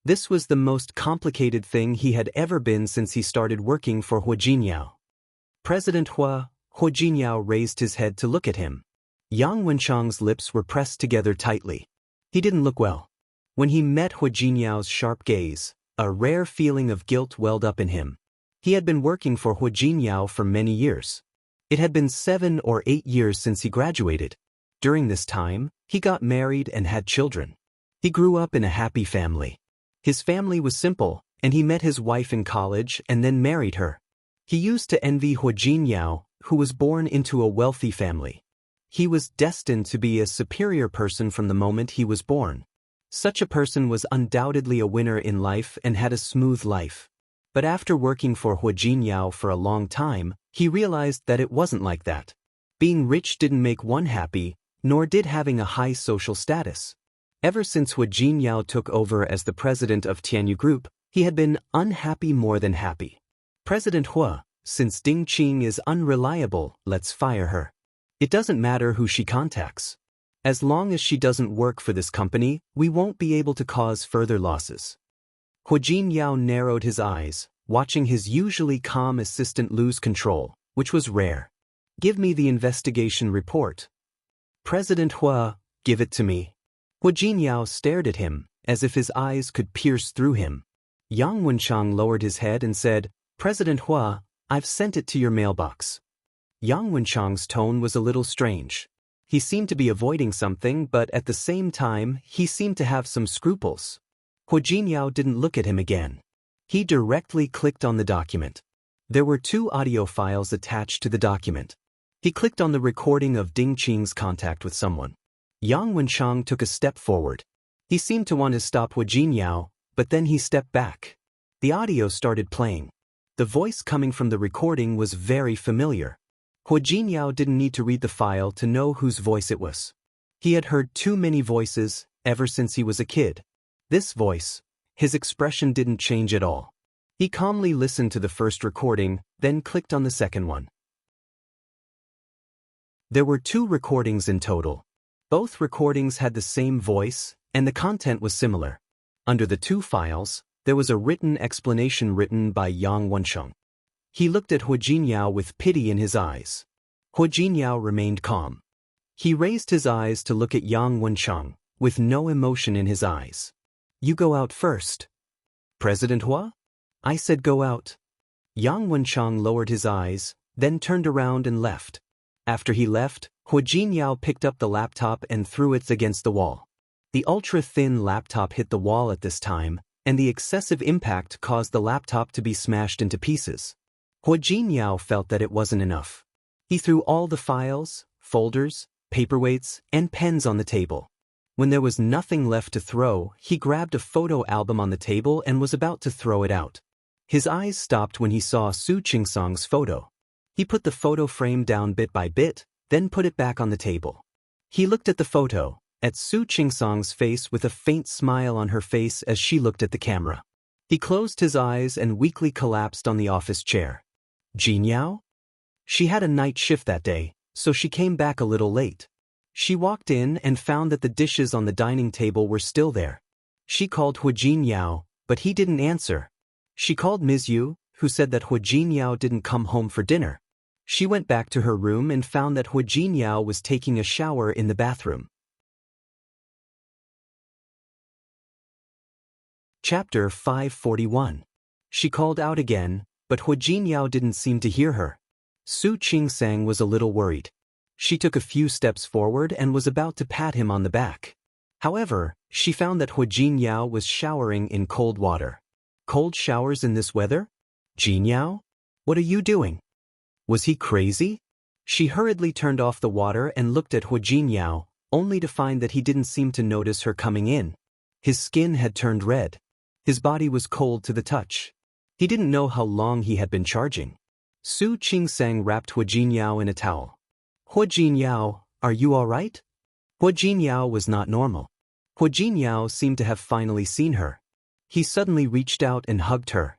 This was the most complicated thing he had ever been since he started working for Hu Jinyao. President Hu Jinyao raised his head to look at him. Yang Wenchang's lips were pressed together tightly. He didn't look well. When he met Hu Jinyao's sharp gaze, a rare feeling of guilt welled up in him. He had been working for Hu Jinyao for many years. It had been 7 or 8 years since he graduated. During this time, he got married and had children. He grew up in a happy family. His family was simple, and he met his wife in college and then married her. He used to envy Hu Jinyao, who was born into a wealthy family. He was destined to be a superior person from the moment he was born. Such a person was undoubtedly a winner in life and had a smooth life. But after working for Hu Jinyao for a long time, he realized that it wasn't like that. Being rich didn't make one happy, nor did having a high social status. Ever since Hu Jinyao took over as the president of Tianyu Group, he had been unhappy more than happy. President Hu, since Ding Qing is unreliable, let's fire her. It doesn't matter who she contacts. As long as she doesn't work for this company, we won't be able to cause further losses. Hu Jinyao narrowed his eyes, watching his usually calm assistant lose control, which was rare. Give me the investigation report. President Hu, give it to me. Hu Jinyao stared at him, as if his eyes could pierce through him. Yang Wenchang lowered his head and said, President Hu, I've sent it to your mailbox. Yang Wenchang's tone was a little strange. He seemed to be avoiding something, but at the same time, he seemed to have some scruples. Hu Jinyao didn't look at him again. He directly clicked on the document. There were 2 audio files attached to the document. He clicked on the recording of Ding Qing's contact with someone. Yang Wenchang took a step forward. He seemed to want to stop Hu Jinyao, but then he stepped back. The audio started playing. The voice coming from the recording was very familiar. Hu Jinyao didn't need to read the file to know whose voice it was. He had heard too many voices ever since he was a kid. This voice, his expression didn't change at all. He calmly listened to the first recording, then clicked on the second one. There were 2 recordings in total. Both recordings had the same voice, and the content was similar. Under the 2 files, there was a written explanation written by Yang Wenchang. He looked at Hu Jinyao with pity in his eyes. Hu Jinyao remained calm. He raised his eyes to look at Yang Wenchang, with no emotion in his eyes. You go out first. President Hu? I said go out. Yang Wenchang lowered his eyes, then turned around and left. After he left, Hu Jinyao picked up the laptop and threw it against the wall. The ultra-thin laptop hit the wall at this time, and the excessive impact caused the laptop to be smashed into pieces. Hu Jinyao felt that it wasn't enough. He threw all the files, folders, paperweights, and pens on the table. When there was nothing left to throw, he grabbed a photo album on the table and was about to throw it out. His eyes stopped when he saw Su Qingsong's photo. He put the photo frame down bit by bit, then put it back on the table. He looked at the photo, at Su Qingsong's face with a faint smile on her face as she looked at the camera. He closed his eyes and weakly collapsed on the office chair. Jinyao? She had a night shift that day, so she came back a little late. She walked in and found that the dishes on the dining table were still there. She called Hu Jinyao, but he didn't answer. She called Ms. Yu, who said that Hu Jinyao didn't come home for dinner. She went back to her room and found that Hu Jinyao was taking a shower in the bathroom. Chapter 541. She called out again, but Hu Jinyao didn't seem to hear her. Su Qingsang was a little worried. She took a few steps forward and was about to pat him on the back. However, she found that Hu Jinyao was showering in cold water. Cold showers in this weather? Jinyao? What are you doing? Was he crazy? She hurriedly turned off the water and looked at Hu Jinyao, only to find that he didn't seem to notice her coming in. His skin had turned red. His body was cold to the touch. He didn't know how long he had been charging. Su Qingsang wrapped Hu Jinyao in a towel. Hu Jinyao, are you all right? Hu Jinyao was not normal. Hu Jinyao seemed to have finally seen her. He suddenly reached out and hugged her.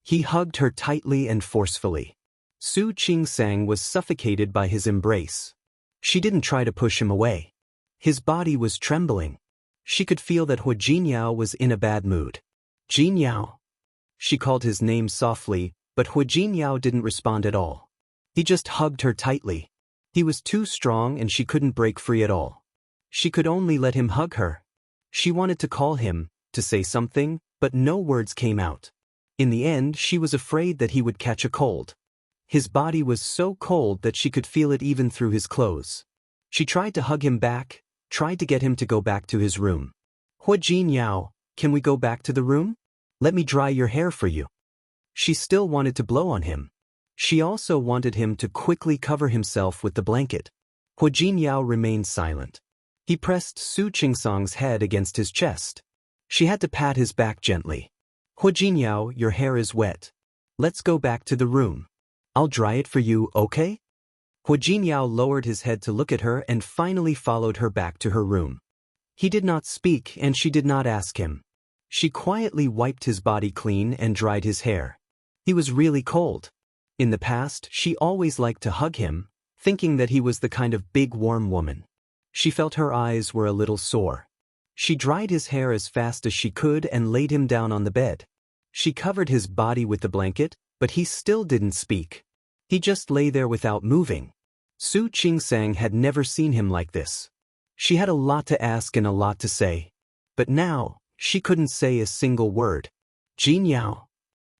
He hugged her tightly and forcefully. Su Qingsang was suffocated by his embrace. She didn't try to push him away. His body was trembling. She could feel that Hu Jinyao was in a bad mood. Jinyao. She called his name softly, but Hu Jinyao didn't respond at all. He just hugged her tightly. He was too strong and she couldn't break free at all. She could only let him hug her. She wanted to call him, to say something, but no words came out. In the end, she was afraid that he would catch a cold. His body was so cold that she could feel it even through his clothes. She tried to hug him back, tried to get him to go back to his room. Hu Jinyao, can we go back to the room? Let me dry your hair for you. She still wanted to blow on him. She also wanted him to quickly cover himself with the blanket. Hu Jinyao remained silent. He pressed Su Qingsang's head against his chest. She had to pat his back gently. Hu Jinyao, your hair is wet. Let's go back to the room. I'll dry it for you, okay? Hu Jinyao lowered his head to look at her and finally followed her back to her room. He did not speak and she did not ask him. She quietly wiped his body clean and dried his hair. He was really cold. In the past, she always liked to hug him, thinking that he was the kind of big warm woman. She felt her eyes were a little sore. She dried his hair as fast as she could and laid him down on the bed. She covered his body with the blanket, but he still didn't speak. He just lay there without moving. Su Qingsang had never seen him like this. She had a lot to ask and a lot to say. But now, she couldn't say a single word. Jinyao.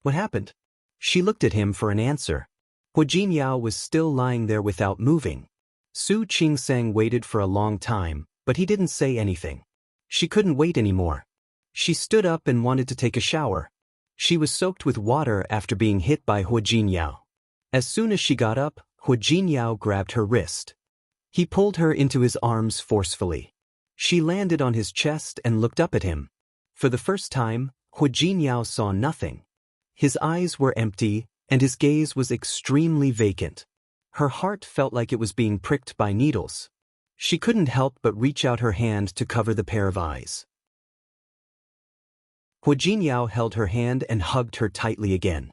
What happened? She looked at him for an answer. Hu Jinyao was still lying there without moving. Su Qingsang waited for a long time, but he didn't say anything. She couldn't wait anymore. She stood up and wanted to take a shower. She was soaked with water after being hit by Hu Jinyao. As soon as she got up, Hu Jinyao grabbed her wrist. He pulled her into his arms forcefully. She landed on his chest and looked up at him. For the first time, Hu Jinyao saw nothing. His eyes were empty, and his gaze was extremely vacant. Her heart felt like it was being pricked by needles. She couldn't help but reach out her hand to cover the pair of eyes. Hu Jinyao held her hand and hugged her tightly again.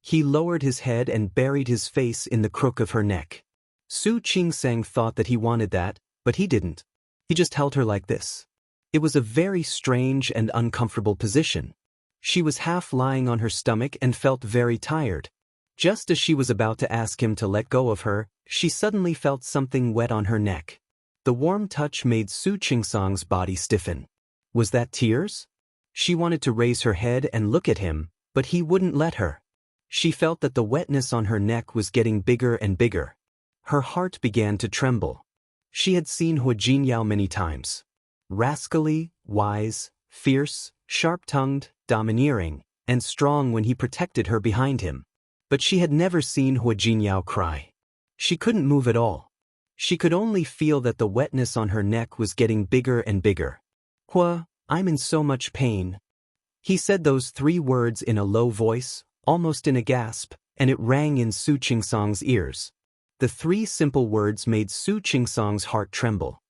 He lowered his head and buried his face in the crook of her neck. Su Qingsang thought that he wanted that, but he didn't. He just held her like this. It was a very strange and uncomfortable position. She was half lying on her stomach and felt very tired. Just as she was about to ask him to let go of her, she suddenly felt something wet on her neck. The warm touch made Su Qingsang's body stiffen. Was that tears? She wanted to raise her head and look at him, but he wouldn't let her. She felt that the wetness on her neck was getting bigger and bigger. Her heart began to tremble. She had seen Hu Jinyao many times. Rascally, wise, fierce, sharp-tongued, domineering, and strong when he protected her behind him. But she had never seen Hu Jinyao cry. She couldn't move at all. She could only feel that the wetness on her neck was getting bigger and bigger. "Hua, I'm in so much pain." He said those 3 words in a low voice, almost in a gasp, and it rang in Su Qingsang's ears. The 3 simple words made Su Qingsang's heart tremble.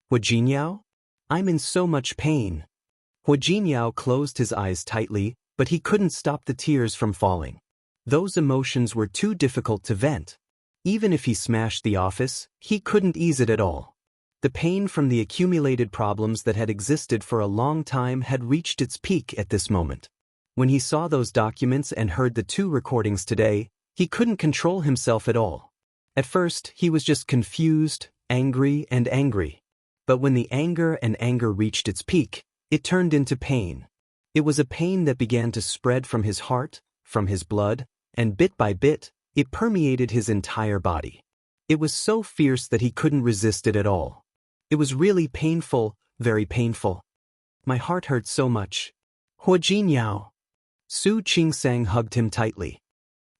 "Hu Jinyao? I'm in so much pain." Hu Jinyao closed his eyes tightly, but he couldn't stop the tears from falling. Those emotions were too difficult to vent. Even if he smashed the office, he couldn't ease it at all. The pain from the accumulated problems that had existed for a long time had reached its peak at this moment. When he saw those documents and heard the 2 recordings today, he couldn't control himself at all. At first, he was just confused, angry, and angry. But when the anger reached its peak, it turned into pain. It was a pain that began to spread from his heart, from his blood, and bit by bit, it permeated his entire body. It was so fierce that he couldn't resist it at all. It was really painful, very painful. My heart hurts so much. Hua Jinyao. Su Qingsang hugged him tightly.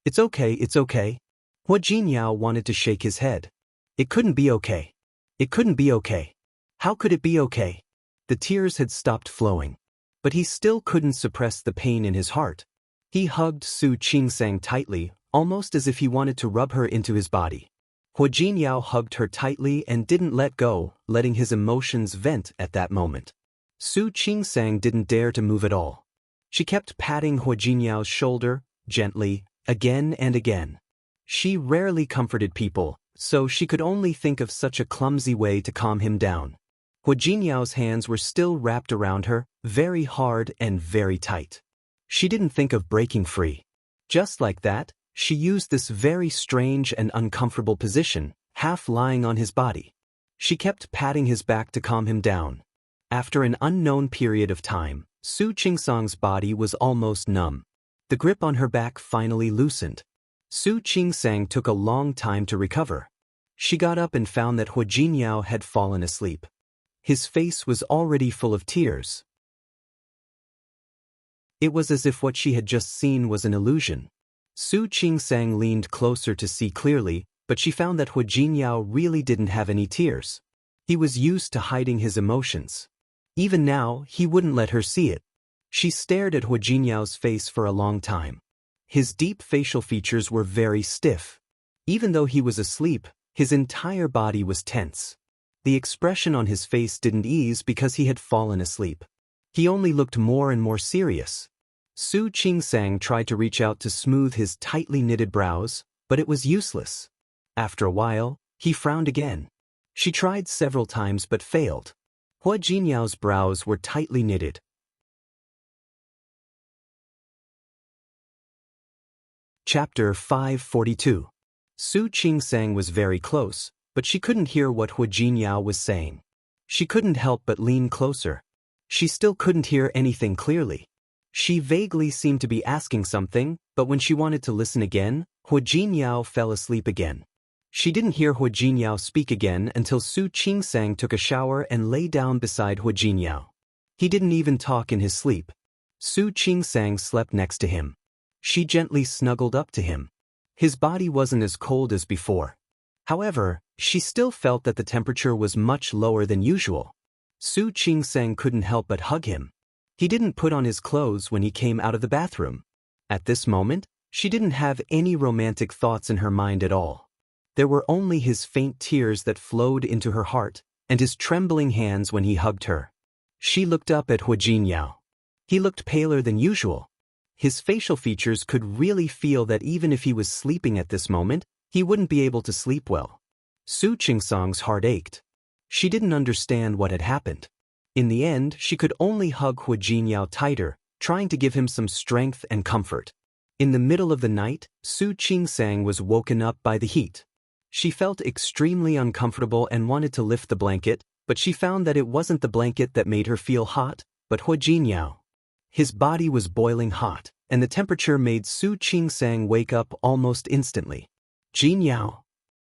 It's okay, it's okay. Hua Jinyao wanted to shake his head. It couldn't be okay. It couldn't be okay. How could it be okay? The tears had stopped flowing. But he still couldn't suppress the pain in his heart. He hugged Su Qingsang tightly, almost as if he wanted to rub her into his body. Hua Jinyao hugged her tightly and didn't let go, letting his emotions vent at that moment. Su Qingsang didn't dare to move at all. She kept patting Hua Jinyao's shoulder, gently, again and again. She rarely comforted people, so she could only think of such a clumsy way to calm him down. Hua Jinyao's hands were still wrapped around her, very hard and very tight. She didn't think of breaking free. Just like that, she used this very strange and uncomfortable position, half lying on his body. She kept patting his back to calm him down. After an unknown period of time, Su Qingsang's body was almost numb. The grip on her back finally loosened. Su Qingsang took a long time to recover. She got up and found that Hua Jinyao had fallen asleep. His face was already full of tears. It was as if what she had just seen was an illusion. Su Qingsang leaned closer to see clearly, but she found that Hua Jinyao really didn't have any tears. He was used to hiding his emotions. Even now, he wouldn't let her see it. She stared at Hua Jinyao's face for a long time. His deep facial features were very stiff. Even though he was asleep, his entire body was tense. The expression on his face didn't ease because he had fallen asleep. He only looked more and more serious. Su Qingsang tried to reach out to smooth his tightly knitted brows, but it was useless. After a while, he frowned again. She tried several times but failed. Hua Jinyao's brows were tightly knitted. Chapter 542. Su Qingsang was very close, but she couldn't hear what Hua Jinyao was saying. She couldn't help but lean closer. She still couldn't hear anything clearly. She vaguely seemed to be asking something, but when she wanted to listen again, Hua Jinyao fell asleep again. She didn't hear Hua Jinyao speak again until Su Qingsang took a shower and lay down beside Hua Jinyao. He didn't even talk in his sleep. Su Qingsang slept next to him. She gently snuggled up to him. His body wasn't as cold as before. However, she still felt that the temperature was much lower than usual. Su Qingsang couldn't help but hug him. He didn't put on his clothes when he came out of the bathroom. At this moment, she didn't have any romantic thoughts in her mind at all. There were only his faint tears that flowed into her heart, and his trembling hands when he hugged her. She looked up at Hua Jinyao. He looked paler than usual. His facial features could really feel that even if he was sleeping at this moment, he wouldn't be able to sleep well. Su Qingsang's heart ached. She didn't understand what had happened. In the end, she could only hug Hua Jinyao tighter, trying to give him some strength and comfort. In the middle of the night, Su Qingsang was woken up by the heat. She felt extremely uncomfortable and wanted to lift the blanket, but she found that it wasn't the blanket that made her feel hot, but Hua Jinyao. His body was boiling hot, and the temperature made Su Qingsang wake up almost instantly. Jinyao.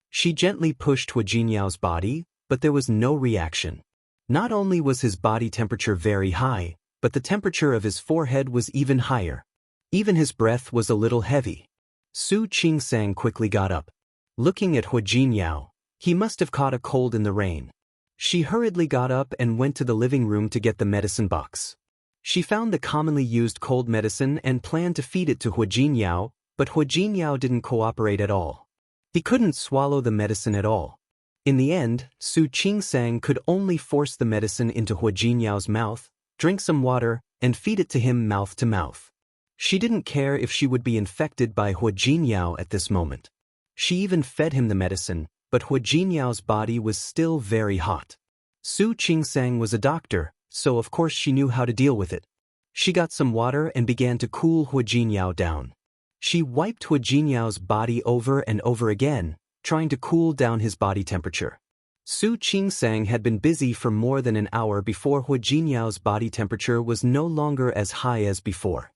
She gently pushed Hua Jinyao's body, but there was no reaction. Not only was his body temperature very high, but the temperature of his forehead was even higher. Even his breath was a little heavy. Su Qingsang quickly got up. Looking at Hua Jinyao, he must have caught a cold in the rain. She hurriedly got up and went to the living room to get the medicine box. She found the commonly used cold medicine and planned to feed it to Hua Jinyao, but Hua Jinyao didn't cooperate at all. He couldn't swallow the medicine at all. In the end, Su Qingsang could only force the medicine into Hua Jinyao's mouth, drink some water, and feed it to him mouth to mouth. She didn't care if she would be infected by Hua Jinyao at this moment. She even fed him the medicine, but Hua Jinyao's body was still very hot. Su Qingsang was a doctor, so of course she knew how to deal with it. She got some water and began to cool Hua Jinyao down. She wiped Hua Jinyao's body over and over again, trying to cool down his body temperature. Su Qingsang had been busy for more than an hour before Hua Jinyao's body temperature was no longer as high as before.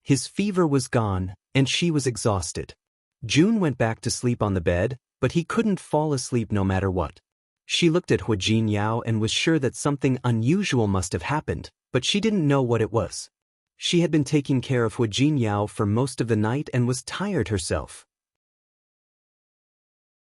His fever was gone, and she was exhausted. June went back to sleep on the bed, but he couldn't fall asleep no matter what. She looked at Hu Jinyao and was sure that something unusual must have happened, but she didn't know what it was. She had been taking care of Hu Jinyao for most of the night and was tired herself.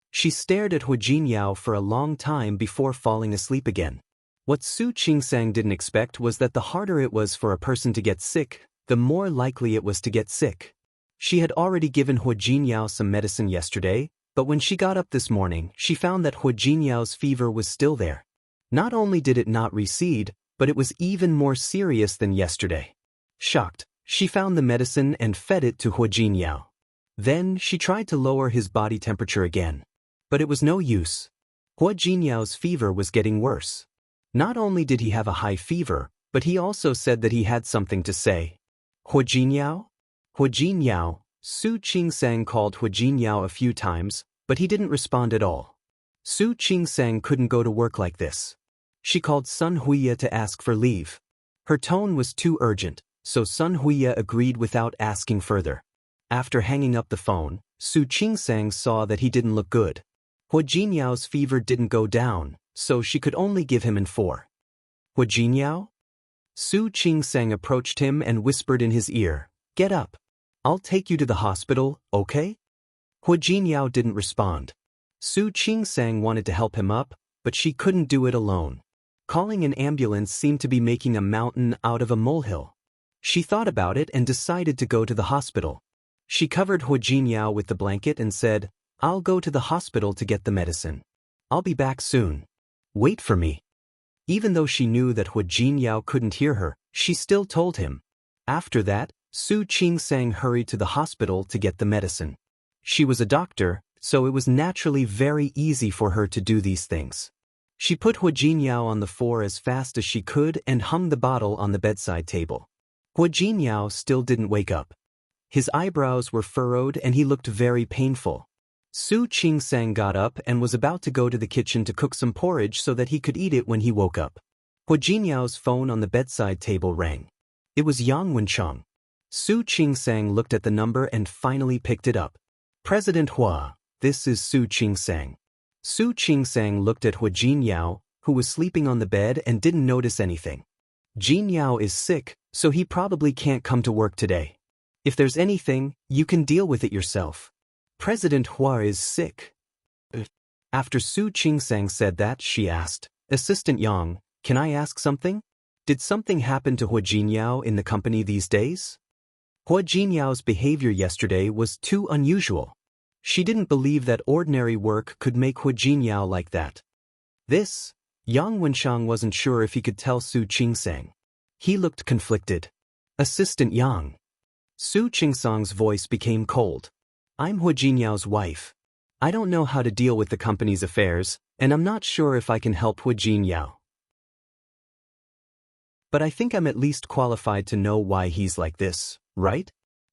She stared at Hu Jinyao for a long time before falling asleep again. What Su Qingsang didn't expect was that the harder it was for a person to get sick, the more likely it was to get sick. She had already given Hu Jinyao some medicine yesterday, but when she got up this morning, she found that Hu Jinyao's fever was still there. Not only did it not recede, but it was even more serious than yesterday. Shocked, she found the medicine and fed it to Hu Jinyao. Then she tried to lower his body temperature again. But it was no use. Hu Jinyao's fever was getting worse. Not only did he have a high fever, but he also said that he had something to say. Hu Jinyao? Hu Jinyao. Su Qingsang called Hu Jinyao a few times, but he didn't respond at all. Su Qingsang couldn't go to work like this. She called Sun Huiya to ask for leave. Her tone was too urgent, so Sun Huiya agreed without asking further. After hanging up the phone, Su Qingsang saw that he didn't look good. Hu Jinyao's fever didn't go down, so she could only give him N4. Hu Jinyao? Su Qingsang approached him and whispered in his ear, "Get up. I'll take you to the hospital, okay?" Hu Jinyao didn't respond. Su Qingsang wanted to help him up, but she couldn't do it alone. Calling an ambulance seemed to be making a mountain out of a molehill. She thought about it and decided to go to the hospital. She covered Hu Jinyao with the blanket and said, "I'll go to the hospital to get the medicine. I'll be back soon. Wait for me." Even though she knew that Hu Jinyao couldn't hear her, she still told him. After that, Su Qingsang hurried to the hospital to get the medicine. She was a doctor, so it was naturally very easy for her to do these things. She put Hu Jinyao on the floor as fast as she could and hung the bottle on the bedside table. Hu Jinyao still didn't wake up. His eyebrows were furrowed and he looked very painful. Su Qingsang got up and was about to go to the kitchen to cook some porridge so that he could eat it when he woke up. Hu Jinyao's phone on the bedside table rang. It was Yang Wenchang. Su Qingsang looked at the number and finally picked it up. "President Hua, this is Su Qingsang." Su Qingsang looked at Hu Jinyao, who was sleeping on the bed and didn't notice anything. "Jinyao is sick, so he probably can't come to work today. If there's anything, you can deal with it yourself. President Hua is sick." After Su Qingsang said that, she asked, "Assistant Yang, can I ask something? Did something happen to Hu Jinyao in the company these days?" Hu Jinyao's behavior yesterday was too unusual. She didn't believe that ordinary work could make Hu Jinyao like that. This, Yang Wenchang wasn't sure if he could tell Su Qingsang. He looked conflicted. "Assistant Yang." Su Qingsang's voice became cold. "I'm Hu Jinyao's wife. I don't know how to deal with the company's affairs, and I'm not sure if I can help Hu Jinyao. But I think I'm at least qualified to know why he's like this, right?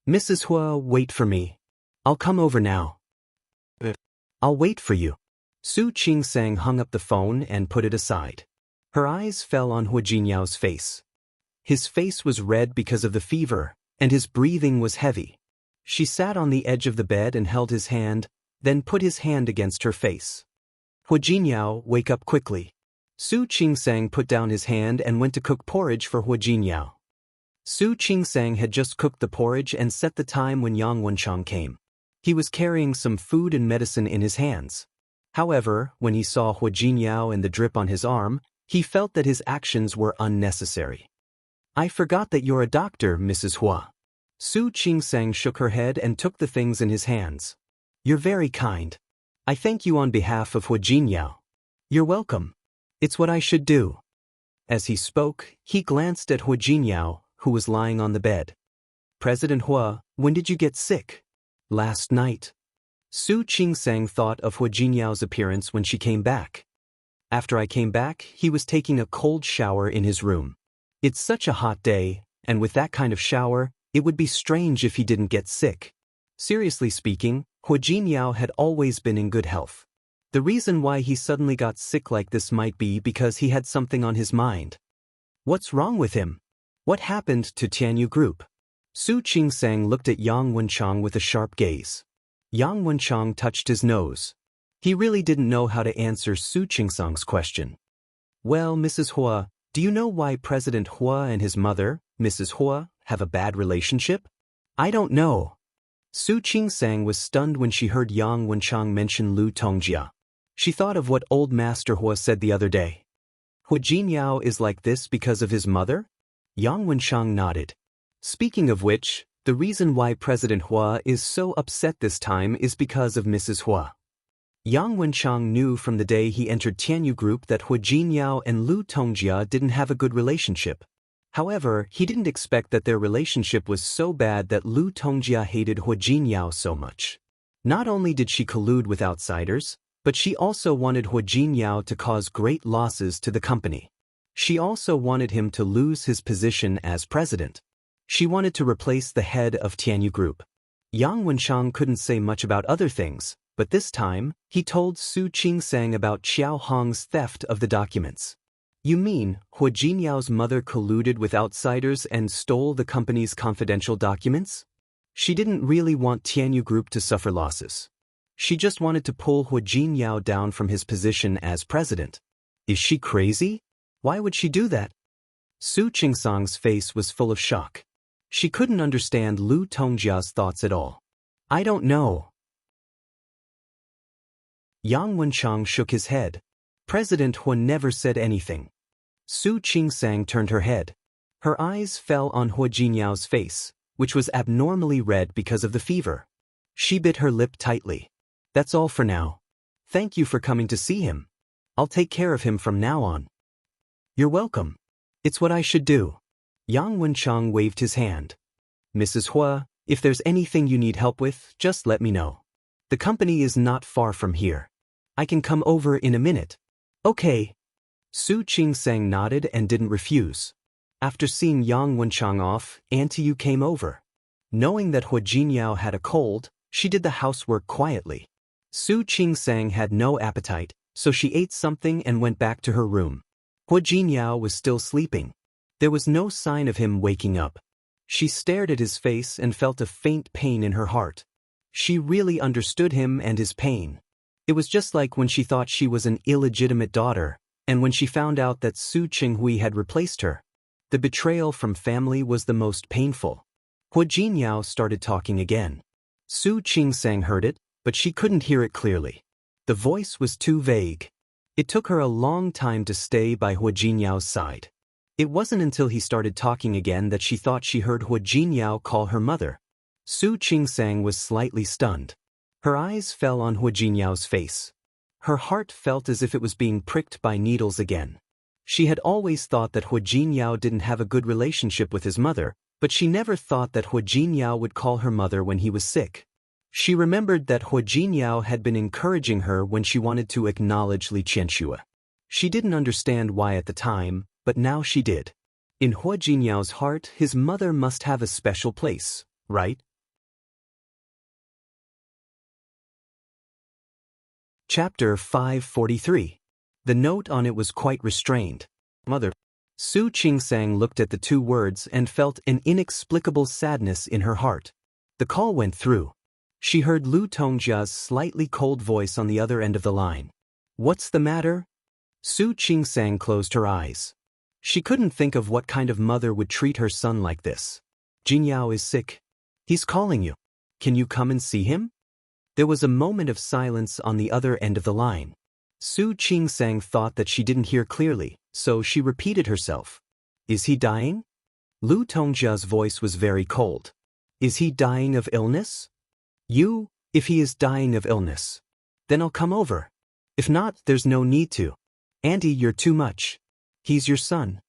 Mrs. Hua, wait for me. I'll come over now." "I'll wait for you." Su Qingsang hung up the phone and put it aside. Her eyes fell on Hu Jinyao's face. His face was red because of the fever, and his breathing was heavy. She sat on the edge of the bed and held his hand, then put his hand against her face. "Hu Jinyao, wake up quickly." Su Qingsang put down his hand and went to cook porridge for Hu Jinyao. Su Qingsang had just cooked the porridge and set the time when Yang Wenchang came. He was carrying some food and medicine in his hands. However, when he saw Hu Jinyao and the drip on his arm, he felt that his actions were unnecessary. "I forgot that you're a doctor, Mrs. Hua." Su Qingsang shook her head and took the things in his hands. "You're very kind. I thank you on behalf of Hu Jinyao." "You're welcome. It's what I should do." As he spoke, he glanced at Hu Jinyao, who was lying on the bed. "President Hua, when did you get sick?" "Last night." Su Qingsang thought of Hu Jinyao's appearance when she came back. "After I came back, he was taking a cold shower in his room. It's such a hot day, and with that kind of shower, it would be strange if he didn't get sick." Seriously speaking, Hu Jinyao had always been in good health. The reason why he suddenly got sick like this might be because he had something on his mind. What's wrong with him? What happened to Tianyu Group? Su Qingsang looked at Yang Wenchang with a sharp gaze. Yang Wenchang touched his nose. He really didn't know how to answer Su Qingsang's question. Well, Mrs. Hua, do you know why President Hua and his mother, Mrs. Hua, have a bad relationship? I don't know. Su Qingsang was stunned when she heard Yang Wenchang mention Lu Tongjia. She thought of what old Master Hua said the other day. Hua Jinyao is like this because of his mother? Yang Wenchang nodded. Speaking of which, the reason why President Hua is so upset this time is because of Mrs. Hua. Yang Wenchang knew from the day he entered Tianyu Group that Hua Jinyao and Lu Tongjia didn't have a good relationship. However, he didn't expect that their relationship was so bad that Lu Tongjia hated Hua Jinyao so much. Not only did she collude with outsiders, but she also wanted Hua Jinyao to cause great losses to the company. She also wanted him to lose his position as president. She wanted to replace the head of Tianyu Group. Yang Wenchang couldn't say much about other things, but this time, he told Su Qingsang about Xiao Hong's theft of the documents. You mean, Hua Jinyao's mother colluded with outsiders and stole the company's confidential documents? She didn't really want Tianyu Group to suffer losses. She just wanted to pull Hua Jinyao down from his position as president. Is she crazy? Why would she do that? Su Qingsang's face was full of shock. She couldn't understand Lu Tongjia's thoughts at all. I don't know. Yang Wenchang shook his head. President Hua never said anything. Su Qingsang turned her head. Her eyes fell on Hua Jinyao's face, which was abnormally red because of the fever. She bit her lip tightly. That's all for now. Thank you for coming to see him. I'll take care of him from now on. You're welcome. It's what I should do. Yang Wenchang waved his hand. Mrs. Hua, if there's anything you need help with, just let me know. The company is not far from here. I can come over in a minute. Okay. Su Qingsang nodded and didn't refuse. After seeing Yang Wenchang off, Auntie Yu came over. Knowing that Hua Jinyao had a cold, she did the housework quietly. Su Qingsang had no appetite, so she ate something and went back to her room. Hua Jinyao was still sleeping. There was no sign of him waking up. She stared at his face and felt a faint pain in her heart. She really understood him and his pain. It was just like when she thought she was an illegitimate daughter, and when she found out that Su Qinghui had replaced her. The betrayal from family was the most painful. Hua Jinyao started talking again. Su Qingsang heard it, but she couldn't hear it clearly. The voice was too vague. It took her a long time to stay by Hua Jinyao's side. It wasn't until he started talking again that she thought she heard Hua Jinyao call her mother. Su Qingsang was slightly stunned. Her eyes fell on Hua Jinyao's face. Her heart felt as if it was being pricked by needles again. She had always thought that Hua Jinyao didn't have a good relationship with his mother, but she never thought that Hua Jinyao would call her mother when he was sick. She remembered that Hua Jinyao had been encouraging her when she wanted to acknowledge Li Qianxue. She didn't understand why at the time, but now she did. In Hua Jinyao's heart, his mother must have a special place, right? Chapter 543. The note on it was quite restrained. Mother. Su Qingsang looked at the two words and felt an inexplicable sadness in her heart. The call went through. She heard Lu Tongjia's slightly cold voice on the other end of the line. What's the matter? Su Qingsang closed her eyes. She couldn't think of what kind of mother would treat her son like this. Jinyao is sick. He's calling you. Can you come and see him? There was a moment of silence on the other end of the line. Su Qingsang thought that she didn't hear clearly, so she repeated herself. Is he dying? Lu Tongjia's voice was very cold. Is he dying of illness? If he is dying of illness. Then I'll come over. If not, there's no need to. Auntie, you're too much. He's your son.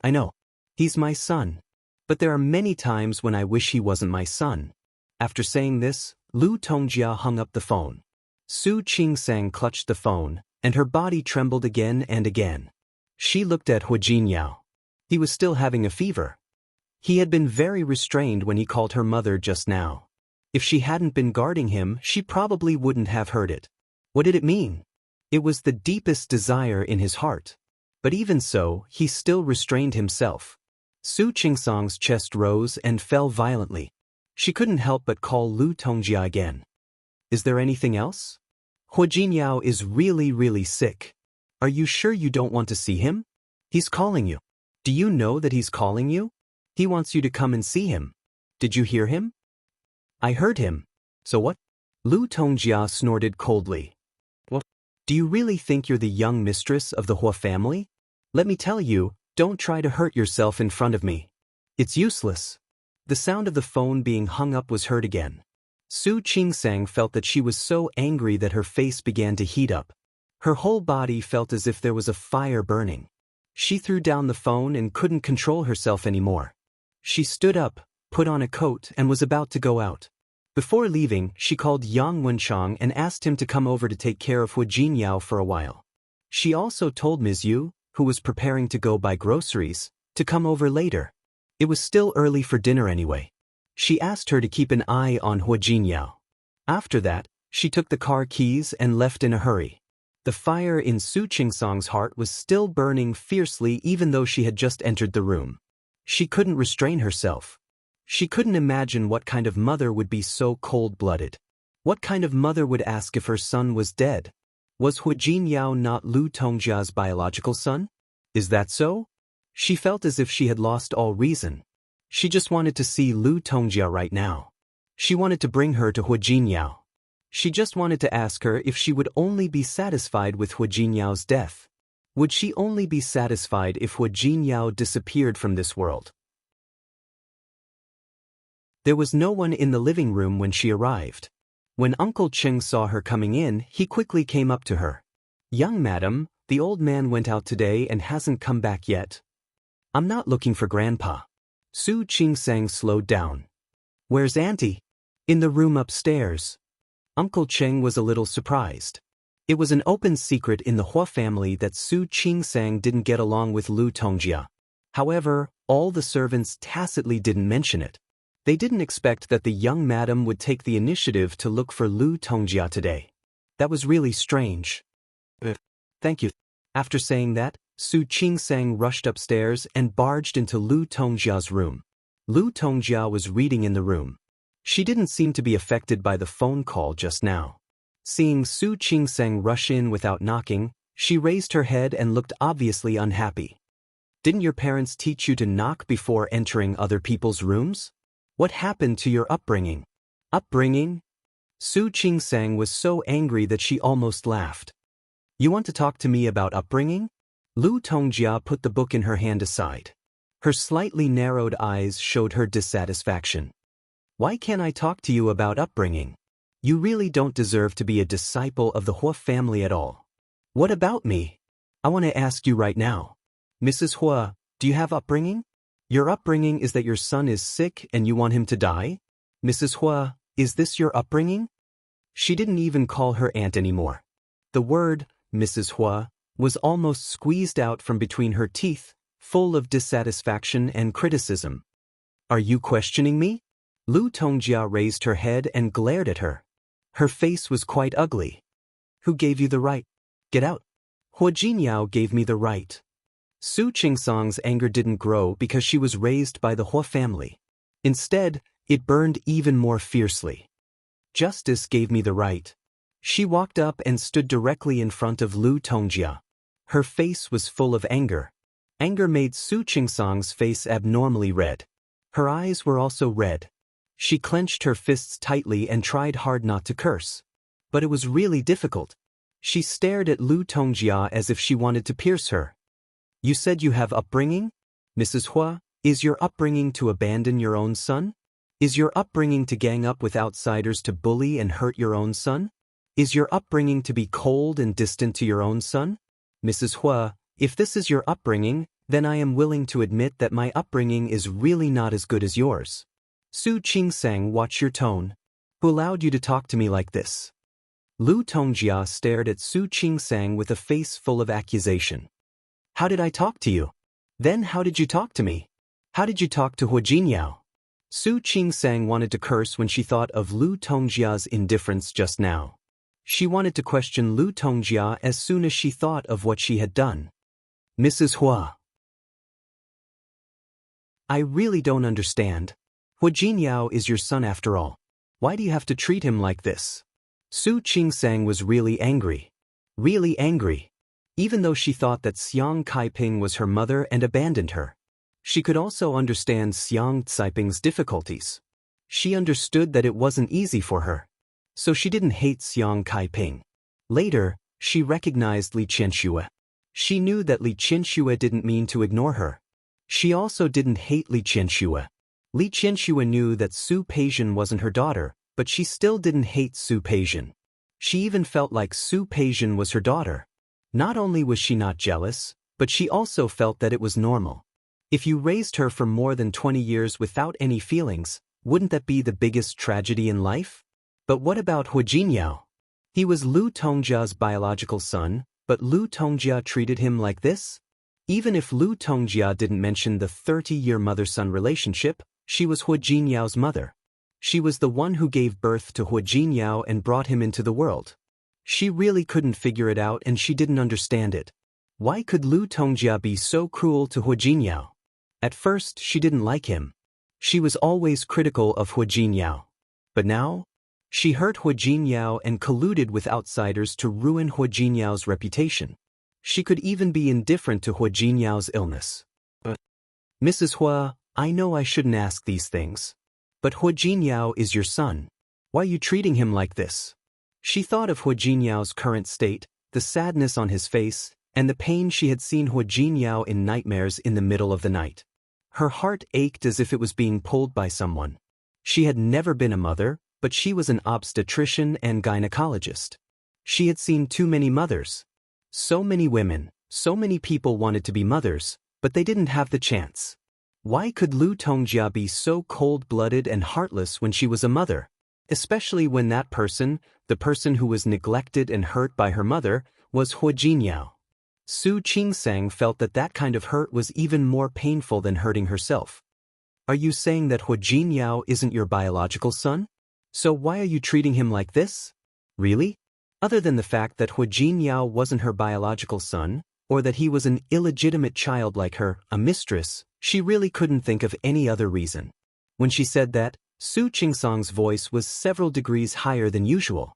I know. He's my son. But there are many times when I wish he wasn't my son. After saying this, Lu Tongjia hung up the phone. Su Qingsang clutched the phone, and her body trembled again and again. She looked at Hua Jinyao. He was still having a fever. He had been very restrained when he called her mother just now. If she hadn't been guarding him, she probably wouldn't have heard it. What did it mean? It was the deepest desire in his heart. But even so, he still restrained himself. Su Qingsang's chest rose and fell violently. She couldn't help but call Lu Tongjia again. Is there anything else? Hua Jinyao is really sick. Are you sure you don't want to see him? He's calling you. Do you know that he's calling you? He wants you to come and see him. Did you hear him? I heard him. So what? Lu Tongjia snorted coldly. What? Do you really think you're the young mistress of the Hua family? Let me tell you, don't try to hurt yourself in front of me. It's useless. The sound of the phone being hung up was heard again. Su Qingsang felt that she was so angry that her face began to heat up. Her whole body felt as if there was a fire burning. She threw down the phone and couldn't control herself anymore. She stood up, put on a coat, and was about to go out. Before leaving, she called Yang Wenchang and asked him to come over to take care of Hua Jinyao for a while. She also told Ms. Yu, who was preparing to go buy groceries, to come over later. It was still early for dinner anyway. She asked her to keep an eye on Hua Jinyao. After that, she took the car keys and left in a hurry. The fire in Su Qingsang's heart was still burning fiercely even though she had just entered the room. She couldn't restrain herself. She couldn't imagine what kind of mother would be so cold-blooded. What kind of mother would ask if her son was dead? Was Hua Jinyao not Lu Tongjia's biological son? Is that so? She felt as if she had lost all reason. She just wanted to see Lu Tongjia right now. She wanted to bring her to Hua Jinyao. She just wanted to ask her if she would only be satisfied with Hua Jinyao's death. Would she only be satisfied if Hua Jinyao disappeared from this world? There was no one in the living room when she arrived. When Uncle Cheng saw her coming in, he quickly came up to her. "Young madam, the old man went out today and hasn't come back yet." "I'm not looking for Grandpa." Su Qingsang slowed down. "Where's Auntie?" "In the room upstairs." Uncle Cheng was a little surprised. It was an open secret in the Hua family that Su Qingsang didn't get along with Lu Tongjia. However, all the servants tacitly didn't mention it. They didn't expect that the young madam would take the initiative to look for Lu Tongjia today. That was really strange. Thank you." After saying that, Su Qingsang rushed upstairs and barged into Lu Tongjia's room. Lu Tongjia was reading in the room. She didn't seem to be affected by the phone call just now. Seeing Su Qingsang rush in without knocking, she raised her head and looked obviously unhappy. "Didn't your parents teach you to knock before entering other people's rooms? What happened to your upbringing?" "Upbringing?" Su Qingsang was so angry that she almost laughed. "You want to talk to me about upbringing?" Lu Tongjia put the book in her hand aside. Her slightly narrowed eyes showed her dissatisfaction. "Why can't I talk to you about upbringing? You really don't deserve to be a disciple of the Hua family at all." "What about me? I want to ask you right now. Mrs. Hua, do you have upbringing? Your upbringing is that your son is sick and you want him to die? Mrs. Hua, is this your upbringing?" She didn't even call her aunt anymore. The word, Mrs. Hua, was almost squeezed out from between her teeth, full of dissatisfaction and criticism. "Are you questioning me?" Lu Tongjia raised her head and glared at her. Her face was quite ugly. "Who gave you the right? Get out." "Hua Jinyao gave me the right." Su Qingsang's anger didn't grow because she was raised by the Hua family. Instead, it burned even more fiercely. "Justice gave me the right." She walked up and stood directly in front of Lu Tongjia. Her face was full of anger. Anger made Su Qingsang's face abnormally red. Her eyes were also red. She clenched her fists tightly and tried hard not to curse. But it was really difficult. She stared at Lu Tongjia as if she wanted to pierce her. "You said you have upbringing? Mrs. Hua, is your upbringing to abandon your own son? Is your upbringing to gang up with outsiders to bully and hurt your own son? Is your upbringing to be cold and distant to your own son? Mrs. Hua, if this is your upbringing, then I am willing to admit that my upbringing is really not as good as yours." "Su Qingsang, watch your tone. Who allowed you to talk to me like this?" Lu Tongjia stared at Su Qingsang with a face full of accusation. "How did I talk to you? Then how did you talk to me? How did you talk to Hua Jinyao?" Su Qingsang wanted to curse when she thought of Lu Tongjia's indifference just now. She wanted to question Lu Tongjia as soon as she thought of what she had done. "Mrs. Hua, I really don't understand. Hua Jinyao is your son after all. Why do you have to treat him like this? Su Qingsang was really angry. Really angry. Even though she thought that Xiang Kaiping was her mother and abandoned her. She could also understand Xiang Caiping's difficulties. She understood that it wasn't easy for her. So she didn't hate Xiang Kaiping. Later, she recognized Li Qianxue. She knew that Li Qianxue didn't mean to ignore her. She also didn't hate Li Qianxue. Li Qianxue knew that Su Peixian wasn't her daughter, but she still didn't hate Su Peixian. She even felt like Su Peixian was her daughter. Not only was she not jealous, but she also felt that it was normal. If you raised her for more than 20 years without any feelings, wouldn't that be the biggest tragedy in life? But what about Hu Jinyao? He was Lu Tongjia's biological son, but Lu Tongjia treated him like this? Even if Lu Tongjia didn't mention the 30-year mother-son relationship, she was Hu Jinyao's mother. She was the one who gave birth to Hu Jinyao and brought him into the world. She really couldn't figure it out and she didn't understand it. Why could Lu Tongjia be so cruel to Hu Jinyao? At first, she didn't like him. She was always critical of Hu Jinyao. But now, she hurt Hu Jinyao and colluded with outsiders to ruin Hu Jinyao's reputation. She could even be indifferent to Hu Jinyao's illness. Mrs. Hua, I know I shouldn't ask these things. But Hu Jinyao is your son. Why are you treating him like this? She thought of Hu Jinyao's current state, the sadness on his face, and the pain she had seen Hu Jinyao in nightmares in the middle of the night. Her heart ached as if it was being pulled by someone. She had never been a mother, but she was an obstetrician and gynecologist. She had seen too many mothers. So many women, so many people wanted to be mothers, but they didn't have the chance. Why could Lu Tongjia be so cold-blooded and heartless when she was a mother? Especially when that person, the person who was neglected and hurt by her mother, was Hu Jinyao. Su Qingsang felt that that kind of hurt was even more painful than hurting herself. Are you saying that Hu Jinyao isn't your biological son? So why are you treating him like this? Really? Other than the fact that Hu Jinyao wasn't her biological son, or that he was an illegitimate child like her, a mistress, she really couldn't think of any other reason. When she said that, Su Qingsang's voice was several degrees higher than usual.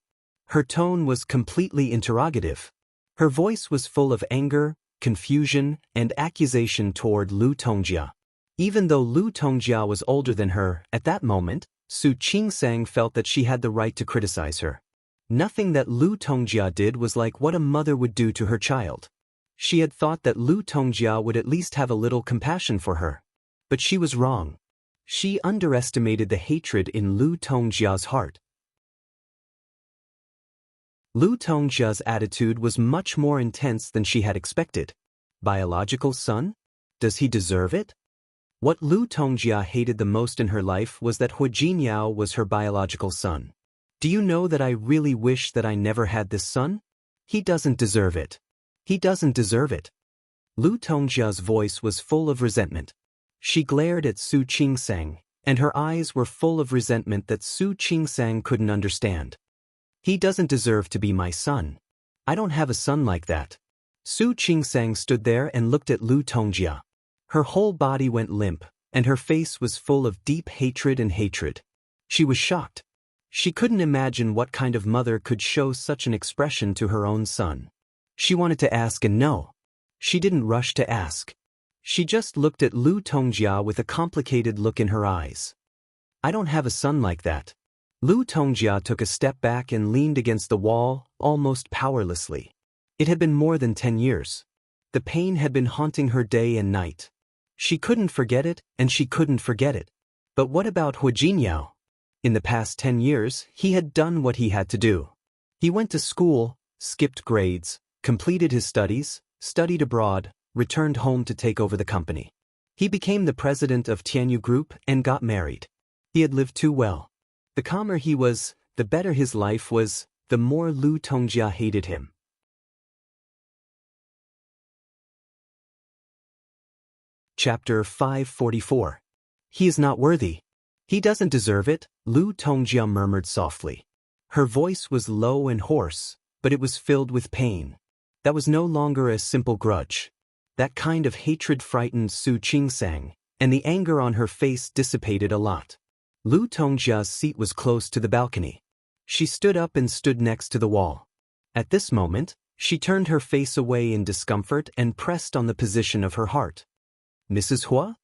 Her tone was completely interrogative. Her voice was full of anger, confusion, and accusation toward Lu Tongjia. Even though Lu Tongjia was older than her, at that moment, Su Qingsang felt that she had the right to criticize her. Nothing that Lu Tongjia did was like what a mother would do to her child. She had thought that Lu Tongjia would at least have a little compassion for her. But she was wrong. She underestimated the hatred in Lu Tongjia's heart. Lu Tongjia's attitude was much more intense than she had expected. Biological son? Does he deserve it? What Lu Tongjia hated the most in her life was that Hu Jinyao was her biological son. Do you know that I really wish that I never had this son? He doesn't deserve it. He doesn't deserve it. Lu Tongjia's voice was full of resentment. She glared at Su Qingsang, and her eyes were full of resentment that Su Qingsang couldn't understand. He doesn't deserve to be my son. I don't have a son like that. Su Qingsang stood there and looked at Lu Tongjia. Her whole body went limp, and her face was full of deep hatred and hatred. She was shocked. She couldn't imagine what kind of mother could show such an expression to her own son. She wanted to ask and no. She didn't rush to ask. She just looked at Lu Tongjia with a complicated look in her eyes. I don't have a son like that. Lu Tongjia took a step back and leaned against the wall, almost powerlessly. It had been more than 10 years. The pain had been haunting her day and night. She couldn't forget it, and she couldn't forget it. But what about Hu Jinyao? In the past 10 years, he had done what he had to do. He went to school, skipped grades, completed his studies, studied abroad, returned home to take over the company. He became the president of Tianyu Group and got married. He had lived too well. The calmer he was, the better his life was, the more Lu Tongjia hated him. Chapter 544. He is not worthy. He doesn't deserve it, Lu Tongjia murmured softly. Her voice was low and hoarse, but it was filled with pain. That was no longer a simple grudge. That kind of hatred frightened Su Qingsang, and the anger on her face dissipated a lot. Lu Tongjia's seat was close to the balcony. She stood up and stood next to the wall. At this moment, she turned her face away in discomfort and pressed on the position of her heart. Mrs. Hua?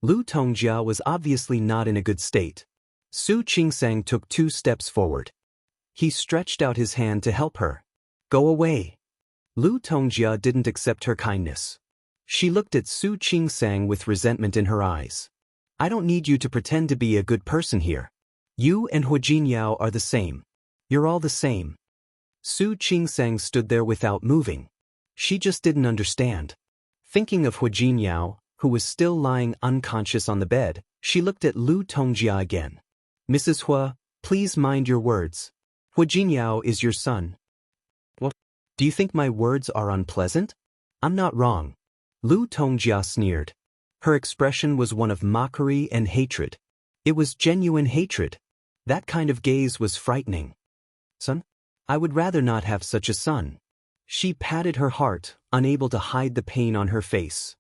Lu Tongjia was obviously not in a good state. Su Qingsang took 2 steps forward. He stretched out his hand to help her. Go away. Lu Tongjia didn't accept her kindness. She looked at Su Qingsang with resentment in her eyes. I don't need you to pretend to be a good person here. You and Hu Jinyao are the same. You're all the same. Su Qingsang stood there without moving. She just didn't understand. Thinking of Hu Jinyao, who was still lying unconscious on the bed, she looked at Lu Tongjia again. Mrs. Hua, please mind your words. Hu Jinyao is your son. What? Do you think my words are unpleasant? I'm not wrong. Lu Tongjia sneered. Her expression was one of mockery and hatred. It was genuine hatred. That kind of gaze was frightening. Son? I would rather not have such a son. She patted her heart, unable to hide the pain on her face.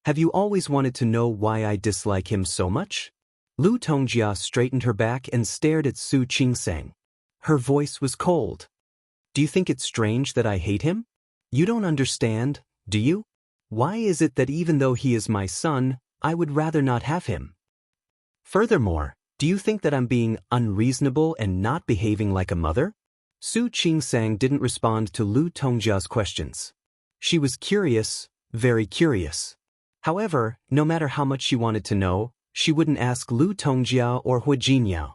Have you always wanted to know why I dislike him so much? Lu Tongjia straightened her back and stared at Su Qingsang. Her voice was cold. Do you think it's strange that I hate him? You don't understand, do you? Why is it that even though he is my son, I would rather not have him? Furthermore, do you think that I'm being unreasonable and not behaving like a mother? Su Qingsang didn't respond to Lu Tongjia's questions. She was curious, very curious. However, no matter how much she wanted to know, she wouldn't ask Lu Tongjia or Hu Jinyao.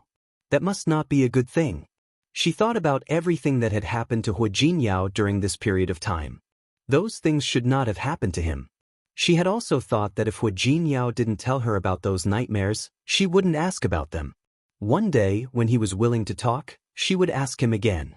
That must not be a good thing. She thought about everything that had happened to Hu Jinyao during this period of time. Those things should not have happened to him. She had also thought that if Hu Jinyao didn't tell her about those nightmares, she wouldn't ask about them. One day, when he was willing to talk, she would ask him again.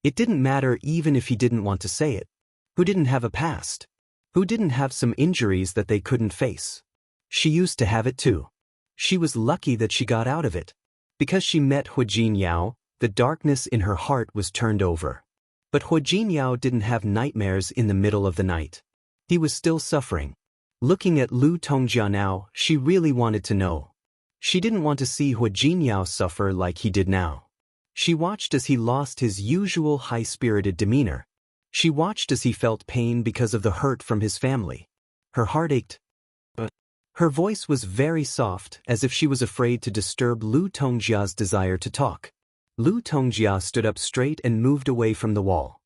It didn't matter even if he didn't want to say it. Who didn't have a past? Who didn't have some injuries that they couldn't face? She used to have it too. She was lucky that she got out of it. Because she met Hu Jinyao, the darkness in her heart was turned over. But Hu Jinyao didn't have nightmares in the middle of the night. He was still suffering. Looking at Lu Tongjia now, she really wanted to know. She didn't want to see Hu Jinyao suffer like he did now. She watched as he lost his usual high-spirited demeanor. She watched as he felt pain because of the hurt from his family. Her heart ached. But her voice was very soft, as if she was afraid to disturb Lu Tongjia's desire to talk. Lu Tongjia stood up straight and moved away from the wall.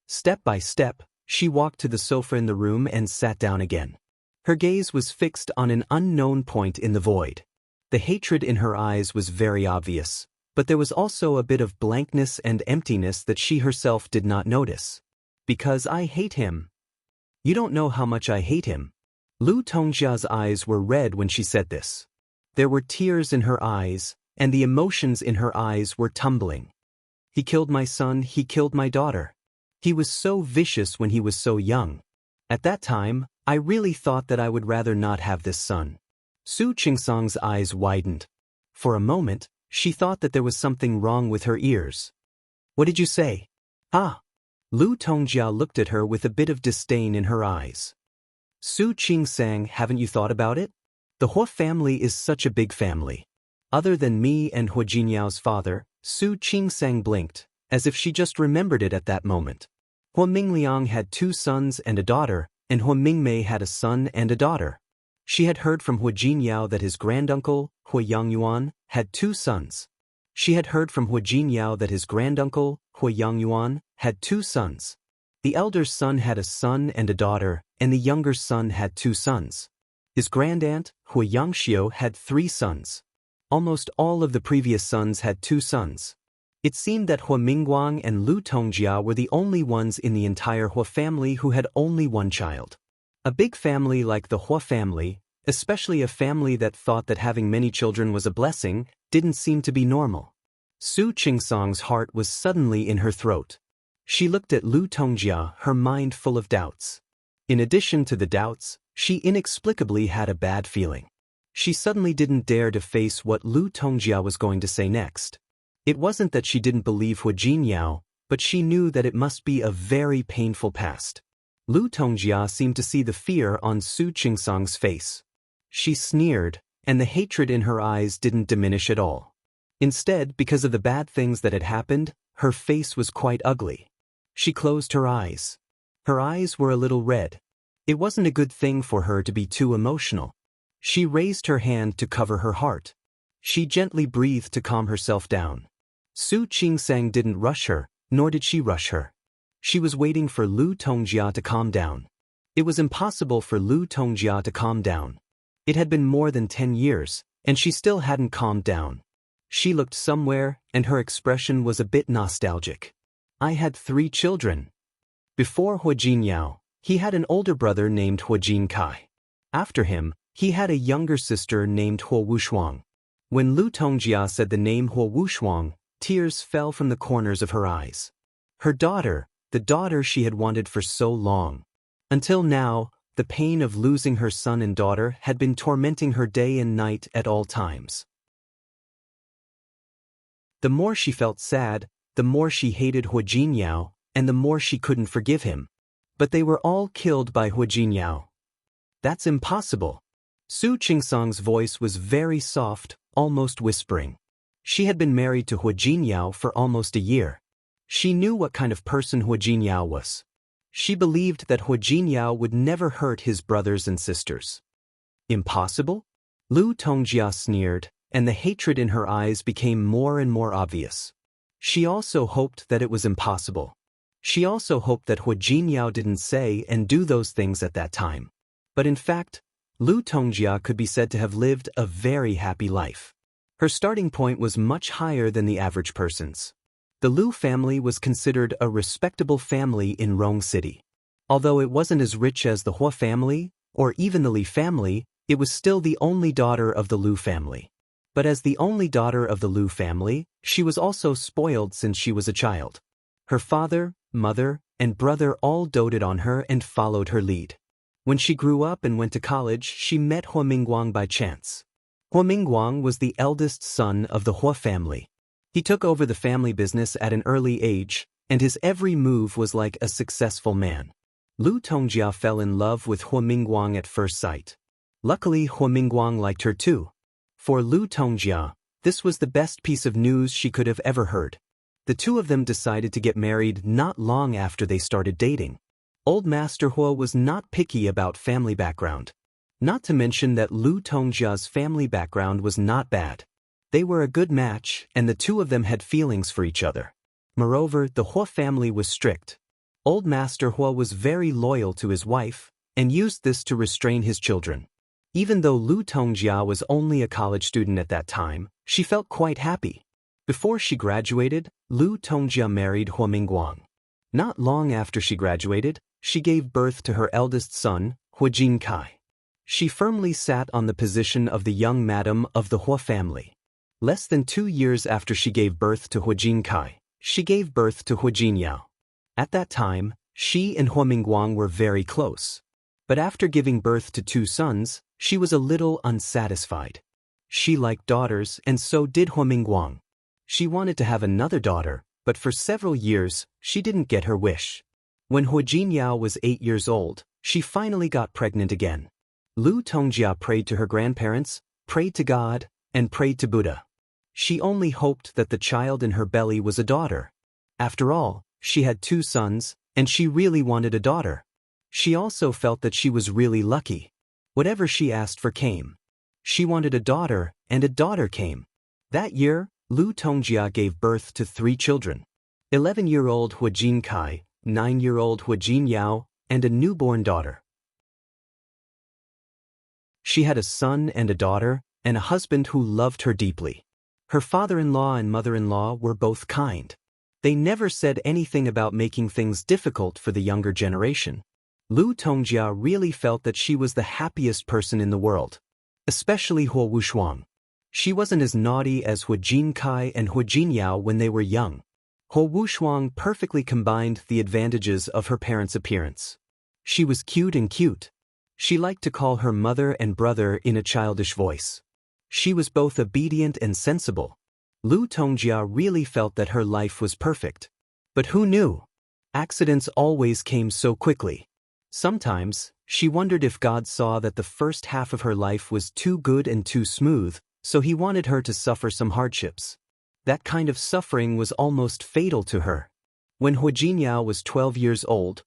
Step by step, she walked to the sofa in the room and sat down again. Her gaze was fixed on an unknown point in the void. The hatred in her eyes was very obvious, but there was also a bit of blankness and emptiness that she herself did not notice. Because I hate him. You don't know how much I hate him. Lu Tongjia's eyes were red when she said this. There were tears in her eyes, and the emotions in her eyes were tumbling. He killed my son, he killed my daughter. He was so vicious when he was so young. At that time, I really thought that I would rather not have this son. Su Qingsang's eyes widened. For a moment, she thought that there was something wrong with her ears. What did you say? Ah! Lu Tongjia looked at her with a bit of disdain in her eyes. Su Qingsang, haven't you thought about it? The Hua family is such a big family. Other than me and Hu Jinyao's father, Su Qingsang blinked, as if she just remembered it at that moment. Hua Mingliang had 2 sons and a daughter, and Hua Mingmei had a son and a daughter. She had heard from Hu Jinyao that his granduncle, Hu Yangyuan, had 2 sons. She had heard from Hu Jinyao that his granduncle, Hu Yangyuan, had 2 sons. The elder son had a son and a daughter, and the younger son had 2 sons. His grandaunt, Hu Yangxiu, had 3 sons. Almost all of the previous sons had 2 sons. It seemed that Hua Mingguang and Lu Tongjia were the only ones in the entire Hua family who had only 1 child. A big family like the Hua family, especially a family that thought that having many children was a blessing, didn't seem to be normal. Su Qingsang's heart was suddenly in her throat. She looked at Lu Tongjia, her mind full of doubts. In addition to the doubts, she inexplicably had a bad feeling. She suddenly didn't dare to face what Lu Tongjia was going to say next. It wasn't that she didn't believe Hu Jinyao, but she knew that it must be a very painful past. Lu Tongjia seemed to see the fear on Su Qingsang's face. She sneered, and the hatred in her eyes didn't diminish at all. Instead, because of the bad things that had happened, her face was quite ugly. She closed her eyes. Her eyes were a little red. It wasn't a good thing for her to be too emotional. She raised her hand to cover her heart. She gently breathed to calm herself down. Su Qingsang didn't rush her, nor did she rush her. She was waiting for Lu Tongjia to calm down. It was impossible for Lu Tongjia to calm down. It had been more than 10 years, and she still hadn't calmed down. She looked somewhere, and her expression was a bit nostalgic. I had 3 children. Before Hua Jinyao, he had an older brother named Hua Jinkai. After him, he had a younger sister named Hua Wushuang. When Lu Tongjia said the name Hua Wushuang, tears fell from the corners of her eyes. Her daughter, the daughter she had wanted for so long. Until now, the pain of losing her son and daughter had been tormenting her day and night at all times. The more she felt sad, the more she hated Hua Jinyao, and the more she couldn't forgive him. But they were all killed by Hua Jinyao. That's impossible. Su Qingsang's voice was very soft, almost whispering. She had been married to Hua Jinyao for almost a year. She knew what kind of person Hua Jinyao was. She believed that Hua Jinyao would never hurt his brothers and sisters. Impossible? Lu Tongjia sneered, and the hatred in her eyes became more and more obvious. She also hoped that it was impossible. She also hoped that Hua Jinyao didn't say and do those things at that time. But in fact, Lu Tongjia could be said to have lived a very happy life. Her starting point was much higher than the average person's. The Lu family was considered a respectable family in Rong City. Although it wasn't as rich as the Hua family, or even the Li family, it was still the only daughter of the Lu family. But as the only daughter of the Lu family, she was also spoiled since she was a child. Her father, mother, and brother all doted on her and followed her lead. When she grew up and went to college, she met Hua Mingguang by chance. Hua Mingguang was the eldest son of the Hua family. He took over the family business at an early age, and his every move was like a successful man. Lu Tongjia fell in love with Hua Mingguang at first sight. Luckily, Hua Mingguang liked her too. For Lu Tongjia, this was the best piece of news she could have ever heard. The two of them decided to get married not long after they started dating. Old Master Hua was not picky about family background. Not to mention that Lu Tongjia's family background was not bad. They were a good match, and the two of them had feelings for each other. Moreover, the Hua family was strict. Old Master Hua was very loyal to his wife, and used this to restrain his children. Even though Lu Tongjia was only a college student at that time, she felt quite happy. Before she graduated, Lu Tongjia married Hua Mingguang. Not long after she graduated, she gave birth to her eldest son, Hua Jinkai. She firmly sat on the position of the young madam of the Hua family. Less than 2 years after she gave birth to Hua Jinkai, she gave birth to Hua Jinyao. At that time, she and Hua Mingguang were very close. But after giving birth to 2 sons, she was a little unsatisfied. She liked daughters, and so did Hua Mingguang. She wanted to have another daughter, but for several years, she didn't get her wish. When Hua Jinyao was 8 years old, she finally got pregnant again. Lu Tongjia prayed to her grandparents, prayed to God, and prayed to Buddha. She only hoped that the child in her belly was a daughter. After all, she had 2 sons, and she really wanted a daughter. She also felt that she was really lucky. Whatever she asked for came. She wanted a daughter, and a daughter came. That year, Lu Tongjia gave birth to 3 children. 11-year-old Hua Jinkai, 9-year-old Hua Jinyao, and a newborn daughter. She had a son and a daughter, and a husband who loved her deeply. Her father-in-law and mother-in-law were both kind. They never said anything about making things difficult for the younger generation. Lu Tongjia really felt that she was the happiest person in the world. Especially Hua Wushuang. She wasn't as naughty as Hua Jinkai and Hua Jinyao when they were young. Hua Wushuang perfectly combined the advantages of her parents' appearance. She was cute and cute. She liked to call her mother and brother in a childish voice. She was both obedient and sensible. Lu Tongjia really felt that her life was perfect. But who knew? Accidents always came so quickly. Sometimes, she wondered if God saw that the first half of her life was too good and too smooth, so he wanted her to suffer some hardships. That kind of suffering was almost fatal to her. When Hu Jinyao was 12 years old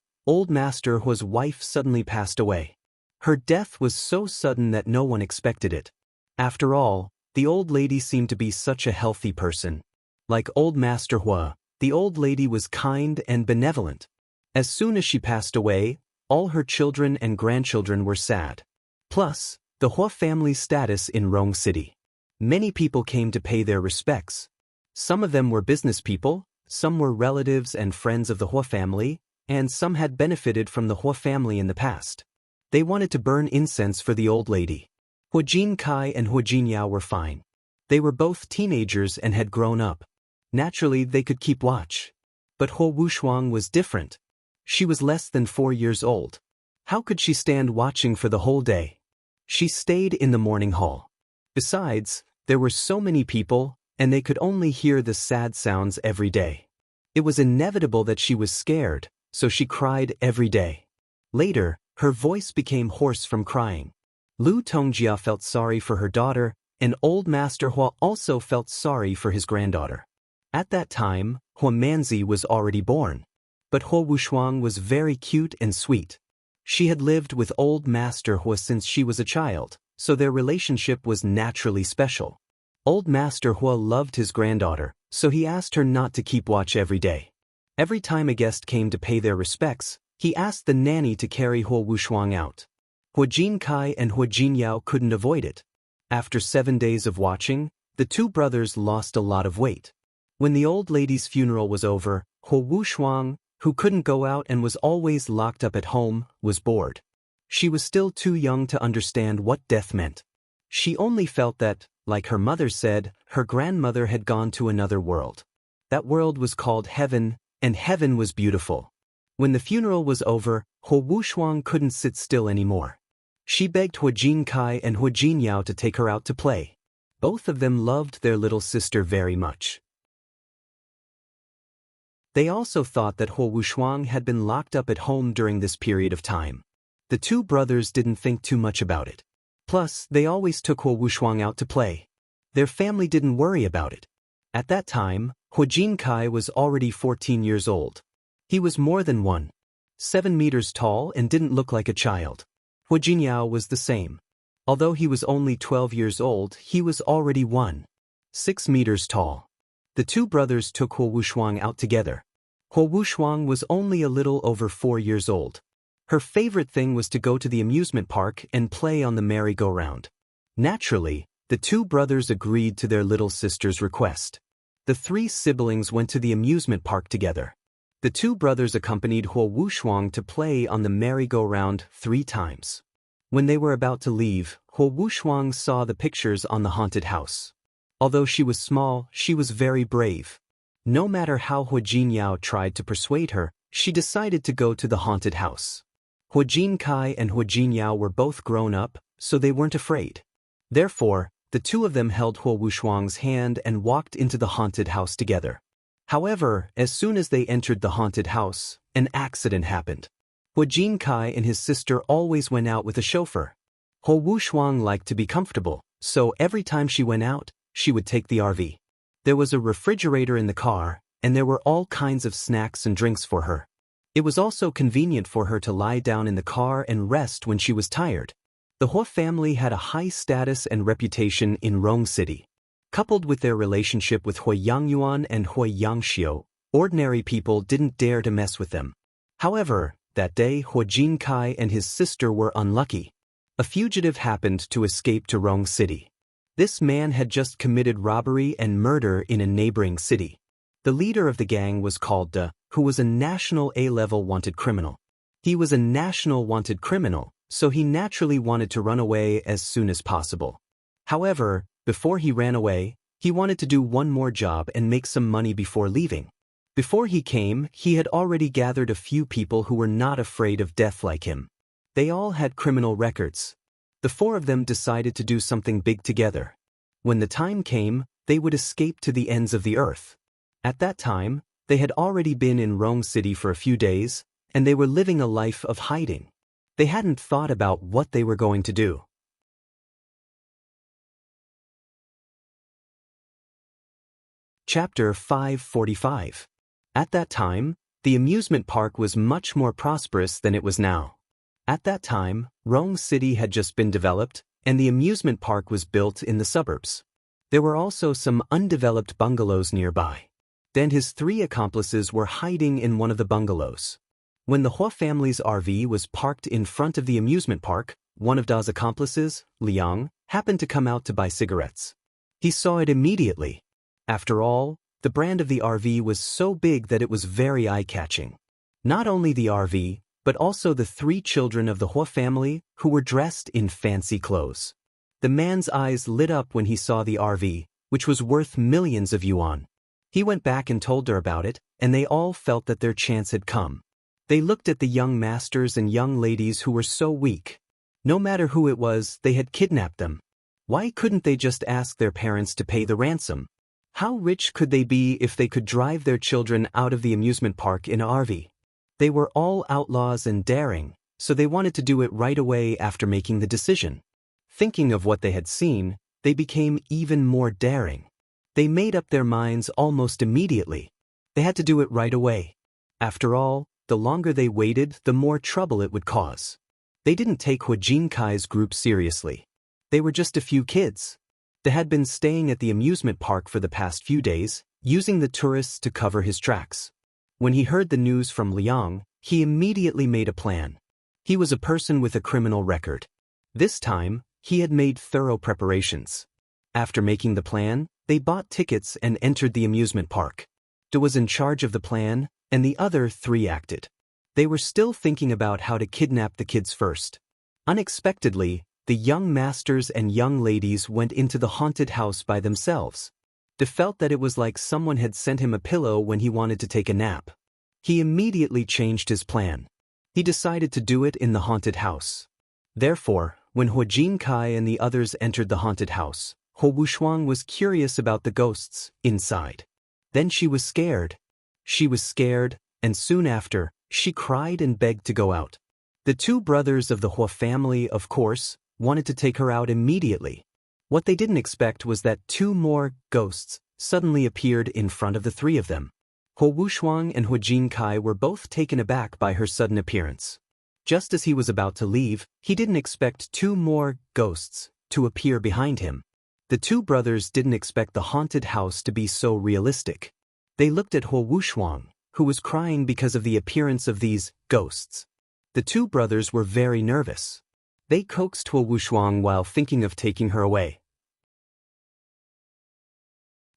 Master Hua's wife suddenly passed away. Her death was so sudden that no one expected it. After all, the old lady seemed to be such a healthy person. Like old Master Hua, the old lady was kind and benevolent. As soon as she passed away, all her children and grandchildren were sad. Plus, the Hua family's status in Rong City. Many people came to pay their respects. Some of them were business people, some were relatives and friends of the Hua family, and some had benefited from the Hua family in the past. They wanted to burn incense for the old lady. Hu Jinkai and Hu Jinyao were fine. They were both teenagers and had grown up. Naturally, they could keep watch. But Hu Wushuang was different. She was less than 4 years old. How could she stand watching for the whole day? She stayed in the morning hall. Besides, there were so many people, and they could only hear the sad sounds every day. It was inevitable that she was scared, so she cried every day. Later, her voice became hoarse from crying. Lu Tongjia felt sorry for her daughter, and old Master Hua also felt sorry for his granddaughter. At that time, Hua Manzi was already born. But Hu Wushuang was very cute and sweet. She had lived with old Master Hua since she was a child, so their relationship was naturally special. Old Master Hua loved his granddaughter, so he asked her not to keep watch every day. Every time a guest came to pay their respects, he asked the nanny to carry Hu Wushuang out. Hu Jinkai and Hu Jinyao couldn't avoid it. After 7 days of watching, the two brothers lost a lot of weight. When the old lady's funeral was over, Hu Wushuang, who couldn't go out and was always locked up at home, was bored. She was still too young to understand what death meant. She only felt that, like her mother said, her grandmother had gone to another world. That world was called heaven, and heaven was beautiful. When the funeral was over, Hu Wushuang couldn't sit still anymore. She begged Hu Jinkai and Hu Jinyao to take her out to play. Both of them loved their little sister very much. They also thought that Hu Wushuang had been locked up at home during this period of time. The two brothers didn't think too much about it. Plus, they always took Hu Wushuang out to play. Their family didn't worry about it. At that time, Hu Jinkai was already 14 years old. He was more than 1.7 meters tall and didn't look like a child. Hu Jinyao was the same. Although he was only 12 years old, he was already 1.6 meters tall. The two brothers took Hu Wushuang out together. Hu Wushuang was only a little over 4 years old. Her favorite thing was to go to the amusement park and play on the merry-go-round. Naturally, the two brothers agreed to their little sister's request. The 3 siblings went to the amusement park together. The two brothers accompanied Hu Wushuang to play on the merry-go-round 3 times. When they were about to leave, Hu Wushuang saw the pictures on the haunted house. Although she was small, she was very brave. No matter how Hu Jinyao tried to persuade her, she decided to go to the haunted house. Hu Jinkai and Hu Jinyao were both grown up, so they weren't afraid. Therefore, the two of them held Hu Wushuang's hand and walked into the haunted house together. However, as soon as they entered the haunted house, an accident happened. Hu Jinkai and his sister always went out with a chauffeur. Hu Wushuang liked to be comfortable, so every time she went out, she would take the RV. There was a refrigerator in the car, and there were all kinds of snacks and drinks for her. It was also convenient for her to lie down in the car and rest when she was tired. The Hua family had a high status and reputation in Rong City. Coupled with their relationship with Hui Yangyuan and Hui Yangxiu, ordinary people didn't dare to mess with them. However, that day Hu Jinkai and his sister were unlucky. A fugitive happened to escape to Rong City. This man had just committed robbery and murder in a neighboring city. The leader of the gang was called De, who was a national A-level wanted criminal. He was a national wanted criminal, so he naturally wanted to run away as soon as possible. However, before he ran away, he wanted to do one more job and make some money before leaving. Before he came, he had already gathered a few people who were not afraid of death like him. They all had criminal records. The 4 of them decided to do something big together. When the time came, they would escape to the ends of the earth. At that time, they had already been in Rong City for a few days, and they were living a life of hiding. They hadn't thought about what they were going to do. Chapter 545. At that time, the amusement park was much more prosperous than it was now. At that time, Rome City had just been developed, and the amusement park was built in the suburbs. There were also some undeveloped bungalows nearby. Then his three accomplices were hiding in one of the bungalows. When the Hua family's RV was parked in front of the amusement park, one of Da's accomplices, Liang, happened to come out to buy cigarettes. He saw it immediately. After all, the brand of the RV was so big that it was very eye-catching. Not only the RV, but also the three children of the Hua family who were dressed in fancy clothes. The man's eyes lit up when he saw the RV, which was worth millions of yuan. He went back and told her about it, and they all felt that their chance had come. They looked at the young masters and young ladies who were so weak. No matter who it was, they had kidnapped them. Why couldn't they just ask their parents to pay the ransom? How rich could they be if they could drive their children out of the amusement park in an RV? They were all outlaws and daring, so they wanted to do it right away after making the decision. Thinking of what they had seen, they became even more daring. They made up their minds almost immediately. They had to do it right away. After all, the longer they waited, the more trouble it would cause. They didn't take Hua Jinkai's group seriously. They were just a few kids. They had been staying at the amusement park for the past few days, using the tourists to cover his tracks. When he heard the news from Liang, he immediately made a plan. He was a person with a criminal record. This time, he had made thorough preparations. After making the plan, they bought tickets and entered the amusement park. De was in charge of the plan, and the other three acted. They were still thinking about how to kidnap the kids first. Unexpectedly, the young masters and young ladies went into the haunted house by themselves. De felt that it was like someone had sent him a pillow when he wanted to take a nap. He immediately changed his plan. He decided to do it in the haunted house. Therefore, when Hua Jinkai and the others entered the haunted house, Hua Wushuang was curious about the ghosts inside. Then she was scared. She was scared, and soon after, she cried and begged to go out. The two brothers of the Hua family, of course, wanted to take her out immediately. What they didn't expect was that two more ghosts suddenly appeared in front of the three of them. Hua Wushuang and Hua Jinkai were both taken aback by her sudden appearance. Just as he was about to leave, he didn't expect two more ghosts to appear behind him. The two brothers didn't expect the haunted house to be so realistic. They looked at Hua Wushuang, who was crying because of the appearance of these ghosts. The two brothers were very nervous. They coaxed Hua Wushuang while thinking of taking her away.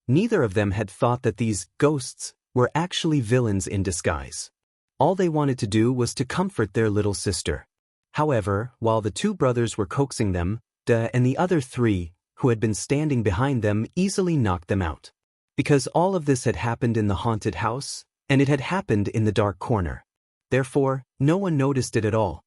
Neither of them had thought that these ghosts were actually villains in disguise. All they wanted to do was to comfort their little sister. However, while the two brothers were coaxing them, De and the other three, who had been standing behind them, easily knocked them out. Because all of this had happened in the haunted house, and it had happened in the dark corner. Therefore, no one noticed it at all.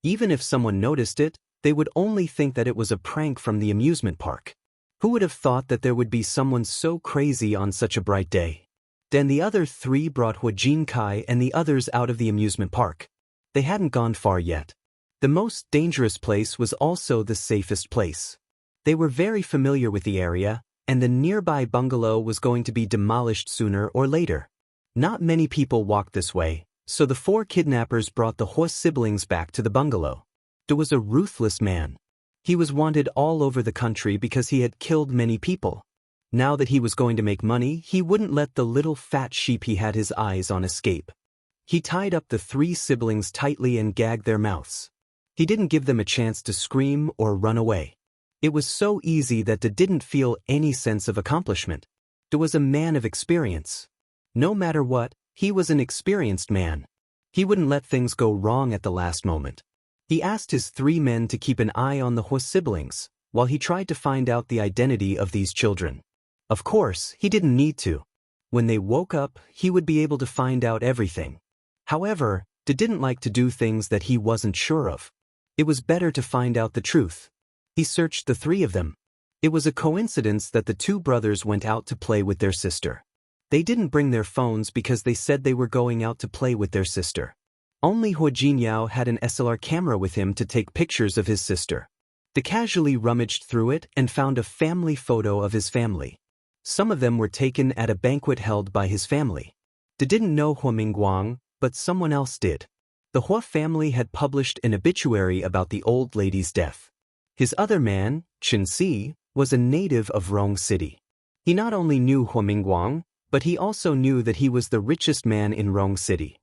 Even if someone noticed it, they would only think that it was a prank from the amusement park. Who would have thought that there would be someone so crazy on such a bright day? Then the other three brought Hua Jinkai and the others out of the amusement park. They hadn't gone far yet. The most dangerous place was also the safest place. They were very familiar with the area, and the nearby bungalow was going to be demolished sooner or later. Not many people walked this way, so the four kidnappers brought the Hua siblings back to the bungalow. De was a ruthless man. He was wanted all over the country because he had killed many people. Now that he was going to make money, he wouldn't let the little fat sheep he had his eyes on escape. He tied up the three siblings tightly and gagged their mouths. He didn't give them a chance to scream or run away. It was so easy that De didn't feel any sense of accomplishment. De was a man of experience. No matter what, he was an experienced man. He wouldn't let things go wrong at the last moment. He asked his three men to keep an eye on the Hua siblings, while he tried to find out the identity of these children. Of course, he didn't need to. When they woke up, he would be able to find out everything. However, De didn't like to do things that he wasn't sure of. It was better to find out the truth. He searched the three of them. It was a coincidence that the two brothers went out to play with their sister. They didn't bring their phones because they said they were going out to play with their sister. Only Hua Jinyao had an SLR camera with him to take pictures of his sister. De casually rummaged through it and found a family photo of his family. Some of them were taken at a banquet held by his family. They didn't know Hua Mingguang, but someone else did. The Hua family had published an obituary about the old lady's death. His other man, Chen Si, was a native of Rong City. He not only knew Hua Mingguang, but he also knew that he was the richest man in Rong City.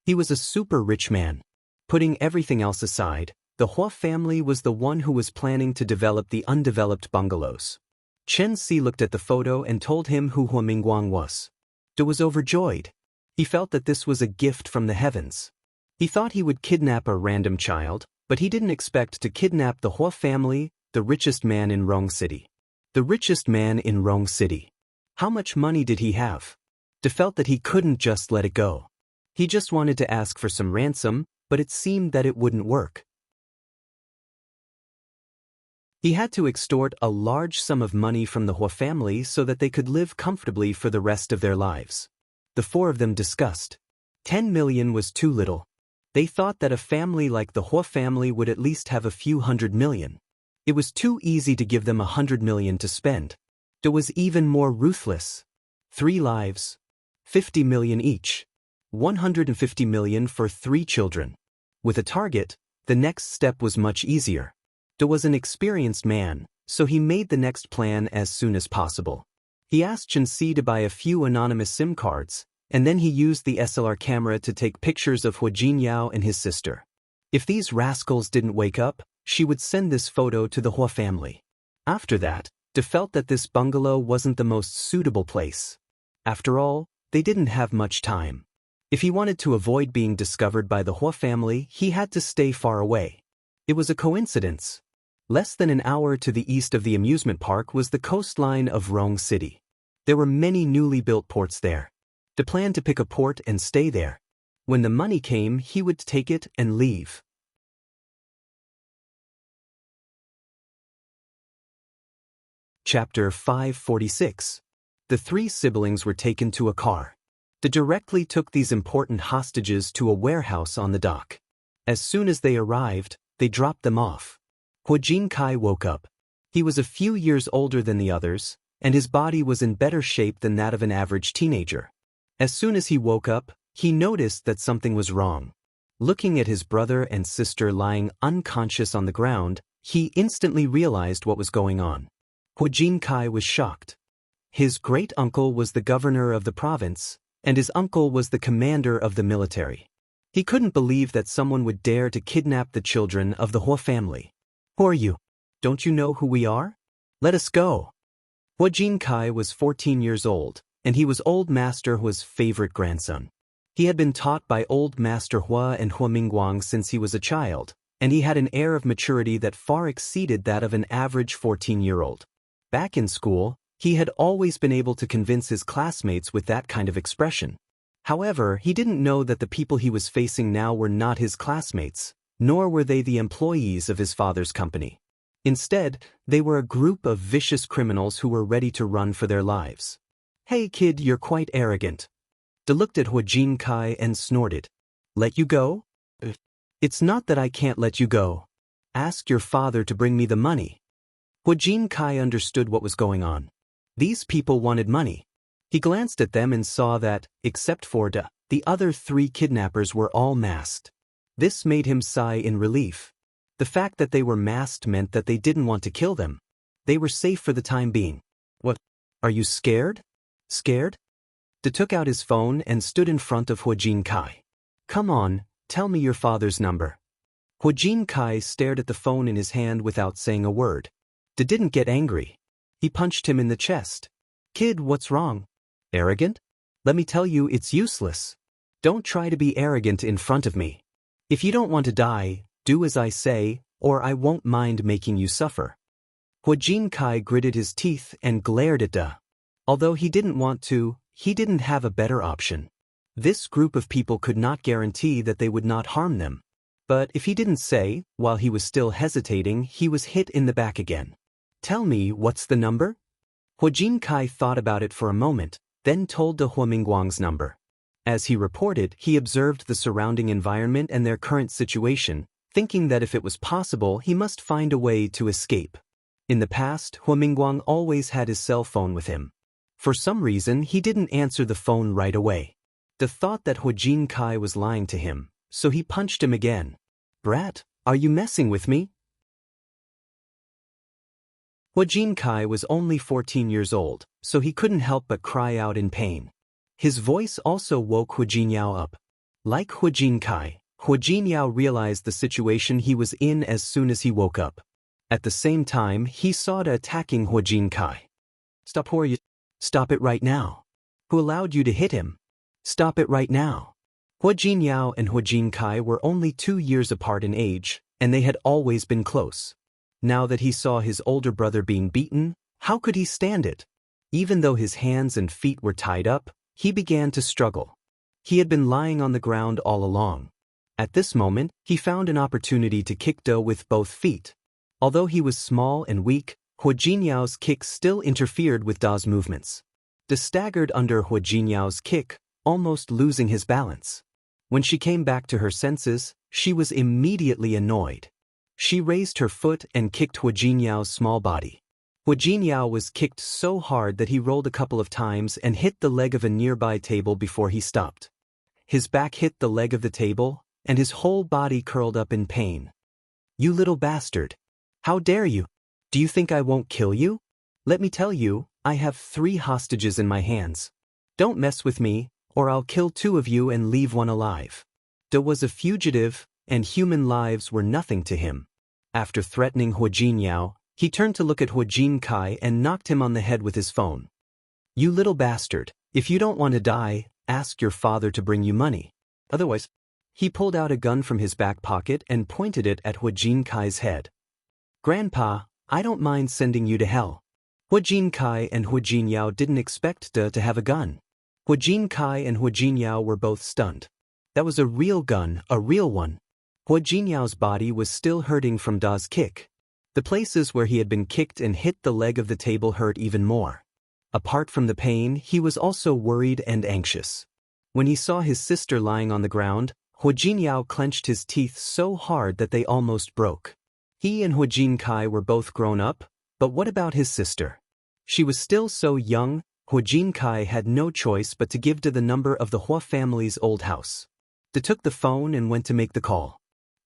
He was a super rich man. Putting everything else aside, the Hua family was the one who was planning to develop the undeveloped bungalows. Chen Si looked at the photo and told him who Hua Mingguang was. De was overjoyed. He felt that this was a gift from the heavens. He thought he would kidnap a random child, but he didn't expect to kidnap the Hua family, the richest man in Rong City. The richest man in Rong City. How much money did he have? De felt that he couldn't just let it go. He just wanted to ask for some ransom, but it seemed that it wouldn't work. He had to extort a large sum of money from the Hua family so that they could live comfortably for the rest of their lives. The four of them discussed. 10 million was too little. They thought that a family like the Hua family would at least have a few hundred million. It was too easy to give them 100 million to spend. De was even more ruthless. 3 lives. 50 million each. 150 million for 3 children. With a target, the next step was much easier. De was an experienced man, so he made the next plan as soon as possible. He asked Chen Si to buy a few anonymous SIM cards, and then he used the SLR camera to take pictures of Hua Jinyao and his sister. If these rascals didn't wake up, she would send this photo to the Hua family. After that, De felt that this bungalow wasn't the most suitable place. After all, they didn't have much time. If he wanted to avoid being discovered by the Hua family, he had to stay far away. It was a coincidence. Less than an hour to the east of the amusement park was the coastline of Rong City. There were many newly built ports there. De planned to pick a port and stay there. When the money came, he would take it and leave. Chapter 546. The 3 siblings were taken to a car. De directly took these important hostages to a warehouse on the dock. As soon as they arrived, they dropped them off. Hua Jinkai woke up. He was a few years older than the others, and his body was in better shape than that of an average teenager. As soon as he woke up, he noticed that something was wrong. Looking at his brother and sister lying unconscious on the ground, he instantly realized what was going on. Hua Jinkai was shocked. His great-uncle was the governor of the province, and his uncle was the commander of the military. He couldn't believe that someone would dare to kidnap the children of the Hua family. Who are you? Don't you know who we are? Let us go. Hua Jinkai was 14 years old, and he was Old Master Hua's favorite grandson. He had been taught by Old Master Hua and Hua Mingguang since he was a child, and he had an air of maturity that far exceeded that of an average 14-year-old. Back in school, he had always been able to convince his classmates with that kind of expression. However, he didn't know that the people he was facing now were not his classmates, nor were they the employees of his father's company. Instead, they were a group of vicious criminals who were ready to run for their lives. Hey kid, you're quite arrogant. De looked at Hua Jinkai and snorted. Let you go? It's not that I can't let you go. Ask your father to bring me the money. Hua Jinkai understood what was going on. These people wanted money. He glanced at them and saw that, except for De, the other 3 kidnappers were all masked. This made him sigh in relief. The fact that they were masked meant that they didn't want to kill them. They were safe for the time being. What? Are you scared? Scared? De took out his phone and stood in front of Hua Jinkai. Come on, tell me your father's number. Hua Jinkai stared at the phone in his hand without saying a word. De didn't get angry. He punched him in the chest. Kid, what's wrong? Arrogant? Let me tell you, it's useless. Don't try to be arrogant in front of me. If you don't want to die, do as I say, or I won't mind making you suffer. Hua Jinkai gritted his teeth and glared at De. Although he didn't want to, he didn't have a better option. This group of people could not guarantee that they would not harm them. But if he didn't say, while he was still hesitating, he was hit in the back again. Tell me, what's the number? Hua Jinkai thought about it for a moment, then told De Hua Mingguang's number. As he reported, he observed the surrounding environment and their current situation, thinking that if it was possible, he must find a way to escape. In the past, Hua Mingguang always had his cell phone with him. For some reason, he didn't answer the phone right away. The thought that Huajin Kai was lying to him, so he punched him again. "Brat, are you messing with me?" Huajin Kai was only 14 years old, so he couldn't help but cry out in pain. His voice also woke Huajin Yao up. Like Huajin Kai, Huajin Yao realized the situation he was in as soon as he woke up. At the same time, he saw it attacking Huajin Kai. "Stop, Huo! Stop it right now! Who allowed you to hit him? Stop it right now!" Huajin Yao and Huajin Kai were only 2 years apart in age, and they had always been close. Now that he saw his older brother being beaten, how could he stand it? Even though his hands and feet were tied up, he began to struggle. He had been lying on the ground all along. At this moment, he found an opportunity to kick Do with both feet. Although he was small and weak, Huajin Yao's kick still interfered with Do's movements. Do staggered under Huajin Yao's kick, almost losing his balance. When she came back to her senses, she was immediately annoyed. She raised her foot and kicked Huajin Yao's small body. Huajin Yao was kicked so hard that he rolled a couple of times and hit the leg of a nearby table before he stopped. His back hit the leg of the table, and his whole body curled up in pain. "You little bastard! How dare you? Do you think I won't kill you? Let me tell you, I have 3 hostages in my hands. Don't mess with me, or I'll kill 2 of you and leave 1 alive." Do was a fugitive, and human lives were nothing to him. After threatening Huajin Yao, he turned to look at Huajin Kai and knocked him on the head with his phone. "You little bastard, if you don't want to die, ask your father to bring you money. Otherwise..." He pulled out a gun from his back pocket and pointed it at Huajin Kai's head. "Grandpa, I don't mind sending you to hell." Huajin Kai and Huajin Yao didn't expect Do to have a gun. Huajin Kai and Huajin Yao were both stunned. That was a real gun, a real one. Huajin Yao's body was still hurting from Do's kick. The places where he had been kicked and hit the leg of the table hurt even more. Apart from the pain, he was also worried and anxious. When he saw his sister lying on the ground, Huajin Yao clenched his teeth so hard that they almost broke. He and Huajin Kai were both grown up, but what about his sister? She was still so young. Huajin Kai had no choice but to give Do the number of the Hua family's old house. Do took the phone and went to make the call.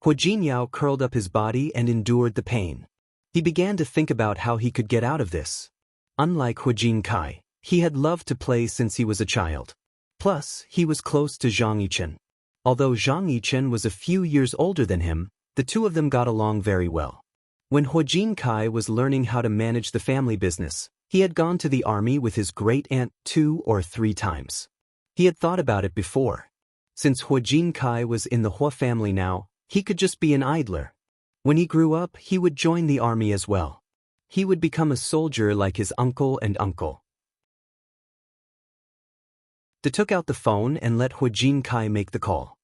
Huajin Yao curled up his body and endured the pain. He began to think about how he could get out of this. Unlike Huajin Kai, he had loved to play since he was a child. Plus, he was close to Zhang Yichen. Although Zhang Yichen was a few years older than him, the two of them got along very well. When Huajin Kai was learning how to manage the family business, he had gone to the army with his great-aunt 2 or 3 times. He had thought about it before. Since Huajin Kai was in the Hua family now, he could just be an idler. When he grew up, he would join the army as well. He would become a soldier like his uncle and uncle. Do took out the phone and let Huajin Kai make the call.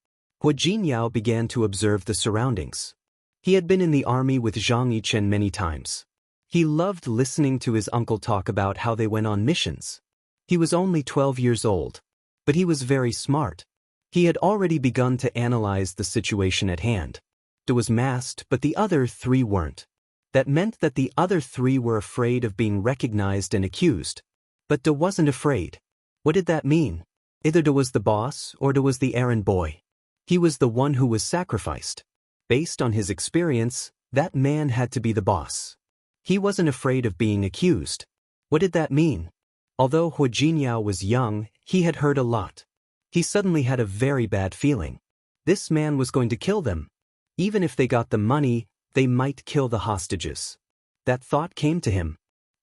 Huajin Yao began to observe the surroundings. He had been in the army with Zhang Yichen many times. He loved listening to his uncle talk about how they went on missions. He was only 12 years old, but he was very smart. He had already begun to analyze the situation at hand. Do was masked, but the other 3 weren't. That meant that the other 3 were afraid of being recognized and accused. But Do wasn't afraid. What did that mean? Either Do was the boss or Do was the errand boy. He was the one who was sacrificed. Based on his experience, that man had to be the boss. He wasn't afraid of being accused. What did that mean? Although Huajin Yao was young, he had heard a lot. He suddenly had a very bad feeling. This man was going to kill them. Even if they got the money, they might kill the hostages. That thought came to him.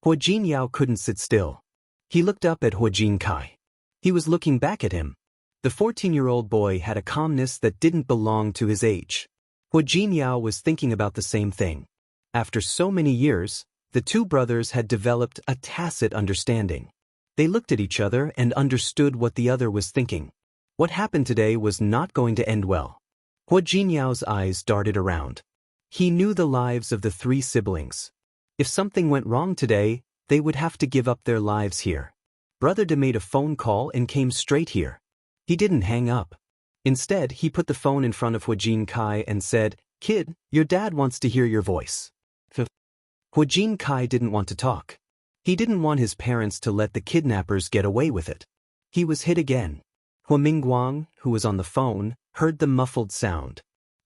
Huajin Yao couldn't sit still. He looked up at Huajin Kai. He was looking back at him. The 14-year-old boy had a calmness that didn't belong to his age. Huajin Yao was thinking about the same thing. After so many years, the 2 brothers had developed a tacit understanding. They looked at each other and understood what the other was thinking. What happened today was not going to end well. Huajin Yao's eyes darted around. He knew the lives of the 3 siblings. If something went wrong today, they would have to give up their lives here. Brother De made a phone call and came straight here. He didn't hang up. Instead, he put the phone in front of Huajin Kai and said, "Kid, your dad wants to hear your voice." Huajin Kai didn't want to talk. He didn't want his parents to let the kidnappers get away with it. He was hit again. Hua Mingguang, who was on the phone, heard the muffled sound.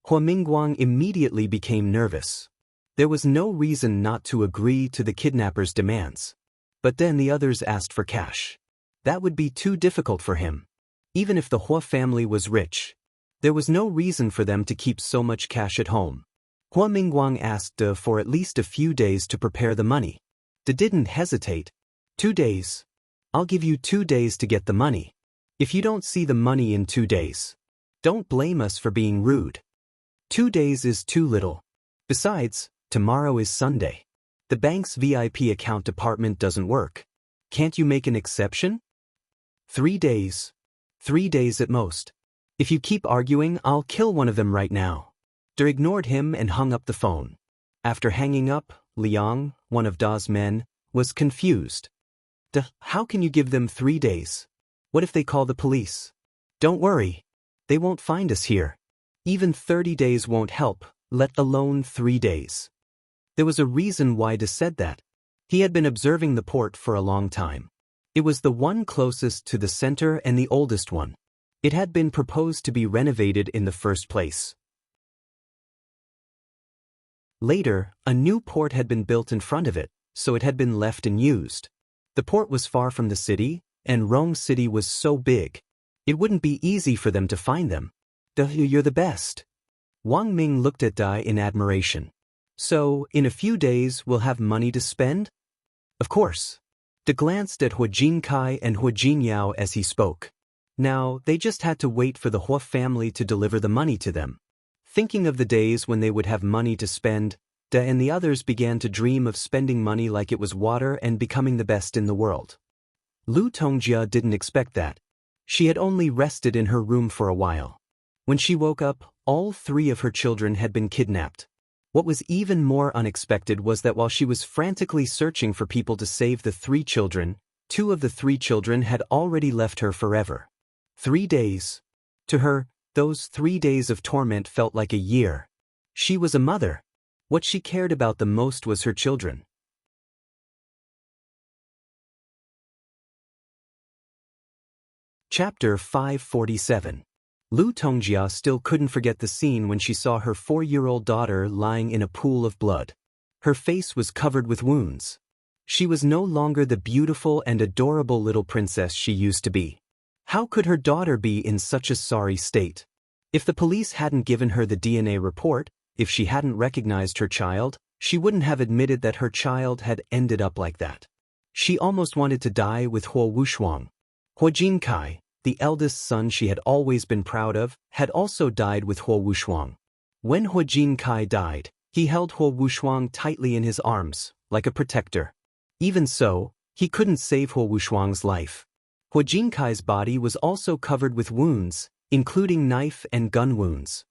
Hua Mingguang immediately became nervous. There was no reason not to agree to the kidnappers' demands. But then the others asked for cash. That would be too difficult for him. Even if the Hua family was rich, there was no reason for them to keep so much cash at home. Hua Mingguang asked for at least a few days to prepare the money. De didn't hesitate. 2 days. I'll give you 2 days to get the money. If you don't see the money in 2 days, don't blame us for being rude. 2 days is too little. Besides, tomorrow is Sunday. The bank's VIP account department doesn't work. Can't you make an exception? 3 days. 3 days at most. If you keep arguing, I'll kill one of them right now. De ignored him and hung up the phone. After hanging up, Liang, one of Da's men, was confused. De, how can you give them 3 days? What if they call the police? Don't worry. They won't find us here. Even 30 days won't help, let alone 3 days. There was a reason why De said that. He had been observing the port for a long time. It was the one closest to the center and the oldest one. It had been proposed to be renovated in the first place. Later, a new port had been built in front of it, so it had been left unused. The port was far from the city, and Rome City was so big. It wouldn't be easy for them to find them. De, you're the best. Wang Ming looked at Dai in admiration. So, in a few days we'll have money to spend? Of course. De glanced at Hua Jinkai and Hua Jinyao as he spoke. Now, they just had to wait for the Hua family to deliver the money to them. Thinking of the days when they would have money to spend, De and the others began to dream of spending money like it was water and becoming the best in the world. Lu Tongjia didn't expect that. She had only rested in her room for a while. When she woke up, all 3 of her children had been kidnapped. What was even more unexpected was that while she was frantically searching for people to save the 3 children, 2 of the 3 children had already left her forever. 3 days. To her, those 3 days of torment felt like a year. She was a mother. What she cared about the most was her children. Chapter 547. Lu Tongjia still couldn't forget the scene when she saw her 4-year-old daughter lying in a pool of blood. Her face was covered with wounds. She was no longer the beautiful and adorable little princess she used to be. How could her daughter be in such a sorry state? If the police hadn't given her the DNA report, if she hadn't recognized her child, she wouldn't have admitted that her child had ended up like that. She almost wanted to die with Hua Wushuang. Hua Jinkai, the eldest son she had always been proud of, had also died with Hua Wushuang. When Hua Jinkai died, he held Hua Wushuang tightly in his arms, like a protector. Even so, he couldn't save Hua Wushuang's life. Hua Jinkai's body was also covered with wounds, including knife and gun wounds.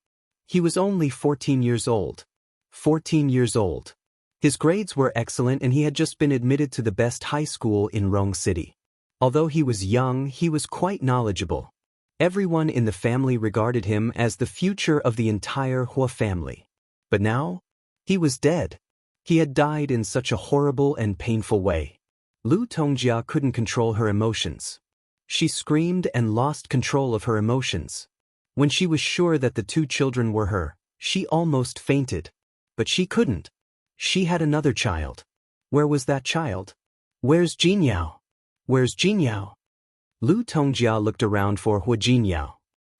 He was only 14 years old. 14 years old. His grades were excellent and he had just been admitted to the best high school in Rong City. Although he was young, he was quite knowledgeable. Everyone in the family regarded him as the future of the entire Hua family. But now, he was dead. He had died in such a horrible and painful way. Lu Tongjia couldn't control her emotions. She screamed and lost control of her emotions. When she was sure that the 2 children were her, she almost fainted. But she couldn't. She had another child. Where was that child? Where's Jinyao? Where's Jinyao? Lu Tongjia looked around for Hua Jinyao.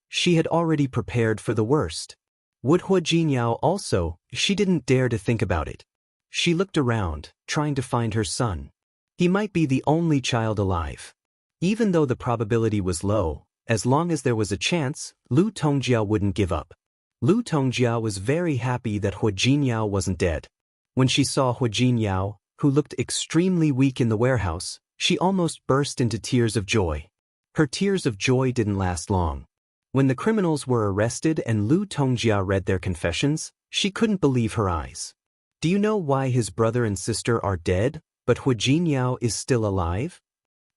She had already prepared for the worst. Would Hua Jinyao also? She didn't dare to think about it. She looked around, trying to find her son. He might be the only child alive. Even though the probability was low, as long as there was a chance, Lu Tongjia wouldn't give up. Lu Tongjia was very happy that Hua Jinyao wasn't dead. When she saw Hua Jinyao, who looked extremely weak in the warehouse, she almost burst into tears of joy. Her tears of joy didn't last long. When the criminals were arrested and Lu Tongjia read their confessions, she couldn't believe her eyes. Do you know why his brother and sister are dead, but Hua Jinyao is still alive?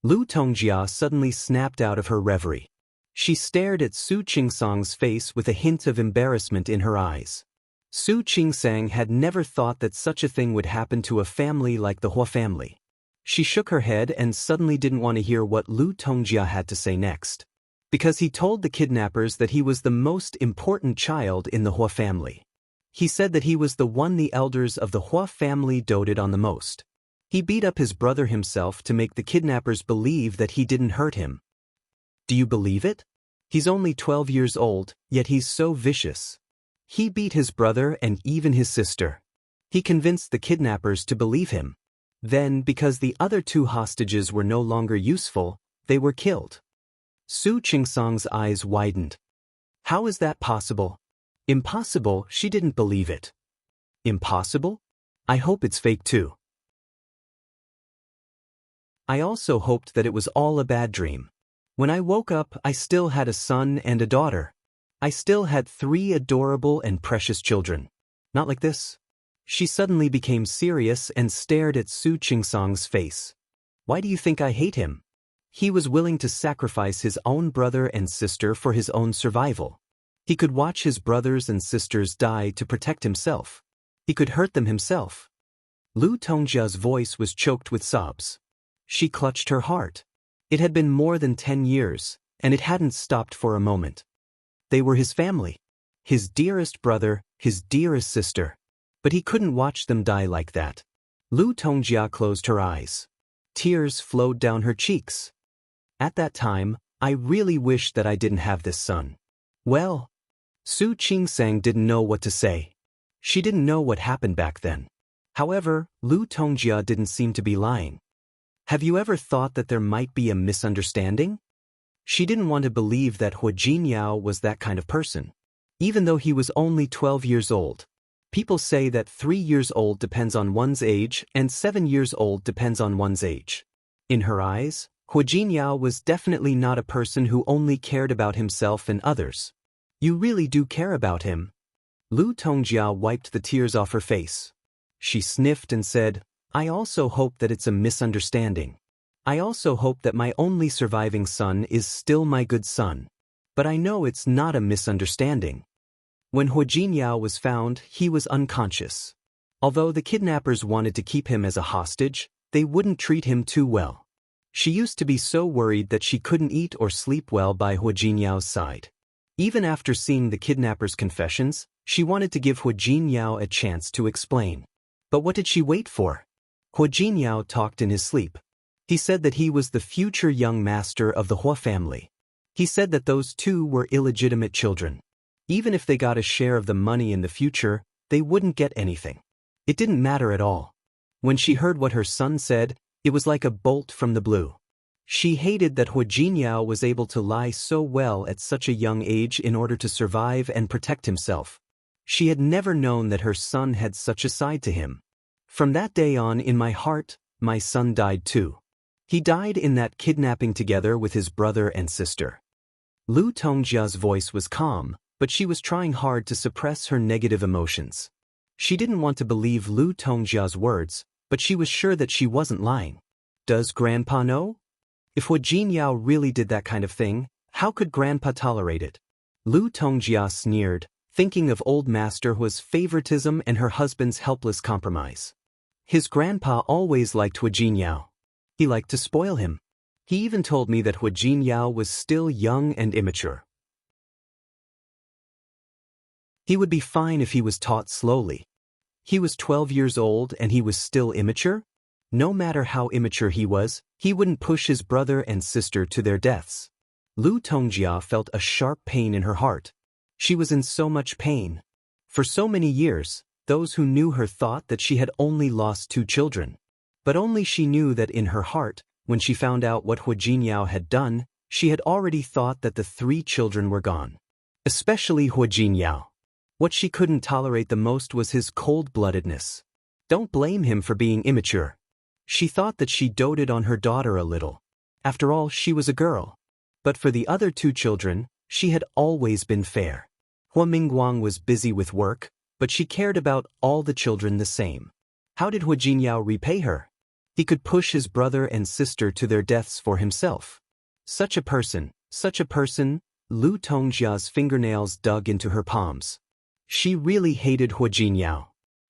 Lu Tongjia suddenly snapped out of her reverie. She stared at Su Qingsang's face with a hint of embarrassment in her eyes. Su Qingsang had never thought that such a thing would happen to a family like the Hua family. She shook her head and suddenly didn't want to hear what Lu Tongjia had to say next. Because he told the kidnappers that he was the most important child in the Hua family. He said that he was the one the elders of the Hua family doted on the most. He beat up his brother himself to make the kidnappers believe that he didn't hurt him. Do you believe it? He's only 12 years old, yet he's so vicious. He beat his brother and even his sister. He convinced the kidnappers to believe him. Then, because the other 2 hostages were no longer useful, they were killed. Su Qingsang's eyes widened. How is that possible? Impossible, she didn't believe it. Impossible? I hope it's fake too. I also hoped that it was all a bad dream. When I woke up, I still had a son and a daughter. I still had 3 adorable and precious children. Not like this. She suddenly became serious and stared at Su Qingsang's face. Why do you think I hate him? He was willing to sacrifice his own brother and sister for his own survival. He could watch his brothers and sisters die to protect himself. He could hurt them himself. Lu Tongjia's voice was choked with sobs. She clutched her heart. It had been more than 10 years, and it hadn't stopped for a moment. They were his family. His dearest brother, his dearest sister. But he couldn't watch them die like that. Lu Tongjia closed her eyes. Tears flowed down her cheeks. At that time, I really wished that I didn't have this son. Well, Su Qingsang didn't know what to say. She didn't know what happened back then. However, Lu Tongjia didn't seem to be lying. Have you ever thought that there might be a misunderstanding? She didn't want to believe that Hua Jinyao was that kind of person. Even though he was only 12 years old. People say that 3 years old depends on one's age and 7 years old depends on one's age. In her eyes, Hua Jinyao was definitely not a person who only cared about himself and others. You really do care about him. Lu Tongjia wiped the tears off her face. She sniffed and said, I also hope that it's a misunderstanding. I also hope that my only surviving son is still my good son. But I know it's not a misunderstanding. When Hua Jinyao was found, he was unconscious. Although the kidnappers wanted to keep him as a hostage, they wouldn't treat him too well. She used to be so worried that she couldn't eat or sleep well by Hua Jinyao's side. Even after seeing the kidnappers' confessions, she wanted to give Hua Jinyao a chance to explain. But what did she wait for? Hua Jinyao talked in his sleep. He said that he was the future young master of the Hua family. He said that those 2 were illegitimate children. Even if they got a share of the money in the future, they wouldn't get anything. It didn't matter at all. When she heard what her son said, it was like a bolt from the blue. She hated that Hua Jinyao was able to lie so well at such a young age in order to survive and protect himself. She had never known that her son had such a side to him. From that day on, in my heart, my son died too. He died in that kidnapping together with his brother and sister. Lu Tongjia's voice was calm, but she was trying hard to suppress her negative emotions. She didn't want to believe Lu Tongjia's words, but she was sure that she wasn't lying. Does Grandpa know? If Hua Jinyao really did that kind of thing, how could Grandpa tolerate it? Lu Tongjia sneered, thinking of old Master Hua's favoritism and her husband's helpless compromise. His grandpa always liked Hua Jinyao. He liked to spoil him. He even told me that Hua Jinyao was still young and immature. He would be fine if he was taught slowly. He was 12 years old and he was still immature? No matter how immature he was, he wouldn't push his brother and sister to their deaths. Lu Tongjia felt a sharp pain in her heart. She was in so much pain. For so many years, those who knew her thought that she had only lost 2 children. But only she knew that in her heart, when she found out what Hua Jinyao had done, she had already thought that the 3 children were gone. Especially Hua Jinyao. What she couldn't tolerate the most was his cold-bloodedness. Don't blame him for being immature. She thought that she doted on her daughter a little. After all, she was a girl. But for the other 2 children, she had always been fair. Hua Mingguang was busy with work, but she cared about all the children the same. How did Hua Jinyao repay her? He could push his brother and sister to their deaths for himself. Such a person, Lu Tongjia's fingernails dug into her palms. She really hated Hua Jinyao.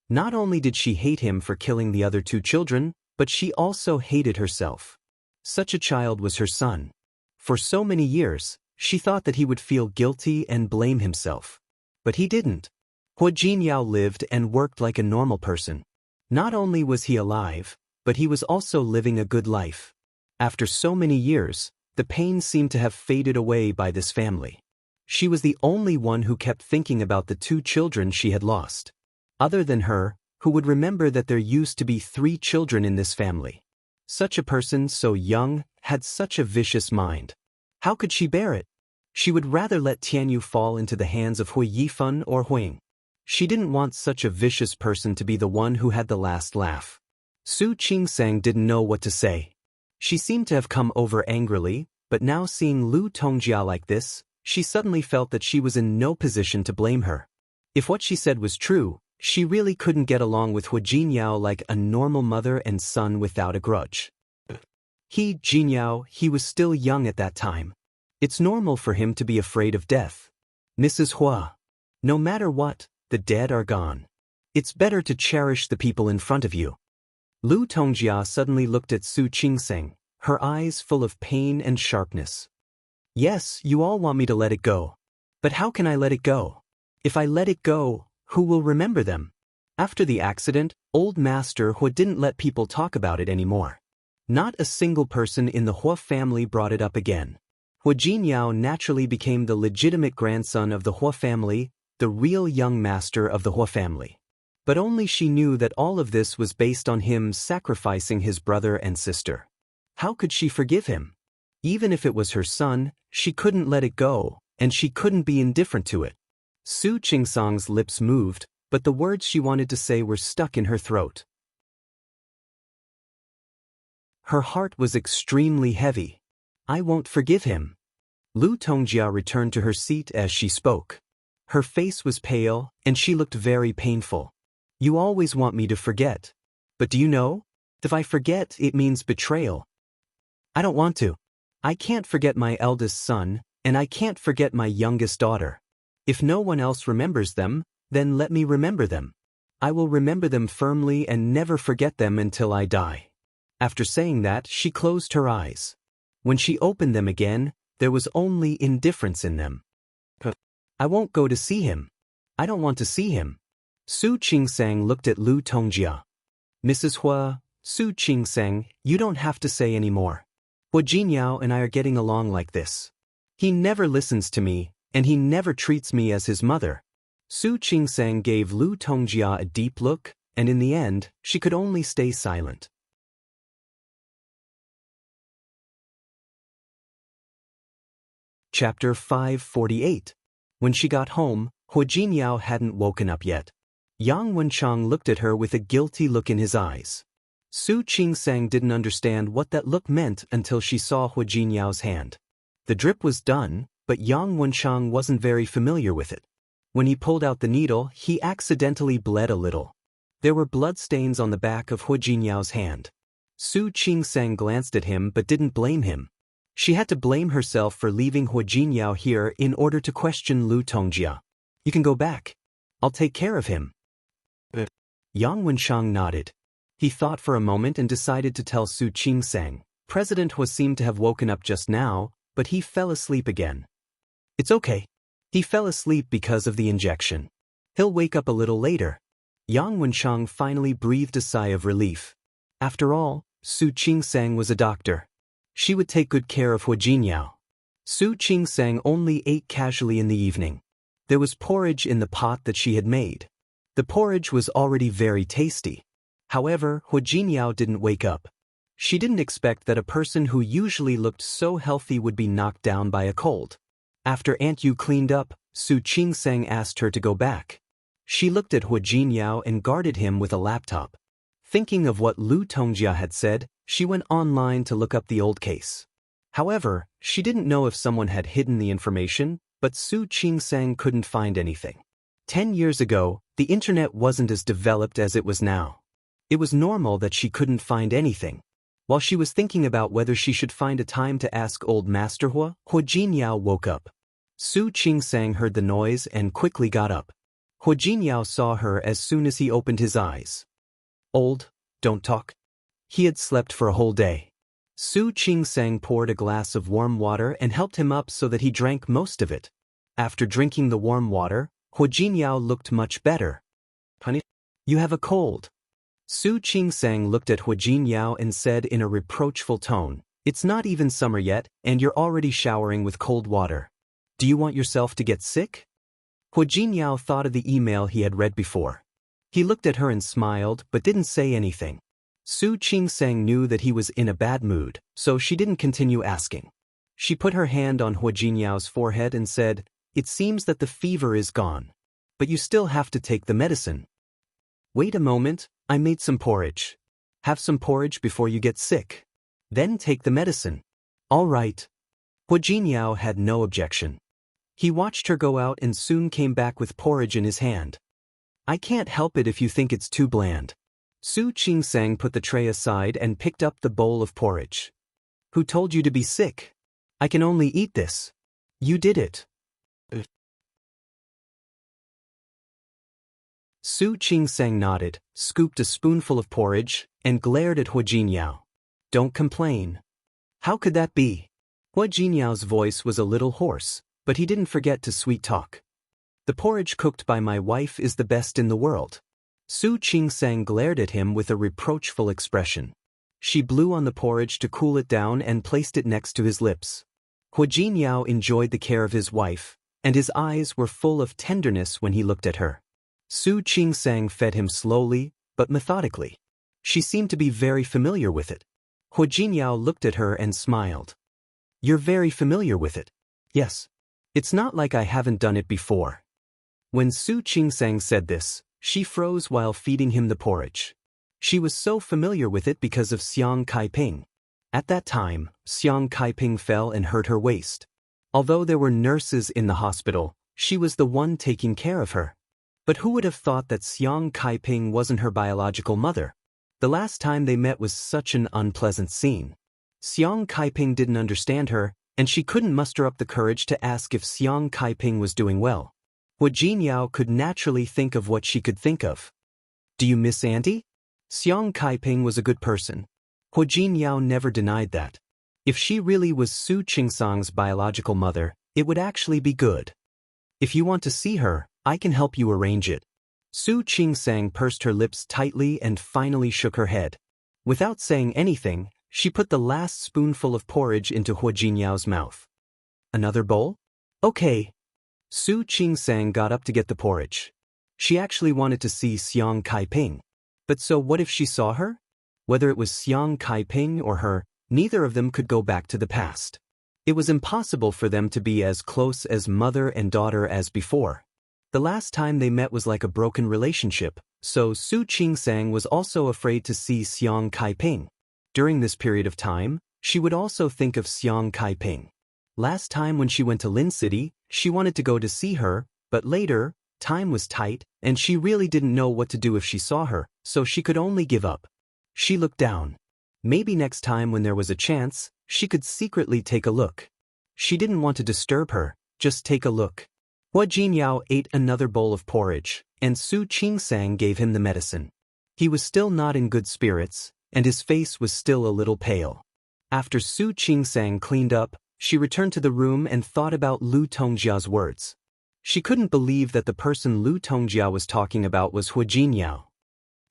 Not only did she hate him for killing the other 2 children, But she also hated herself. Such a child was her son. For so many years, she thought that he would feel guilty and blame himself. But he didn't. Hua Jinyao lived and worked like a normal person. Not only was he alive, but he was also living a good life. After so many years, the pain seemed to have faded away by this family. She was the only one who kept thinking about the 2 children she had lost. Other than her, who would remember that there used to be 3 children in this family. Such a person so young had such a vicious mind. How could she bear it? She would rather let Tianyu fall into the hands of Hui Yifan or Huang. She didn't want such a vicious person to be the one who had the last laugh. Su Qingsang didn't know what to say. She seemed to have come over angrily, but now seeing Lu Tongjia like this, she suddenly felt that she was in no position to blame her. If what she said was true, she really couldn't get along with Hua Jinyao like a normal mother and son without a grudge. Jinyao, he was still young at that time. It's normal for him to be afraid of death. Mrs. Hua. No matter what, the dead are gone. It's better to cherish the people in front of you. Lu Tongjia suddenly looked at Su Qingsang, her eyes full of pain and sharpness. Yes, you all want me to let it go. But how can I let it go? If I let it go, who will remember them? After the accident, old Master Hua didn't let people talk about it anymore. Not a single person in the Hua family brought it up again. Hua Jinyao naturally became the legitimate grandson of the Hua family, the real young master of the Hua family. But only she knew that all of this was based on him sacrificing his brother and sister. How could she forgive him? Even if it was her son, she couldn't let it go, and she couldn't be indifferent to it. Su Qingsang's lips moved, but the words she wanted to say were stuck in her throat. Her heart was extremely heavy. I won't forgive him. Lu Tongjia returned to her seat as she spoke. Her face was pale, and she looked very painful. You always want me to forget. But do you know? If I forget, it means betrayal. I don't want to. I can't forget my eldest son, and I can't forget my youngest daughter. If no one else remembers them, then let me remember them. I will remember them firmly and never forget them until I die. After saying that, she closed her eyes. When she opened them again, there was only indifference in them. I won't go to see him. I don't want to see him. Su Qingsang looked at Lu Tongjia. Mrs. Hua, Su Qingsang, you don't have to say any more. Hua Jinyao and I are getting along like this. He never listens to me, and he never treats me as his mother. Su Qingsang gave Lu Tongjia a deep look, and in the end, she could only stay silent. Chapter 548. When she got home, Hua Jinyao hadn't woken up yet. Yang Wenchang looked at her with a guilty look in his eyes. Su Qingsang didn't understand what that look meant until she saw Hua Jinyao's hand. The drip was done, but Yang Wenchang wasn't very familiar with it. When he pulled out the needle, he accidentally bled a little. There were bloodstains on the back of Hua Jinyao's hand. Su Qingsang glanced at him but didn't blame him. She had to blame herself for leaving Hua Jinyao here in order to question Lu Tongjia. You can go back. I'll take care of him. Yang Wenchang nodded. He thought for a moment and decided to tell Su Qingsang. President Hua seemed to have woken up just now, but he fell asleep again. It's okay. He fell asleep because of the injection. He'll wake up a little later. Yang Wenchang finally breathed a sigh of relief. After all, Su Qingsang was a doctor. She would take good care of Hua Jinyao. Su Qingsang only ate casually in the evening. There was porridge in the pot that she had made. The porridge was already very tasty. However, Hua Jinyao didn't wake up. She didn't expect that a person who usually looked so healthy would be knocked down by a cold. After Aunt Yu cleaned up, Su Qingsang asked her to go back. She looked at Hua Jinyao and guarded him with a laptop. Thinking of what Lu Tongjia had said, she went online to look up the old case. However, she didn't know if someone had hidden the information, but Su Qingsang couldn't find anything. 10 years ago, the internet wasn't as developed as it was now. It was normal that she couldn't find anything. While she was thinking about whether she should find a time to ask old Master Hua Jinyao woke up. Su Qingsang heard the noise and quickly got up. Hua Jinyao saw her as soon as he opened his eyes. Old, don't talk. He had slept for a whole day. Su Qingsang poured a glass of warm water and helped him up so that he drank most of it. After drinking the warm water, Hua Jinyao looked much better. Honey, you have a cold. Su Qingsang looked at Hua Jinyao and said in a reproachful tone, "It's not even summer yet, and you're already showering with cold water. Do you want yourself to get sick?" Hua Jinyao thought of the email he had read before. He looked at her and smiled but didn't say anything. Su Qingsang knew that he was in a bad mood, so she didn't continue asking. She put her hand on Hua Jinyao's forehead and said, "It seems that the fever is gone. But you still have to take the medicine." "Wait a moment, I made some porridge. Have some porridge before you get sick. Then take the medicine." "All right." Hua Jinyao had no objection. He watched her go out and soon came back with porridge in his hand. "I can't help it if you think it's too bland." Su Qingsang put the tray aside and picked up the bowl of porridge. "Who told you to be sick? I can only eat this." "You did it." Su Qingsang nodded, scooped a spoonful of porridge, and glared at Hua Jinyao. "Don't complain." "How could that be?" Hua Jinyao's voice was a little hoarse, but he didn't forget to sweet talk. "The porridge cooked by my wife is the best in the world." Su Qingsang glared at him with a reproachful expression. She blew on the porridge to cool it down and placed it next to his lips. Hua Jinyao enjoyed the care of his wife, and his eyes were full of tenderness when he looked at her. Su Qingsang fed him slowly, but methodically. She seemed to be very familiar with it. Hua Jinyao looked at her and smiled. "You're very familiar with it." "Yes. It's not like I haven't done it before." When Su Qingsang said this, she froze while feeding him the porridge. She was so familiar with it because of Xiang Kaiping. At that time, Xiang Kaiping fell and hurt her waist. Although there were nurses in the hospital, she was the one taking care of her. But who would have thought that Xiang Kaiping wasn't her biological mother? The last time they met was such an unpleasant scene. Xiang Kaiping didn't understand her, and she couldn't muster up the courage to ask if Xiang Kaiping was doing well. Hua Jinyao could naturally think of what she could think of. "Do you miss Auntie?" Xiang Kaiping was a good person. Hua Jinyao never denied that. If she really was Su Qingsang's biological mother, it would actually be good. "If you want to see her, I can help you arrange it." Su Qingsang pursed her lips tightly and finally shook her head. Without saying anything, she put the last spoonful of porridge into Hua Jinyao's mouth. "Another bowl?" "Okay." Su Qingsang got up to get the porridge. She actually wanted to see Xiang Kaiping. But so what if she saw her? Whether it was Xiang Kaiping or her, neither of them could go back to the past. It was impossible for them to be as close as mother and daughter as before. The last time they met was like a broken relationship, so Su Qingsang was also afraid to see Xiang Kaiping. During this period of time, she would also think of Xiang Kaiping. Last time when she went to Lin City, she wanted to go to see her, but later, time was tight, and she really didn't know what to do if she saw her, so she could only give up. She looked down. Maybe next time when there was a chance, she could secretly take a look. She didn't want to disturb her, just take a look. Hua Jinyao ate another bowl of porridge, and Su Qingsang gave him the medicine. He was still not in good spirits, and his face was still a little pale. After Su Qingsang cleaned up, she returned to the room and thought about Lu Tongjia's words. She couldn't believe that the person Lu Tongjia was talking about was Hua Jinyao.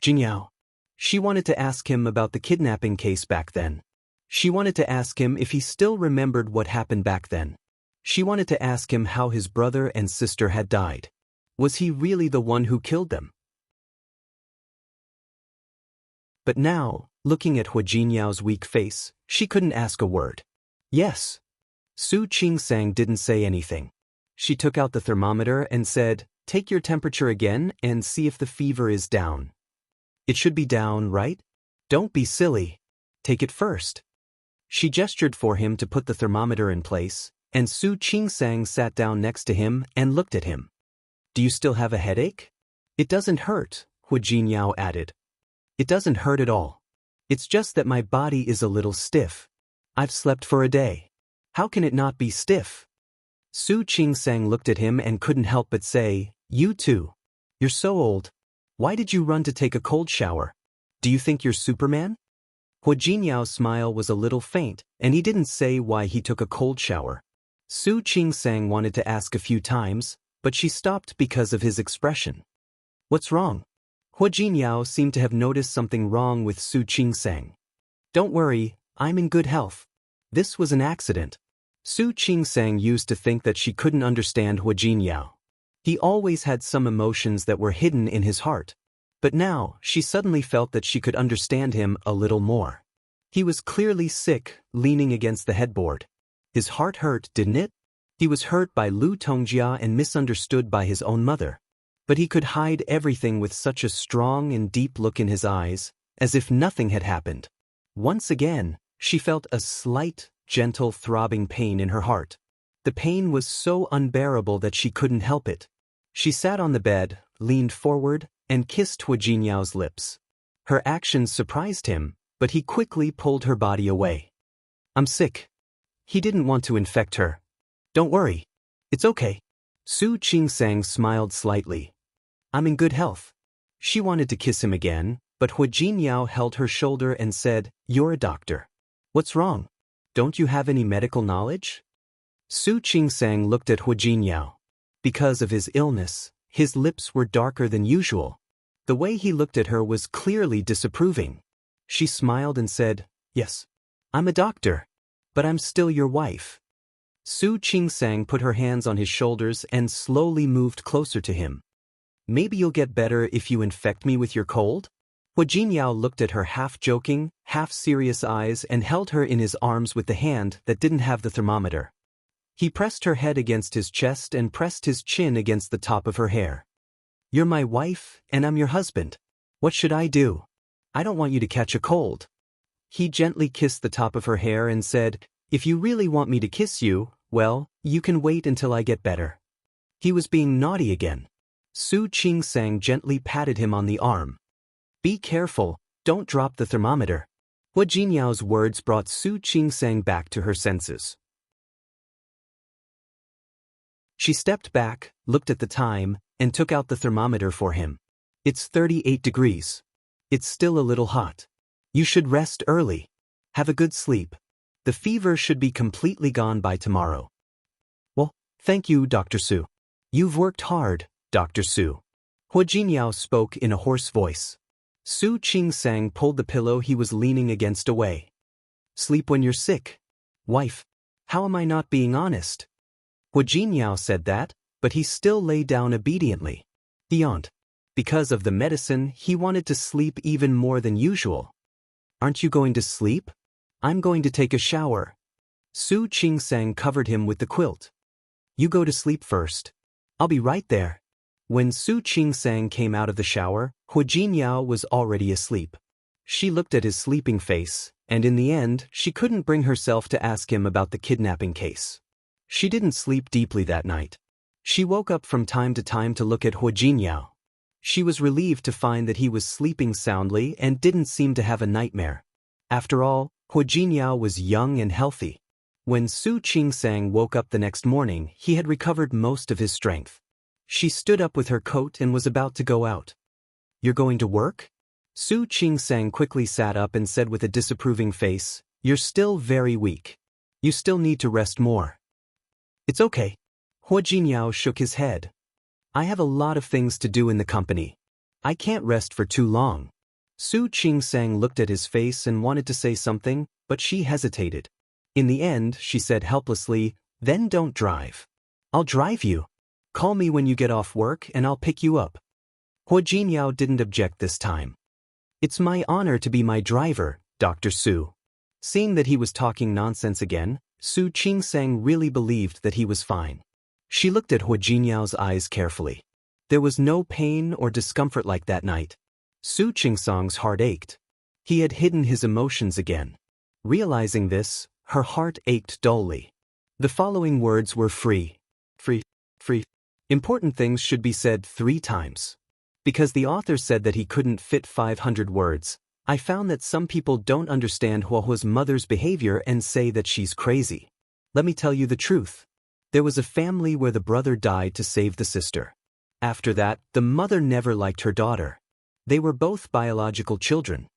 Jinyao. She wanted to ask him about the kidnapping case back then. She wanted to ask him if he still remembered what happened back then. She wanted to ask him how his brother and sister had died. Was he really the one who killed them? But now, looking at Hua Jinyao's weak face, she couldn't ask a word. "Yes." Su Qingsang didn't say anything. She took out the thermometer and said, "Take your temperature again and see if the fever is down." "It should be down, right? Don't be silly. Take it first." She gestured for him to put the thermometer in place, and Su Qingsang sat down next to him and looked at him. "Do you still have a headache?" "It doesn't hurt," Hua Jinyao added. "It doesn't hurt at all. It's just that my body is a little stiff. I've slept for a day. How can it not be stiff?" Su Qingsang looked at him and couldn't help but say, "You too. You're so old. Why did you run to take a cold shower? Do you think you're Superman?" Hua Jinyao's smile was a little faint, and he didn't say why he took a cold shower. Su Qingsang wanted to ask a few times, but she stopped because of his expression. What's wrong? Hua Jinyao seemed to have noticed something wrong with Su Qingsang. Don't worry, I'm in good health. This was an accident. Su Qingsang used to think that she couldn't understand Hua Jinyao. He always had some emotions that were hidden in his heart. But now, she suddenly felt that she could understand him a little more. He was clearly sick, leaning against the headboard. His heart hurt, didn't it? He was hurt by Lu Tongjia and misunderstood by his own mother. But he could hide everything with such a strong and deep look in his eyes, as if nothing had happened. Once again, she felt a slight, gentle throbbing pain in her heart. The pain was so unbearable that she couldn't help it. She sat on the bed, leaned forward, and kissed Hua Jinyao's lips. Her actions surprised him, but he quickly pulled her body away. I'm sick. He didn't want to infect her. Don't worry. It's okay. Su Qingsang smiled slightly. I'm in good health. She wanted to kiss him again, but Hua Jinyao held her shoulder and said, You're a doctor. What's wrong? Don't you have any medical knowledge? Su Qingsang looked at Hua Jinyao. Because of his illness, his lips were darker than usual. The way he looked at her was clearly disapproving. She smiled and said, Yes, I'm a doctor, but I'm still your wife. Su Qingsang put her hands on his shoulders and slowly moved closer to him. Maybe you'll get better if you infect me with your cold? Hua Jinyao looked at her half-joking, half-serious eyes and held her in his arms with the hand that didn't have the thermometer. He pressed her head against his chest and pressed his chin against the top of her hair. You're my wife, and I'm your husband. What should I do? I don't want you to catch a cold. He gently kissed the top of her hair and said, If you really want me to kiss you, well, you can wait until I get better. He was being naughty again. Su Qingsang gently patted him on the arm. Be careful, don't drop the thermometer. Hua Jinyao's words brought Su Qingsang back to her senses. She stepped back, looked at the time, and took out the thermometer for him. It's 38 degrees. It's still a little hot. You should rest early. Have a good sleep. The fever should be completely gone by tomorrow. Well, thank you, Dr. Su. You've worked hard, Dr. Su. Hua Jinyao spoke in a hoarse voice. Su Qingsang pulled the pillow he was leaning against away. Sleep when you're sick. Wife, how am I not being honest? Hua Jinyao said that, but he still lay down obediently. He yawned. Because of the medicine, he wanted to sleep even more than usual. Aren't you going to sleep? I'm going to take a shower. Su Qingsang covered him with the quilt. You go to sleep first. I'll be right there. When Su Qingsang came out of the shower, Hua Jinyao was already asleep. She looked at his sleeping face, and in the end, she couldn't bring herself to ask him about the kidnapping case. She didn't sleep deeply that night. She woke up from time to time to look at Hua Jinyao. She was relieved to find that he was sleeping soundly and didn't seem to have a nightmare. After all, Hua Jinyao was young and healthy. When Su Qingsang woke up the next morning, he had recovered most of his strength. She stood up with her coat and was about to go out. You're going to work? Su Qingsang quickly sat up and said with a disapproving face, You're still very weak. You still need to rest more. It's okay. Hua Jinyao shook his head. I have a lot of things to do in the company. I can't rest for too long. Su Qingsang looked at his face and wanted to say something, but she hesitated. In the end, she said helplessly, Then don't drive. I'll drive you. Call me when you get off work and I'll pick you up. Hua Jinyao didn't object this time. It's my honor to be my driver, Dr. Su. Seeing that he was talking nonsense again, Su Qingsang really believed that he was fine. She looked at Hua Jinyao's eyes carefully. There was no pain or discomfort like that night. Su Qingsang's heart ached. He had hidden his emotions again. Realizing this, her heart ached dully. The following words were free. Free. Important things should be said 3 times. Because the author said that he couldn't fit 500 words, I found that some people don't understand Huahua's mother's behavior and say that she's crazy. Let me tell you the truth. There was a family where the brother died to save the sister. After that, the mother never liked her daughter. They were both biological children.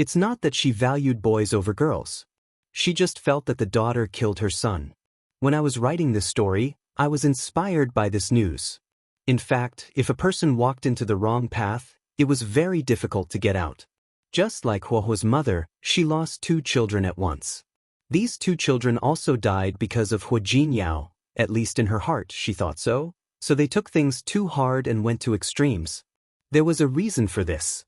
It's not that she valued boys over girls. She just felt that the daughter killed her son. When I was writing this story, I was inspired by this news. In fact, if a person walked into the wrong path, it was very difficult to get out. Just like Huohuo's mother, she lost 2 children at once. These 2 children also died because of Hua Jinyao, at least in her heart she thought so they took things too hard and went to extremes. There was a reason for this.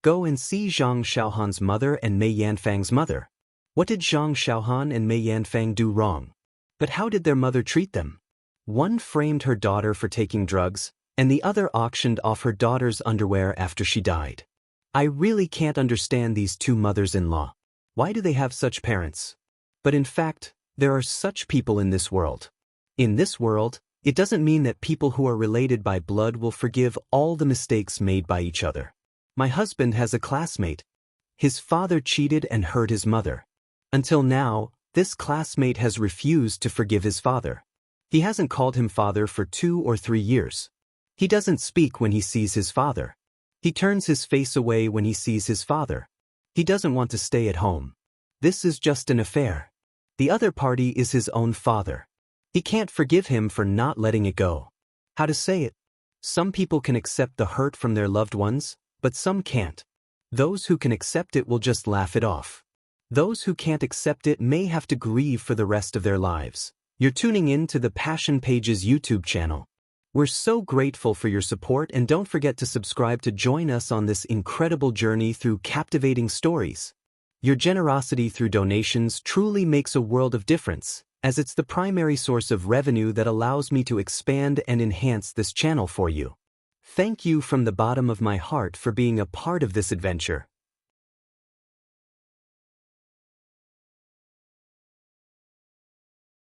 Go and see Zhang Xiaohan's mother and Mei Yanfang's mother. What did Zhang Xiaohan and Mei Yanfang do wrong? But how did their mother treat them? One framed her daughter for taking drugs, and the other auctioned off her daughter's underwear after she died. I really can't understand these 2 mothers-in-law. Why do they have such parents? But in fact, there are such people in this world. In this world, it doesn't mean that people who are related by blood will forgive all the mistakes made by each other. My husband has a classmate. His father cheated and hurt his mother. Until now, this classmate has refused to forgive his father. He hasn't called him father for 2 or 3 years. He doesn't speak when he sees his father. He turns his face away when he sees his father. He doesn't want to stay at home. This is just an affair. The other party is his own father. He can't forgive him for not letting it go. How to say it? Some people can accept the hurt from their loved ones, but some can't. Those who can accept it will just laugh it off. Those who can't accept it may have to grieve for the rest of their lives. You're tuning in to the Passion Pages YouTube channel. We're so grateful for your support, and don't forget to subscribe to join us on this incredible journey through captivating stories. Your generosity through donations truly makes a world of difference, as it's the primary source of revenue that allows me to expand and enhance this channel for you. Thank you from the bottom of my heart for being a part of this adventure.